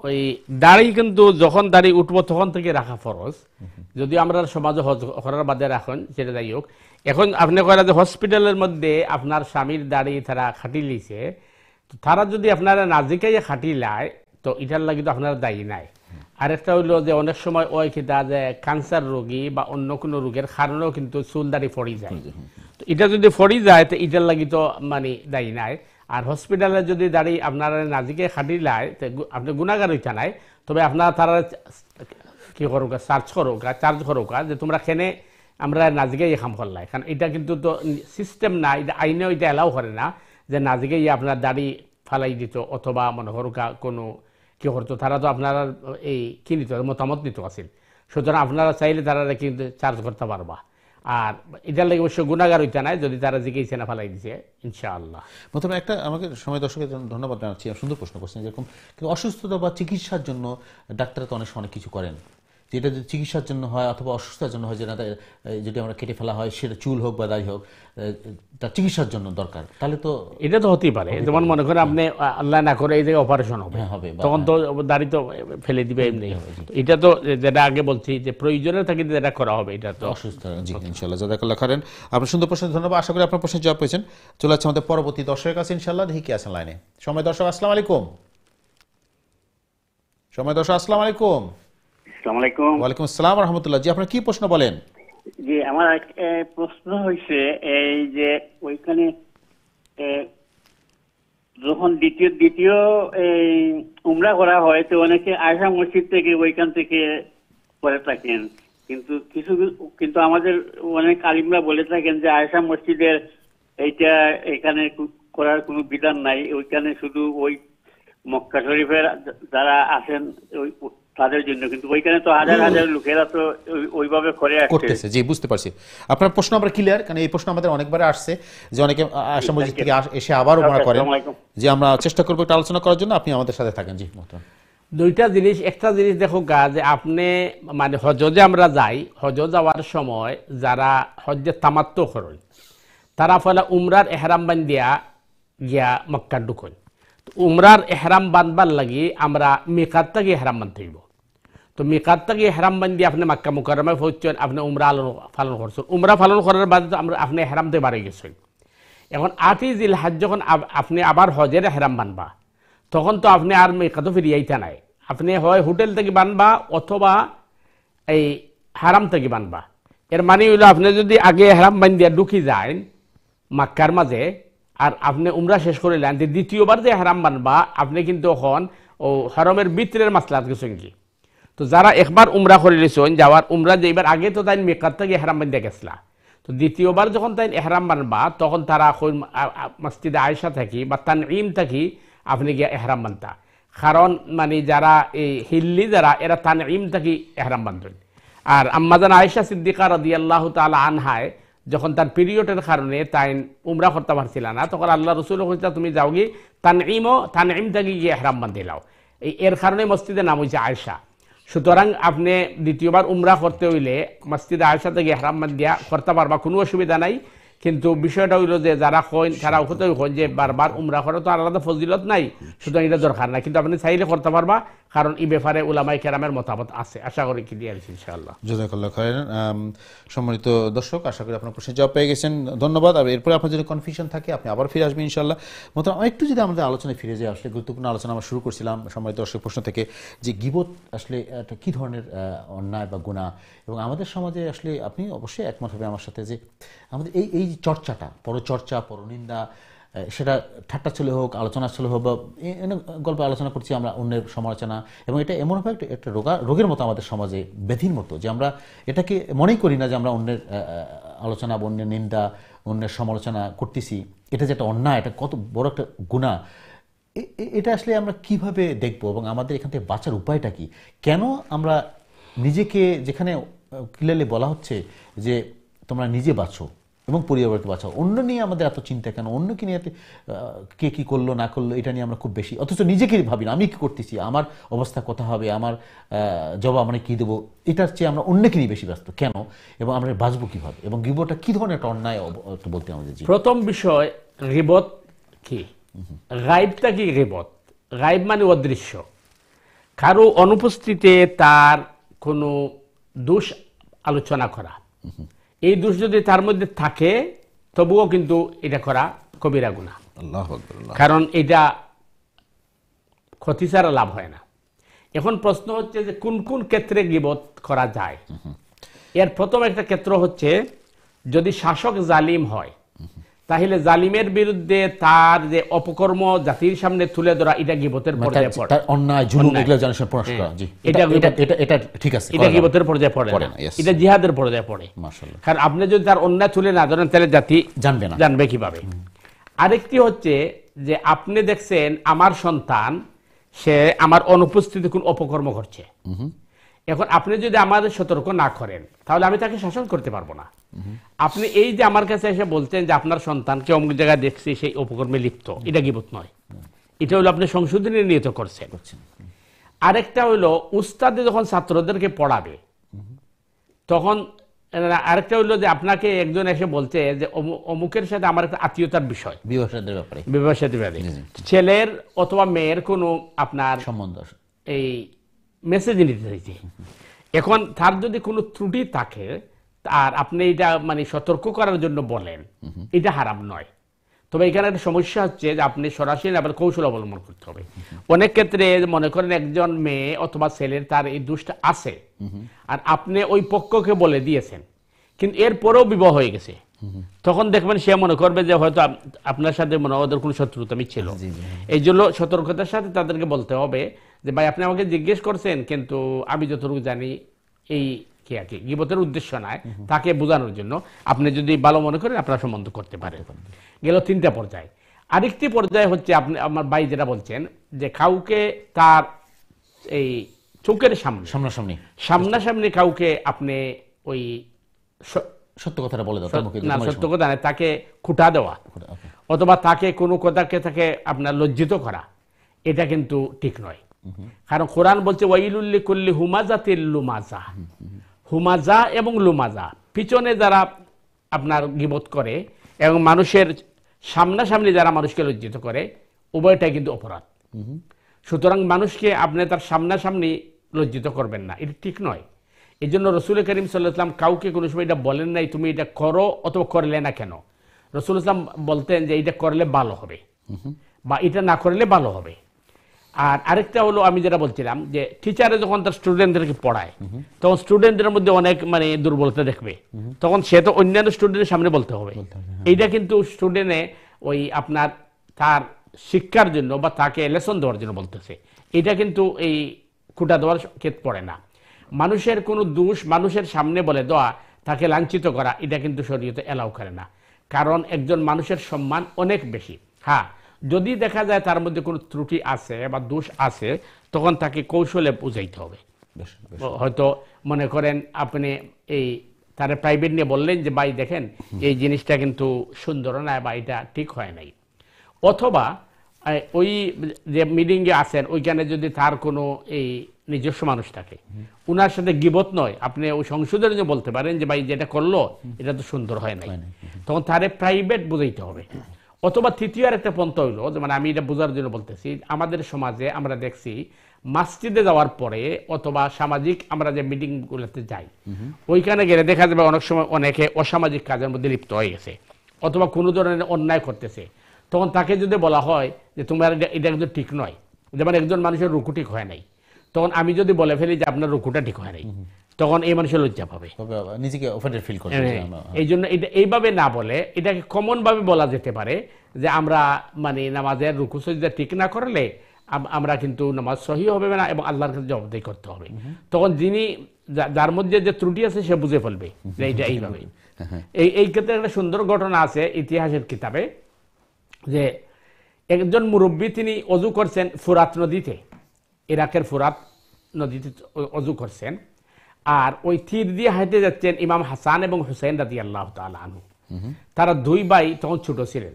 ওই দাড়ি কিন্তু যখন দাড়ি উঠবো তখন থেকে রাখা ফরজ, যদি আমরা সমাজে হজ করার বাদে রাখুন সেটা যাই হোক। এখন আপনি কয়েন যে হসপিটালের মধ্যে আপনার স্বামীর দাড়ি তারা খাটি লিছে, তো তারা যদি আপনারা নাজিকাইয়ে খাটি লায় তো এটার লাগি তো আপনারা দায়ী নাই। আরেকটা হইল যে অনেক সময় ওই কিতা যে ক্যান্সার রোগী বা অন্য কোনো রোগের কারণেও কিন্তু চুল দাড়ি ফড়ি যায়, তো এটা যদি ফড়ি যায় তো এটার লাগি তো মানে দায়ী নাই। আর হসপিটালে যদি দাড়ি আপনারা নাজিকে খাটি লায় আপনি গুণাগার হইতা নাই, তবে আপনারা তারা কি করুক চার্জ করুক যে তোমরা খেনে আমরা নাজিকে খাম করলাই, কারণ এটা কিন্তু তো সিস্টেম না, এটা আইনেও এটা এলাও করে না যে নাজিকে আপনার দাড়ি ফালাই দিত অথবা মনে করুক কোনো কি করতো, তারা তো আপনারা এই কি নিত মতামত নিত আসিল। সুতরাং আপনারা চাইলে তারা কিন্তু চার্জ করতে পারবা। আর এটার লাগে অবশ্য গুণাগার হইতে নাই যদি তারা জিজ্ঞেস না ফেলাই দিছে ইনশাআল্লাহ। প্রথমে একটা আমাকে সময় দর্শকের জন্য ধন্যবাদ জানাচ্ছি, সুন্দর প্রশ্ন করছেন। যেরকম কিন্তু অসুস্থতা বা চিকিৎসার জন্য ডাক্তাররা তো অনেক কিছু করেন, যেটা যদি চিকিৎসার জন্য হয় অথবা অসুস্থতার জন্য হয়, যেটা যদি আমরা কেটে ফেলা হয় সেটা চুল হোক বা দাড়ি হোক, তার চিকিৎসার জন্য দরকার, তাহলে তো এটা তো হতেই পারে। যেমন মনে করেন আপনি আল্লাহ না করে এই জায়গায় অপারেশন হবে, তখন তো দাড়ি তো ফেলে দিবে এমনি। এটা তো যেটা আগে বলছি যে প্রয়োজনের থাকে যেটা করা হবে, এটা তো অসুস্থ। জি ইনশাআল্লাহ জাযাকাল্লাহ খাইরান। আপনার সুন্দর প্রশ্ন ধন্যবাদ, আশা করি আপনার প্রশ্নের জবাব পেয়েছেন। চলে যাচ্ছে আমাদের পরবর্তী দর্শকের কাছে ইনশাআল্লাহ, দেখি কি আছেন লাইনে। সময় দর্শক আসসালামু আলাইকুম। সময় দর্শক আসসালামু আলাইকুম। আসসালামু আলাইকুম। ওয়ালাইকুম আসসালাম ওয়া রাহমাতুল্লাহ। জি আপনার কি প্রশ্ন বলেন? জি আমার প্রশ্ন হইছে এই যে ওইখানে যখন দ্বিতীয় এই উমরা করা হয় তো অনেকে আয়সা মসজিদ থেকে ওইখান থেকে করে থাকেন, কিন্তু আমাদের অনেক আলিমরা বলে থাকেন যে আয়সা মসজিদের এইটা এখানে করার কোনো বিধান নাই, ওইখানে শুধু ওই মক্কা শরীফের যারা আছেন তাদের জন্য, কিন্তু ওইখানে তো হাজার হাজার লোকেরা তো ওইভাবে করে করতেছে। জি বুঝতে পারছি আপনার প্রশ্ন, আমরা ক্লিয়ার, কারণ এই প্রশ্ন আমাদের অনেকবার আসছে যে অনেকে আয়সা মসজিদ থেকে এসে আবার উমরা করেন। যে আমরা চেষ্টা করবো একটা আলোচনা করার জন্য, আপনি আমাদের সাথে থাকেন। জি মোহতারাম। দুইটা জিনিস, একটা জিনিস দেখো গা যে আপনি মানে হজে আমরা যাই, হজ যাওয়ার সময় যারা হজ্জে তামাত্তু করেন তারা ফলে উমরার এহরাম বান্ধিয়া গিয়া মক্কা ঢুকেন। উমরার এহরাম বাঁধবার লাগি আমরা মিকাত থেকে এহরাম বাঁধতে হইব। তো মিকাত থেকে এহরাম বান্ধি আপনি মাক্কা মুকাররমায় পৌঁছছেন, আপনি উমরা পালন করছেন। উমরা পালন করার বাদে তো আমরা আপনি এহরাম দিয়ে বাড়ি গেছেন। এখন 8ই জিলহজ যখন আপনি আবার হজের এহরাম বানবা, তখন তো আপনি আর মিকাতও ফিরিয়াইতে নাই, আপনি হয় হোটেল থেকে বানবা অথবা এই হারাম থেকে বানবা। এর মানে হইল আপনি যদি আগে হারাম বান্ধিয়া ঢুকি যায় মাক্কার মাঝে, আর আপনি উমরা শেষ করিলেন, দ্বিতীয়বার যে হারাম বানবা আপনি কিন্তু এখন ও হরমের ভিতরের মাসলাত গেছেন কি। তো যারা একবার উমরা করে লিছেন যাওয়ার উমরা যে এবার আগে তো তাই মেকাত থেকে এহরাম বান্ধে গেছলা, তো দ্বিতীয়বার যখন তাই এহরাম বানবা তখন তারা মসজিদে আয়েশা থাকি বা তানঈম থাকি আপনি গিয়া এহরাম বানতা। কারণ মানে যারা এই হিল্লি যারা এরা তানঈম থাকি এহরাম বান্ধন। আর আম্মাজান আয়েশা সিদ্দিকা রাদিয়াল্লাহু তাআলা আনহায় যখন তার পিরিয়ডের কারণে তাই উমরা করতে পারছিল না, তখন আল্লাহ রসুল কইতা তুমি যাও গিয়ে তানঈম থাকি গিয়ে এহরাম বান্ধে লাও। এর কারণে মসজিদের নাম হয়েছে আয়েশা। সুতরাং আপনি দ্বিতীয়বার উমরা করতে হইলে মসজিদে আয়েশা থেকে ইহরাম বান্ধিয়া করতে পারবা, কোনো অসুবিধা নাই। কিন্তু বিষয়টা হইল যে যারা কইন তারা ওখানে কইন যে বারবার উমরা করা তো আলাদা ফজিলত নাই, সুতরাং এটা দরকার নাই, কিন্তু আপনি চাইলে করতে পারবা, কারণ এই ব্যাপারে উলামায়ে কেরামের মতামত আছে। আশা করি কি দিয়ে ইনশাআল্লাহ। জাযাকাল্লাহু খাইরান। সম্মানিত দর্শক, আশা করি আপনার প্রশ্নের জবাব পেয়ে গেছেন, ধন্যবাদ। আর এরপরে আপনার যদি কনফিউশন থাকে আপনি আবার ফিরে আসবেন ইনশাআল্লাহ। মোতারাম একটু যদি আমাদের আলোচনায় ফিরে যাই, আসলে গুরুত্বপূর্ণ আলোচনা আমরা শুরু করছিলাম সম্মানিত দর্শক প্রশ্ন থেকে, যে গীবত আসলে একটা কী ধরনের অন্যায় বা গুনাহ, এবং আমাদের সমাজে আসলে আপনি অবশ্যই একমত হবে আমার সাথে যে আমাদের এই চর্চাটা, পরচর্চা, পরনিন্দা, সেটা ঠাট্টা চলে হোক, আলোচনা চলে হোক, বা গল্প আলোচনা করছি আমরা অন্যের সমালোচনা, এবং এটা এমনভাবে একটা রোগের মতো আমাদের সমাজে, ব্যাধির মতো, যে আমরা এটাকে মনেই করি না যে আমরা অন্যের আলোচনা বা অন্যের নিন্দা, অন্যের সমালোচনা করতেছি, এটা যে একটা অন্যায়, এটা কত বড় একটা গুনাহ, এটা আসলে আমরা কিভাবে দেখব, এবং আমাদের এখান থেকে বাঁচার উপায়টা কি? কেন আমরা নিজেকে, যেখানে ক্লিয়ারলি বলা হচ্ছে যে তোমরা নিজে বাঁচো এবং পরিবারকে বাঁচাও, অন্য নিয়ে আমাদের এত চিন্তা কেন? অন্যকে নিয়ে কে কী করলো না করলো এটা নিয়ে আমরা খুব বেশি, অথচ নিজেকে ভাবি না আমি কী করতেছি, আমার অবস্থা কথা হবে, আমার জবাব আমরা কী দেবো, এটার চেয়ে আমরা অন্যকে নিয়ে বেশি ব্যস্ত কেন, এবং আমরা বাঁচবো কীভাবে, এবং গীবতটা কী ধরনের একটা অন্যায় একটু বলতে আমাদের। প্রথম বিষয়, গীবত কি? গায়েবটা কি গীবত? গায়েব মানে অদৃশ্য, কারো অনুপস্থিতিতে তার কোনো দোষ আলোচনা করা। এই দোষ যদি তার মধ্যে থাকে তবুও কিন্তু এটা করা কবিরা গুনাহ, কারণ এটা ক্ষতি ছাড়া লাভ হয় না। এখন প্রশ্ন হচ্ছে যে কোন কোন ক্ষেত্রে গীবত করা যায়। এর প্রথম একটা ক্ষেত্র হচ্ছে যদি শাসক জালিম হয়, তাহলে জালিমের বিরুদ্ধে তার যে অপকর্ম জাতির সামনে তুলে ধরা, এটা গীবতের পর্যায়ে পড়ে। তার অন্যায় জুলুম এগুলো জানার প্রশ্ন করা, জি এটা ঠিক আছে, এটা গীবতের পর্যায়ে পড়ে না, এটা জিহাদের পর্যায়ে পড়ে। মাশাআল্লাহ। কারণ আপনি যদি তার অন্যায় তুলে না ধরেন তাহলে জাতি জানবে না, জানবে কিভাবে? আরেকটি হচ্ছে যে আপনি দেখছেন আমার সন্তান সে আমার অনুপস্থিতিতে কোন অপকর্ম করছে, এখন আপনি যদি আমাদের সতর্ক না করেন তাহলে আমি তাকে শাসন করতে পারবো না। আপনি এই যে আমার কাছে এসে বলছেন যে আপনার সন্তানকে অমুক জায়গায় দেখছি সেই অপকর্মে লিপ্ত, এটা গীবত নয়, এটা হলো আপনি সংশোধনী নিয়ত করছেন। আরেকটা হইলো উস্তাদে যখন ছাত্রদেরকে পড়াবে তখন, আরেকটা হইলো যে আপনাকে একজন এসে বলছে যে অমুকের সাথে আমার একটা আত্মীয়তার বিষয়, বিবাহ সাথী ব্যাপারে ছেলের অথবা মেয়ের কোনো আপনার সম্বন্ধ এই মেসেজ নিতে চাইছে। এখন তার যদি কোনো ত্রুটি থাকে আর আপনি এটা মানে সতর্ক করার জন্য বলেন, এটা হারাম নয়। তবে এখানে একটা সমস্যা হচ্ছে যে আপনি সরাসরি আবার কৌশল অবলম্বন করতে হবে। অনেক ক্ষেত্রে মনে করেন একজন মেয়ে অথবা ছেলের তার এই দোষটা আছে, আর আপনি ওই পক্ষকে বলে দিয়েছেন, কিন্তু এরপরেও বিবাহ হয়ে গেছে, তখন দেখবেন সে মনে করবে যে হয়তো আপনার সাথে মনে ওদের কোনো শত্রুতা ছিল। এই জন্য সতর্কতার সাথে তাদেরকে বলতে হবে যে ভাই আপনি আমাকে জিজ্ঞেস করছেন, কিন্তু আমি যতটুকু জানি এই কি আর কি গীবতের উদ্দেশ্য নয়, তাকে বোঝানোর জন্য আপনি যদি ভালো মনে করেন আপনার সম্বন্ধ করতে পারেন। গেল তিনটা পর্যায়ে। আরেকটি পর্যায়ে হচ্ছে আপনি আমার ভাই যেটা বলছেন যে কাউকে তার এই চোখের সামনাসামনি কাউকে আপনি ওই সত্য কথাটা বলে দাও না, সত্য কথা নয়, তাকে খুঁটা দেওয়া অথবা তাকে কোনো কথাকে তাকে আপনার লজ্জিত করা, এটা কিন্তু ঠিক নয়। কারণ কোরআন বলছে ওয়াইলুল লিকুল্লি হুমাজাতিল লুমাজা, হুমাজা এবং লুমাজা, পিছনে যারা আপনার গীবত করে এবং মানুষের সামনাসামনি যারা মানুষকে লজ্জিত করে, উভয়টাই কিন্তু অপরাধ। সুতরাং মানুষকে আপনি তার সামনাসামনি লজ্জিত করবেন না, এটা ঠিক নয়। এই জন্য রসুল করিম সাল্লাল্লাহু আলাইহি ওয়াসাল্লাম কাউকে কোনো সময় এটা বলেন নাই তুমি এটা করো অথবা করলে না কেন। রসুল ইসলাম বলতেন যে এটা করলে ভালো হবে বা এটা না করলে ভালো হবে। আর আরেকটা হলো আমি যেটা বলছিলাম যে টিচারে যখন তার স্টুডেন্টদেরকে পড়ায় তখন স্টুডেন্টদের মধ্যে অনেক মানে দুর্বলতা দেখবে, তখন সে তো অন্যান্য স্টুডেন্টের সামনে বলতে হবে। এইটা কিন্তু স্টুডেন্টে ওই আপনার তার শিক্ষার জন্য বা তাকে লেসন দেওয়ার জন্য বলতেছে, এটা কিন্তু এই খুঁটা দেওয়ার ক্ষেত্রে পড়ে না। মানুষের কোনো দোষ মানুষের সামনে বলে দেওয়া, তাকে লাঞ্ছিত করা, এটা কিন্তু শরীয়তে এলাও করে না, কারণ একজন মানুষের সম্মান অনেক বেশি। হ্যাঁ, যদি দেখা যায় তার মধ্যে কোনো ত্রুটি আছে বা দোষ আছে, তখন তাকে কৌশলে বুঝাইতে হবে। হয়তো মনে করেন আপনি এই তারা প্রাইভেট নিয়ে বললেন যে ভাই দেখেন এই জিনিসটা কিন্তু সুন্দর না বা এটা ঠিক হয় নাই, অথবা ওই যে মিটিংয়ে আসেন ওইখানে যদি তার কোনো এই নিজস্ব মানুষ থাকে, উনার সাথে গিবত নয়, আপনি ওই সংসদের জন্য বলতে পারেন যে ভাই যেটা করলো এটা তো সুন্দর হয় নাই, তখন তারে প্রাইভেট বুঝাইতে হবে। অথবা তৃতীয় আর একটা পন্থা হইলো, মানে আমি এটা বোঝার জন্য বলতেছি, আমাদের সমাজে আমরা দেখছি মসজিদে যাওয়ার পরে অথবা সামাজিক আমরা যে মিটিংগুলোতে যাই, ওইখানে গেলে দেখা যাবে অনেক সময় অনেকে অসামাজিক কাজের মধ্যে লিপ্ত হয়ে গেছে অথবা কোনো ধরনের অন্যায় করতেছে, তখন তাকে যদি বলা হয় যে তোমার এটা কিন্তু ঠিক নয়, যেমন একজন মানুষের রুকু ঠিক হয় নাই, তখন আমি যদি বলে ফেলি যে আপনার রুকুটা ঠিক হয় নাই, তখন এই মানুষের লজ্জা পাবে, নিজেকে অফেন্ডেড ফিল করবে। এই জন্য এটা এইভাবে না বলে এটাকে কমন ভাবে বলা যেতে পারে যে আমরা মানে নামাজের রুকু সাজদা ঠিক না করলে আমরা কিন্তু নামাজ সহি হবে না এবং আল্লাহর কাছে জবাবদিহি করতে হবে। তখন যিনি যার মধ্যে যে ত্রুটি আছে সে বুঝে ফেলবে যে এইটা এইভাবে। এই ক্ষেত্রে একটা সুন্দর ঘটনা আছে ইতিহাসের কিতাবে, যে একজন মুরব্বী তিনি অজু করছেন ফুরাত নদীতে, ইরাকের ফুরাত নদীতে অজু করছেন, আর ওই তীর দিয়ে হাঁটে যাচ্ছেন ইমাম হাসান এবং হুসেন রাদিয়াল্লাহু তাআলা আনহু। তারা দুই ভাই তখন ছোট ছিলেন,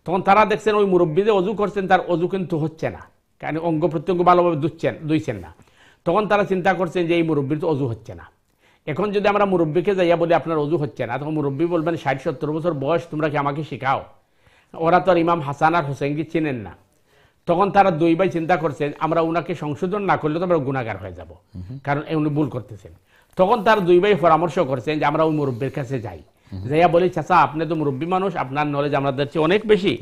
তখন তারা দেখছেন ওই মুরব্বী যে অজু করছেন তার অজু কিন্তু হচ্ছে না, কারণ অঙ্গ প্রত্যঙ্গ ভালোভাবে ধুইছেন না। তখন তারা চিন্তা করছেন যে এই মুরব্বীর তো অজু হচ্ছে না, এখন যদি আমরা মুরব্বীকে যাইয়া বলি আপনার অজু হচ্ছে না, তখন মুরব্বী বলবেন 60-70 বছর বয়স, তোমরা কি আমাকে শেখাও? ওরা তো আর ইমাম হাসান আর হোসেনকে চিনেন না। তখন তারা দুই ভাই চিন্তা করছেন আমরা উনাকে সংশোধন না করলে তো আমরা গুনাহগার হয়ে যাব, কারণ উনি ভুল করতেছেন। তখন তার দুই ভাই পরামর্শ করছেন যে আমরা ওই মুরব্বীর কাছে যাই, যাইয়া বলি চাচা আপনি তো মুরব্বী মানুষ, আপনার নলেজ আমাদের চেয়ে অনেক বেশি,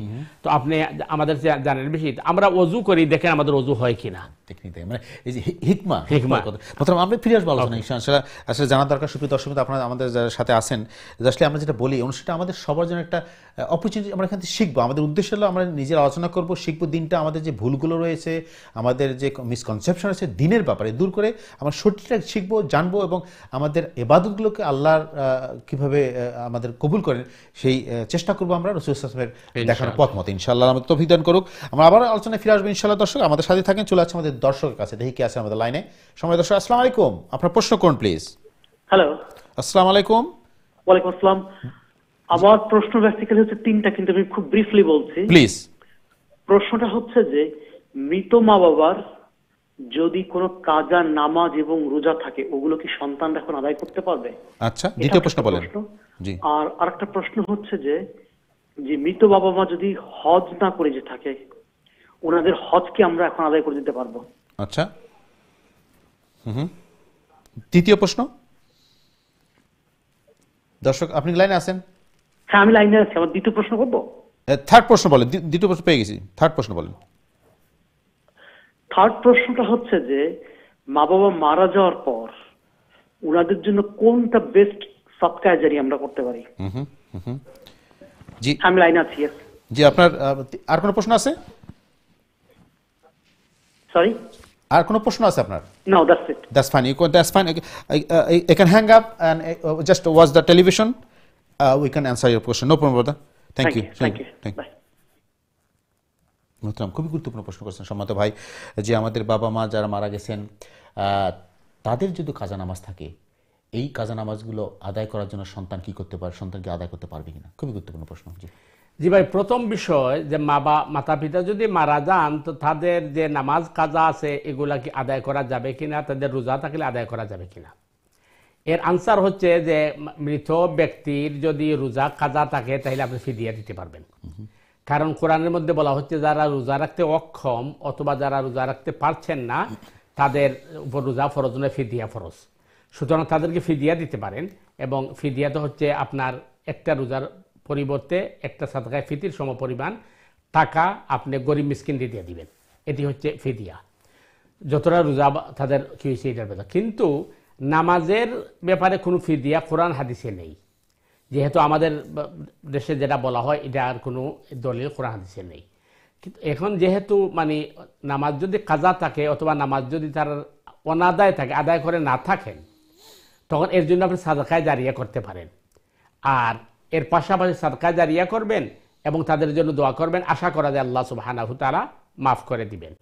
তো আপনি আমাদের চেয়ে জানেন বেশি, আমরা অজু করি দেখেন আমাদের অজু হয় কিনা। মানে এই যে হিকমা প্রথম আমরা ফিরে আসবো আলোচনা ইনশাআল্লাহ। আসলে জানার দরকার সুপ্রিয় দর্শক, আপনারা আমাদের সাথে আছেন, আসলে আমরা যেটা বলি অনুষ্ঠানটা আমাদের সবার জন্য একটা অপরচুনিটি, আমরা এখান থেকে শিখবো। আমাদের উদ্দেশ্য হলো আমরা নিজের আলোচনা করবো, শিখবো দিনটা, আমাদের যে ভুলগুলো রয়েছে, আমাদের যে মিসকনসেপশন আছে দিনের ব্যাপারে দূর করে আমরা সঠিকটা শিখবো, জানবো এবং আমাদের ইবাদতগুলোকে আল্লাহর কিভাবে আমাদের কবুল করেন সেই চেষ্টা করবো আমরা রাসূল সাল্লাল্লাহু আলাইহি ওয়াসাল্লামের দেখানো পথ মতে। ইনশাআল্লাহ আমাদের তৌফিক দান করুক। আমরা আবার আলোচনায় ফিরে আসবো ইনশাআল্লাহ। দর্শক আমাদের সাথে থাকেন, চলে আসছে আমাদের দর্শকের কাছে, দেখি কি আছে আমাদের লাইনে। সময় দর্শক, আসসালামু আলাইকুম, আপনার প্রশ্ন করুন প্লিজ। হ্যালো, আসসালামু আলাইকুম। ওয়ালাইকুম আসসালাম। আমার প্রশ্ন বেসিক্যালি হচ্ছে তিনটা, কিন্তু আমি খুব ব্রিফলি বলছি প্লিজ। প্রশ্নটা হচ্ছে যে মৃত মা বাবার যদি কোনো কাজা, নামাজ এবং রোজা থাকে, ওগুলো কি সন্তানরা এখন আদায় করতে পারবে? আচ্ছা, দ্বিতীয় প্রশ্ন বলেন। জি। আর আরেকটা প্রশ্ন হচ্ছে যে মৃত বাবা মা যদি হজ না করে যে থাকে, ওনাদের হজ কি আমরা এখন আদায় করে দিতে পারবো? আচ্ছা, তৃতীয় প্রশ্ন। দর্শক আপনি লাইনে আছেন? হ্যাঁ আমি লাইনে আছি। আমার দ্বিতীয় প্রশ্ন করবো? থার্ড প্রশ্ন বলেন। দ্বিতীয় প্রশ্ন পেয়ে গেছি, থার্ড প্রশ্ন বলেন। থার্ড প্রশ্নটা হচ্ছে যে মা বাবা মারা যাওয়ার পর ওনাদের জন্য কোনটা বেস্ট সদকা জারিয়া আমরা করতে পারি? জি আমি লাইনে আছি। জি, আপনার আর কোনো প্রশ্ন আছে? সরি, আর কোনো প্রশ্ন আছে আপনার? No, that's it. That's fine. That's fine. I can hang up and just watch the television. We can answer your question. No problem, brother. Thank you. Thank you. Bye. মোহতারাম, খুবই গুরুত্বপূর্ণ প্রশ্ন করছেন সম্মানিত ভাই, যে আমাদের বাবা মা যারা মারা গেছেন তাদের যদি কাজা নামাজ থাকে, এই কাজা নামাজগুলো আদায় করার জন্য সন্তান কি করতে পারে, সন্তান কি আদায় করতে পারবে কিনা? খুবই গুরুত্বপূর্ণ প্রশ্ন। জি ভাই, প্রথম বিষয় যে মাতা পিতা যদি মারা যান তো তাদের যে নামাজ কাজা আছে এগুলা কি আদায় করা যাবে কিনা, তাদের রোজা থাকলে আদায় করা যাবে কিনা? এর আনসার হচ্ছে যে মৃত ব্যক্তির যদি রোজা কাজা থাকে তাহলে আপনি ফিদিয়া দিতে পারবেন, কারণ কোরআনের মধ্যে বলা হচ্ছে যারা রোজা রাখতে অক্ষম অথবা যারা রোজা রাখতে পারছেন না তাদের উপর রোজা ফরজ নয়, ফিদিয়া ফরজ। সুতরাং তাদেরকে ফিদিয়া দিতে পারেন, এবং ফিদিয়া তো হচ্ছে আপনার একটা রোজার পরিবর্তে একটা সাদকায়ে ফিতির সমপরিমাণ টাকা আপনি গরিব মিসকিনকে দিয়ে দিবেন, এটি হচ্ছে ফিদিয়া। যতটা রোজা তাদের কি হয়েছে এটার ব্যাপারে। কিন্তু নামাজের ব্যাপারে কোনো ফিদিয়া কোরআন হাদিসে নেই, যেহেতু আমাদের দেশে যেটা বলা হয় এটা আর কোনো দলিল কোরআন হাদিসে নেই। কিন্তু এখন যেহেতু মানে নামাজ যদি কাজা থাকে অথবা নামাজ যদি তার অনাদায় থাকে, আদায় করে না থাকেন, তখন এর জন্য আপনি সাদকায়ে জারিয়া করতে পারেন। আর এর পাশাপাশি সাদকায়ে জারিয়া করবেন এবং তাদের জন্য দোয়া করবেন, আশা করা যায় আল্লাহ সুবহানাহু ওয়া তাআলা মাফ করে দিবেন।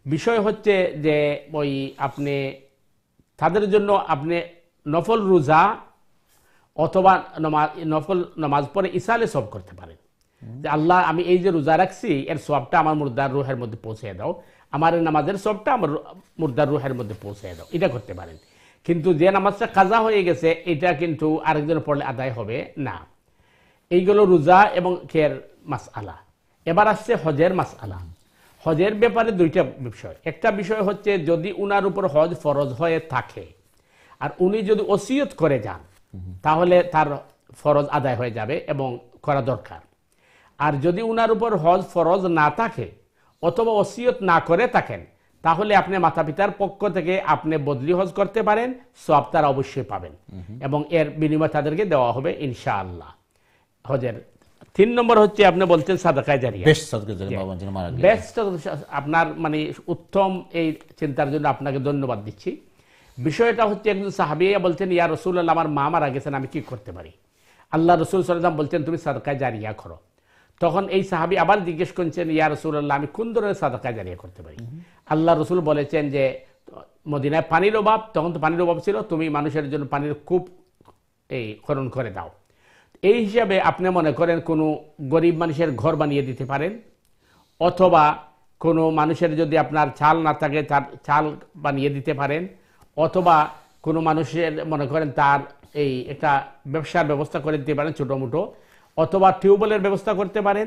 বিষয় হচ্ছে যে ওই আপনি তাদের জন্য আপনি নফল রোজা অথবা নফল নামাজ পড়ে ইসালে সব করতে পারেন, যে আল্লাহ আমি এই যে রোজা রাখছি এর সবটা আমার মুর্দার রুহের মধ্যে পৌঁছে দাও, আমার নামাজের সবটা আমার মুর্দার রুহের মধ্যে পৌঁছে দাও, এটা করতে পারেন। কিন্তু যে নামাজটা কাজা হয়ে গেছে এটা কিন্তু আরেকজন পড়লে আদায় হবে না। এইগুলো রোজা এবং খের মাসআলা। এবার আসছে হজের মাসআলা। হজের ব্যাপারে দুইটা বিষয়। একটা বিষয় হচ্ছে যদি উনার উপর হজ ফরজ হয়ে থাকে আর উনি যদি ওসিয়ত করে যান তাহলে তার ফরজ আদায় হয়ে যাবে এবং করা দরকার। আর যদি উনার উপর হজ ফরজ না থাকে অথবা ওসিয়ত না করে থাকেন তাহলে আপনি মাতা পিতার পক্ষ থেকে আপনি বদলি হজ করতে পারেন, সওয়াব তারা অবশ্যই পাবেন এবং এর বিনিময় তাদেরকে দেওয়া হবে ইনশাআল্লাহ। হজের 3 নম্বর হচ্ছে আপনি বলতেন সাদাকায়ে জারিয়া। বেস্ট আপনার মানে উত্তম এই চিন্তার জন্য আপনাকে ধন্যবাদ দিচ্ছি। বিষয়টা হচ্ছে একজন সাহাবীয়া বলতেন, ইয়া রাসূলুল্লাহ আমার মা মারা গেছেন, আমি কি করতে পারি? আল্লাহ রাসূল সাল্লাল্লাহু আলাইহি ওয়াসাল্লাম বলতেন তুমি সাদাকায়ে জারিয়া করো। তখন এই সাহাবী আবার জিজ্ঞেস করছেন, ইয়া রাসূলুল্লাহ আমি কোন ধরনের সাদাকায়ে জারিয়া করতে পারি? আল্লাহ রাসূল বলেছেন যে মদিনায় পানির অভাব, তখন তো পানির অভাব ছিল, তুমি মানুষের জন্য পানির কূপ এই খনন করে দাও। এই হিসাবে আপনি মনে করেন কোনো গরিব মানুষের ঘর বানিয়ে দিতে পারেন, অথবা কোনো মানুষের যদি আপনার চাল না থাকে তার চাল বানিয়ে দিতে পারেন, অথবা কোনো মানুষের মনে করেন তার এই একটা ব্যবসার ব্যবস্থা করে দিতে পারেন ছোটো মোটো, অথবা টিউবওয়েলের ব্যবস্থা করতে পারেন,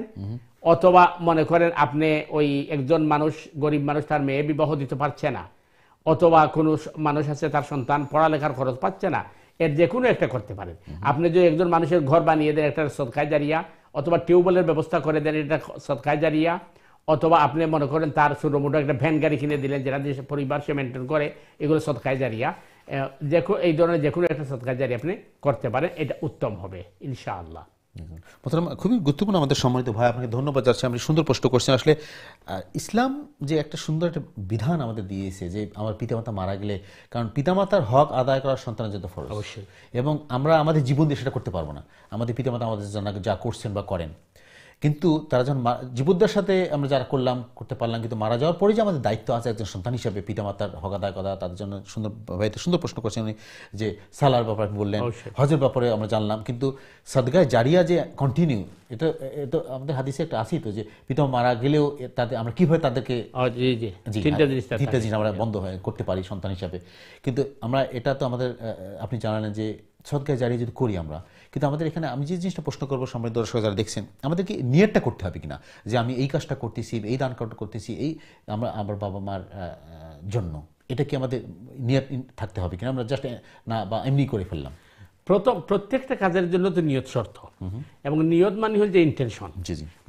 অথবা মনে করেন আপনি ওই একজন মানুষ গরিব মানুষ তার মেয়ে বিবাহ দিতে পারছে না, অথবা কোনো মানুষ আছে তার সন্তান পড়ালেখার খরচ পাচ্ছে না, এর যে কোনো একটা করতে পারেন। আপনি যদি একজন মানুষের ঘর বানিয়ে দেন একটা সদকায়ে জারিয়া, অথবা টিউবওয়েলের ব্যবস্থা করে দেন এটা সদকায়ে জারিয়া, অথবা আপনি মনে করেন তার ছোটো মোটো একটা ভ্যান গাড়ি কিনে দিলেন যেটা দিয়ে পরিবার সে মেনটেন করে, এগুলো সদকায়ে জারিয়া। এই ধরনের যে কোনো একটা সদকায়ে জারিয়া আপনি করতে পারেন, এটা উত্তম হবে ইনশাআল্লাহ। খুবই গুরুত্বপূর্ণ আমাদের সম্মানিত ভাই, আপনাকে ধন্যবাদ যাচ্ছে। আপনি সুন্দর প্রশ্ন করছেন। আসলে ইসলাম যে একটা সুন্দর একটা বিধান আমাদের দিয়েছে যে আমার পিতামাতা মারা গেলে, কারণ পিতামাতার হক আদায় করার সন্তানের জন্য ফরজ অবশ্যই, এবং আমরা আমাদের জীবন দিয়ে সেটা করতে পারবো না। আমাদের পিতামাতা আমাদের জন্য যা করছেন বা করেন, কিন্তু তারা যখন জীবনদের সাথে আমরা যারা করতে পারলাম, কিন্তু মারা যাওয়ার পরে যে আমাদের দায়িত্ব আছে একজন সন্তান হিসাবে পিতামাতার হক আদায় করা, তাদের জন্য সুন্দর প্রশ্ন করছেন উনি, যে সালার ব্যাপারে বললেন, হজের ব্যাপারে আমরা জানলাম, কিন্তু সাদকায়ে জারিয়া যে কন্টিনিউ, এটা আমাদের হাদিসে একটা আসি তো যে পিতা মারা গেলেও তাদের আমরা কিভাবে তাদেরকে তিনটা জিনিস আমরা বন্ধ হয় করতে পারি সন্তান হিসাবে। কিন্তু আমরা এটা তো আমাদের আপনি জানালেন যে সাদকায়ে জারিয়া যদি করি আমরা, কিন্তু আমাদের এখানে আমি যে জিনিসটা প্রশ্ন করবো সম্মানিত দর্শক যারা দেখছেন, আমাদেরকে নিয়তটা করতে হবে কিনা যে আমি এই কাজটা করতেছি, এই দান করতেছি এই আমরা আমার বাবা মার জন্য, এটা কি আমাদের নিয়ত থাকতে হবে কিনা, আমরা জাস্ট না বা এমনি করে ফেললাম? প্রত্যেকটা কাজের জন্য তো নিয়ত শর্ত, এবং নিয়ত মানে হল যে ইন্টেনশন।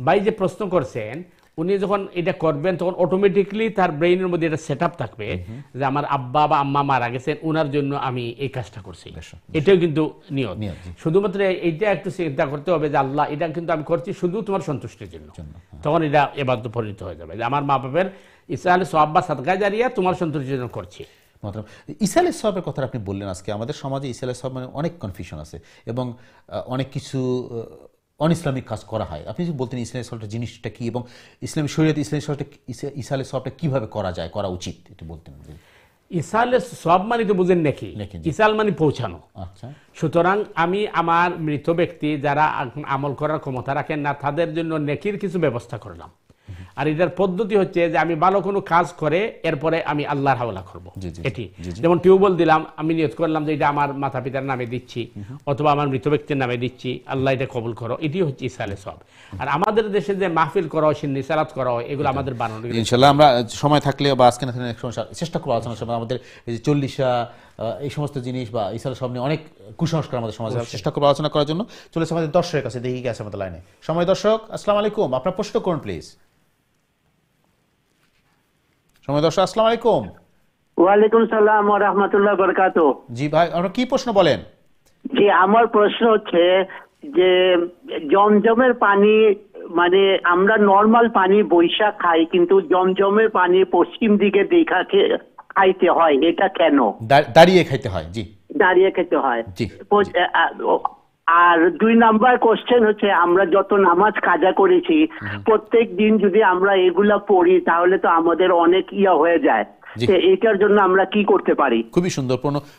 ভাই যে প্রশ্ন করছেন উনি যখন এটা করবেন তখন অটোমেটিকলি তার ব্রেইনের মধ্যে এটা সেট আপ থাকবে যে আমার আব্বা বা আম্মা মারা গেছেন, ওনার জন্য আমি এই কাজটা করছি, এটাও কিন্তু নিয়ত। শুধুমাত্র এইটা একটু চিন্তা করতে হবে যে আল্লাহ এটা কিন্তু আমি করছি শুধু তোমার সন্তুষ্টির জন্য, তখন এটা ইবাদতে পরিণত হয়ে যাবে যে আমার মা বাবার ইসলামের সওয়াব বা সাদকায়ে জারিয়া তোমার সন্তুষ্টির জন্য করছি। ইসালে সওয়াবের কথা আপনি বললেন, আজকে আমাদের সমাজে ইসালে সওয়াব মানে অনেক কনফিউশন আছে এবং অনেক কিছু অনইসলামিক কাজ করা হয়। আপনি যদি বলতেন ইসলামী সওয়াবটা জিনিসটা কি এবং ইসলামী শরীয়তে ইসলামী সওয়াবটা ইসালে সওয়াবটা কিভাবে করা যায়, করা উচিত, এটা বলতেন। ইসালে সওয়াব মানে তো বুঝেন নাকি, ইসাল মানে পৌঁছানো। আচ্ছা, সুতরাং আমি আমার মৃত ব্যক্তি যারা আমল করার ক্ষমতা রাখেন না তাদের জন্য নেকির কিছু ব্যবস্থা করলাম। আর এটার পদ্ধতি হচ্ছে যে আমি ভালো কোনো কাজ করে এরপরে আমি আল্লাহর হাওলা করব। এটি যেমন টিউবওয়েল দিলাম, আমি নিয়ত করলাম যে এটা আমার মাতা পিতার নামে দিচ্ছি অথবা আমার মৃত ব্যক্তির নামে দিচ্ছি, আল্লাহ এটা কবুল করো, এটি হচ্ছে ইসালে সওয়াব। আর আমাদের দেশে যে মাহফিল করা হয়, নিসারাত করা হয়, এগুলো আমাদের বানানো। ইনশাআল্লাহ আমরা সময় থাকলে বা আজকে না চেষ্টা করবো আলোচনার সময় আমাদের এই যে 40 এই সমস্ত জিনিস বা ইসালে সওয়াব নিয়ে অনেক কুসংস্কার আমাদের সমাজে, চেষ্টা করবো আলোচনা করার জন্য। চলেছে আমাদের দর্শকের কাছে, দেখি গেছে আমাদের লাইনে। সময় দর্শক, আসসালামু আলাইকুম, আপনার প্রশ্ন করুন প্লিজ। সময় দর্শক, আসসালামু আলাইকুম। ওয়ালাইকুম সালাম ওয়া রাহমাতুল্লাহি ওয়া বারাকাতুহু। জি ভাই, আপনার কি প্রশ্ন বলেন? জি, আমার প্রশ্ন হচ্ছে যে জমজমের পানি, মানে আমরা নরমাল পানি বৈশাখ খাই, কিন্তু জমজমের পানি পশ্চিম দিকে দেখা খাইতে হয়, এটা কেন? দাঁড়িয়ে খাইতে হয়। জি, দাঁড়িয়ে খেতে হয়। জি। আর 2 নাম্বার কোশ্চেন হচ্ছে, আমরা যত নামাজ কাজা করেছি প্রত্যেক দিন যদি আমরা এগুলা পড়ি তাহলে তো আমাদের অনেক হয়ে যায়, এটার জন্য আমরা কি করতে পারি? খুবই সুন্দর,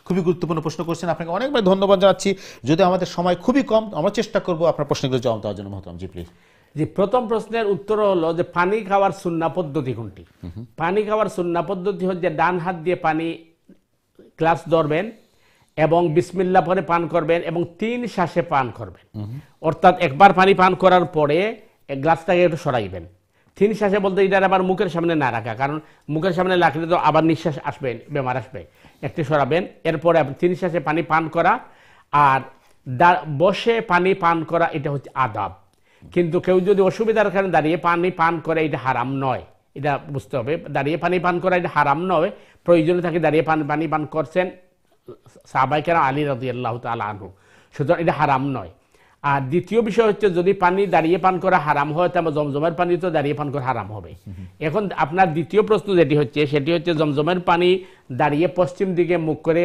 খুবই গুরুত্বপূর্ণ প্রশ্ন করছেন। আপনাকে অনেকবার ধন্যবাদ জানাচ্ছি। যদি আমাদের সময় খুবই কম, আমরা চেষ্টা করব আপনার প্রশ্নগুলো জবাব দেওয়ার জন্য। মহতরম, জি প্লিজ। যে প্রথম প্রশ্নের উত্তর হলো যে পানি খাওয়ার সুন্নাহ পদ্ধতি কোনটি? পানি খাওয়ার সুন্নাহ পদ্ধতি হচ্ছে ডান হাত দিয়ে পানি গ্লাস ধরবেন এবং বিসমিল্লাহ পরে পান করবেন এবং 3 শ্বাসে পান করবেন। অর্থাৎ একবার পানি পান করার পরে গ্লাসটাকে একটু সরাইবেন। 3 শ্বাসে বলতে এটা আবার মুখের সামনে না রাখা, কারণ মুখের সামনে রাখলে তো আবার নিঃশ্বাস আসবে, বেমার আসবে। একটু সরাবেন, এরপরে 3 শ্বাসে পানি পান করা। আর বসে পানি পান করা এটা হচ্ছে আদাব। কিন্তু কেউ যদি অসুবিধার কারণে দাঁড়িয়ে পানি পান করে, এটা হারাম নয়, এটা বুঝতে হবে। দাঁড়িয়ে পানি পান করা এটা হারাম নয়, প্রয়োজনে তাকে দাঁড়িয়ে পানি পান করছেন সাহাবায়ে কেরাম, আলী রাদিয়াল্লাহু তাআলা আনহু, সুতরাং এটা হারাম নয়। আর দ্বিতীয় বিষয় হচ্ছে, যদি পানি দাঁড়িয়ে পান করা হারাম হয় তাহলে জমজমের পানি তো দাঁড়িয়ে পান করা হারাম হবে। এখন আপনার দ্বিতীয় প্রশ্ন যেটি হচ্ছে, সেটি হচ্ছে জমজমের পানি দাঁড়িয়ে পশ্চিম দিকে মুখ করে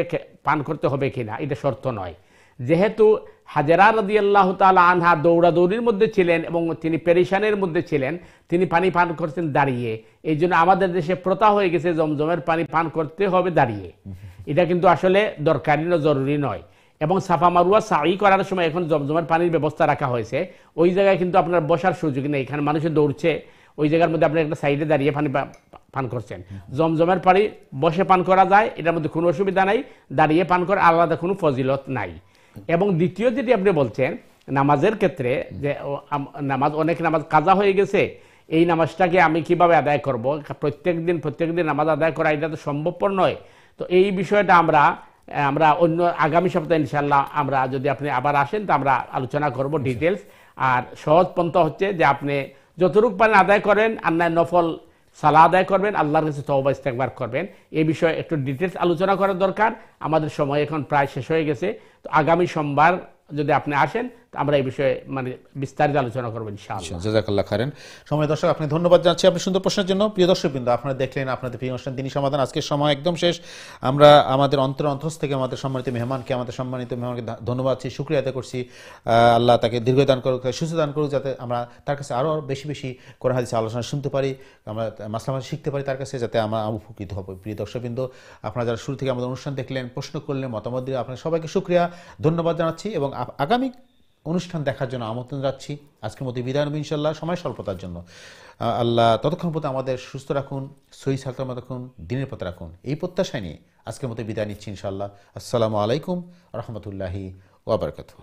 পান করতে হবে কিনা, এটা শর্ত নয়। যেহেতু হাজেরা রাদিয়াল্লাহু তাআলা আনহা দৌড়াদৌড়ির মধ্যে ছিলেন এবং তিনি পেরেশানের মধ্যে ছিলেন, তিনি পানি পান করছেন দাঁড়িয়ে। এই জন্য আমাদের দেশে প্রথা হয়ে গেছে জমজমের পানি পান করতে হবে দাঁড়িয়ে। এটা কিন্তু আসলে দরকারি না, জরুরি নয়। এবং সাফা মারওয়া সাই করার সময় এখন জমজমের পানির ব্যবস্থা রাখা হয়েছে। ওই জায়গায় কিন্তু আপনার বসার সুযোগ নেই, এখানে মানুষে দৌড়ছে, ওই জায়গার মধ্যে আপনি একটা সাইডে দাঁড়িয়ে পানি পান করছেন। জমজমের পানি বসে পান করা যায়, এটার মধ্যে কোনো অসুবিধা নাই। দাঁড়িয়ে পান করার আলাদা কোনো ফজিলত নাই। এবং দ্বিতীয় যেটি আপনি বলছেন নামাজের ক্ষেত্রে, যে অনেক নামাজ কাজা হয়ে গেছে, এই নামাজটাকে আমি কিভাবে আদায় করব? প্রত্যেক দিন নামাজ আদায় করা এটা তো সম্ভবপর নয়। তো এই বিষয়টা আমরা অন্য আগামী সপ্তাহে ইনশাআল্লাহ, আমরা যদি আপনি আবার আসেন তো আমরা আলোচনা করব ডিটেলস। আর সহজ পন্থা হচ্ছে যে আপনি যতটুকু পারেন আদায় করেন, আর নফল সালাহ আদায় করবেন, আল্লাহর কাছে তওবা ইস্তেগফার করবেন। এই বিষয়ে একটু ডিটেলস আলোচনা করার দরকার। আমাদের সময় এখন প্রায় শেষ হয়ে গেছে। তো আগামী সোমবার যদি আপনি আসেন তো আমরা এই বিষয়ে বিস্তারিত আলোচনা করবো ইনশাআল্লাহ। জাযাকাল্লাহ খাইরান। সময় দর্শক, আপনি ধন্যবাদ জানাচ্ছি আপনি সুন্দর প্রশ্নের জন্য। প্রিয় দর্শকবৃন্দ, আপনারা দেখলেন আপনাদের প্রিয় অনুষ্ঠান দ্বীনি সমাধান। আজকের সময় একদম শেষ। আমরা আমাদের অন্তঃস্থ থেকে আমাদের সম্মানিত মেহমানকে ধন্যবাদ দিচ্ছি, শুকরিয়া আদায় করছি। আল্লাহ তাকে দীর্ঘ দান করুক, সুস্থ দান করুক, যাতে আমরা তার কাছে আরও বেশি কোরআন হাদিসের আলোচনা শুনতে পারি, আমরা মাসলা শিখতে পারি তার কাছে, যাতে আমরা উপকৃত হব। প্রিয় দর্শকবৃন্দ, আপনারা যারা শুরু থেকে আমাদের অনুষ্ঠান দেখলেন, প্রশ্ন করলেন, মতামত দিলেন, আপনার সবাইকে শুকরিয়া, ধন্যবাদ জানাচ্ছি এবং আগামী অনুষ্ঠান দেখার জন্য আমন্ত্রণ যাচ্ছি। আজকের মতো বিদায় নেব ইনশাআল্লাহ, সময় স্বল্পতার জন্য। আল্লাহ ততক্ষণ পর্যন্ত আমাদের সুস্থ রাখুন, সহিহ সালামত রাখুন, দ্বীনের পথে রাখুন, এই প্রত্যাশায় নিয়ে আজকের মতো বিদায় নিচ্ছি ইনশাআল্লাহ। আসসালামু আলাইকুম ওয়া রাহমাতুল্লাহি ওয়া বারাকাতুহু।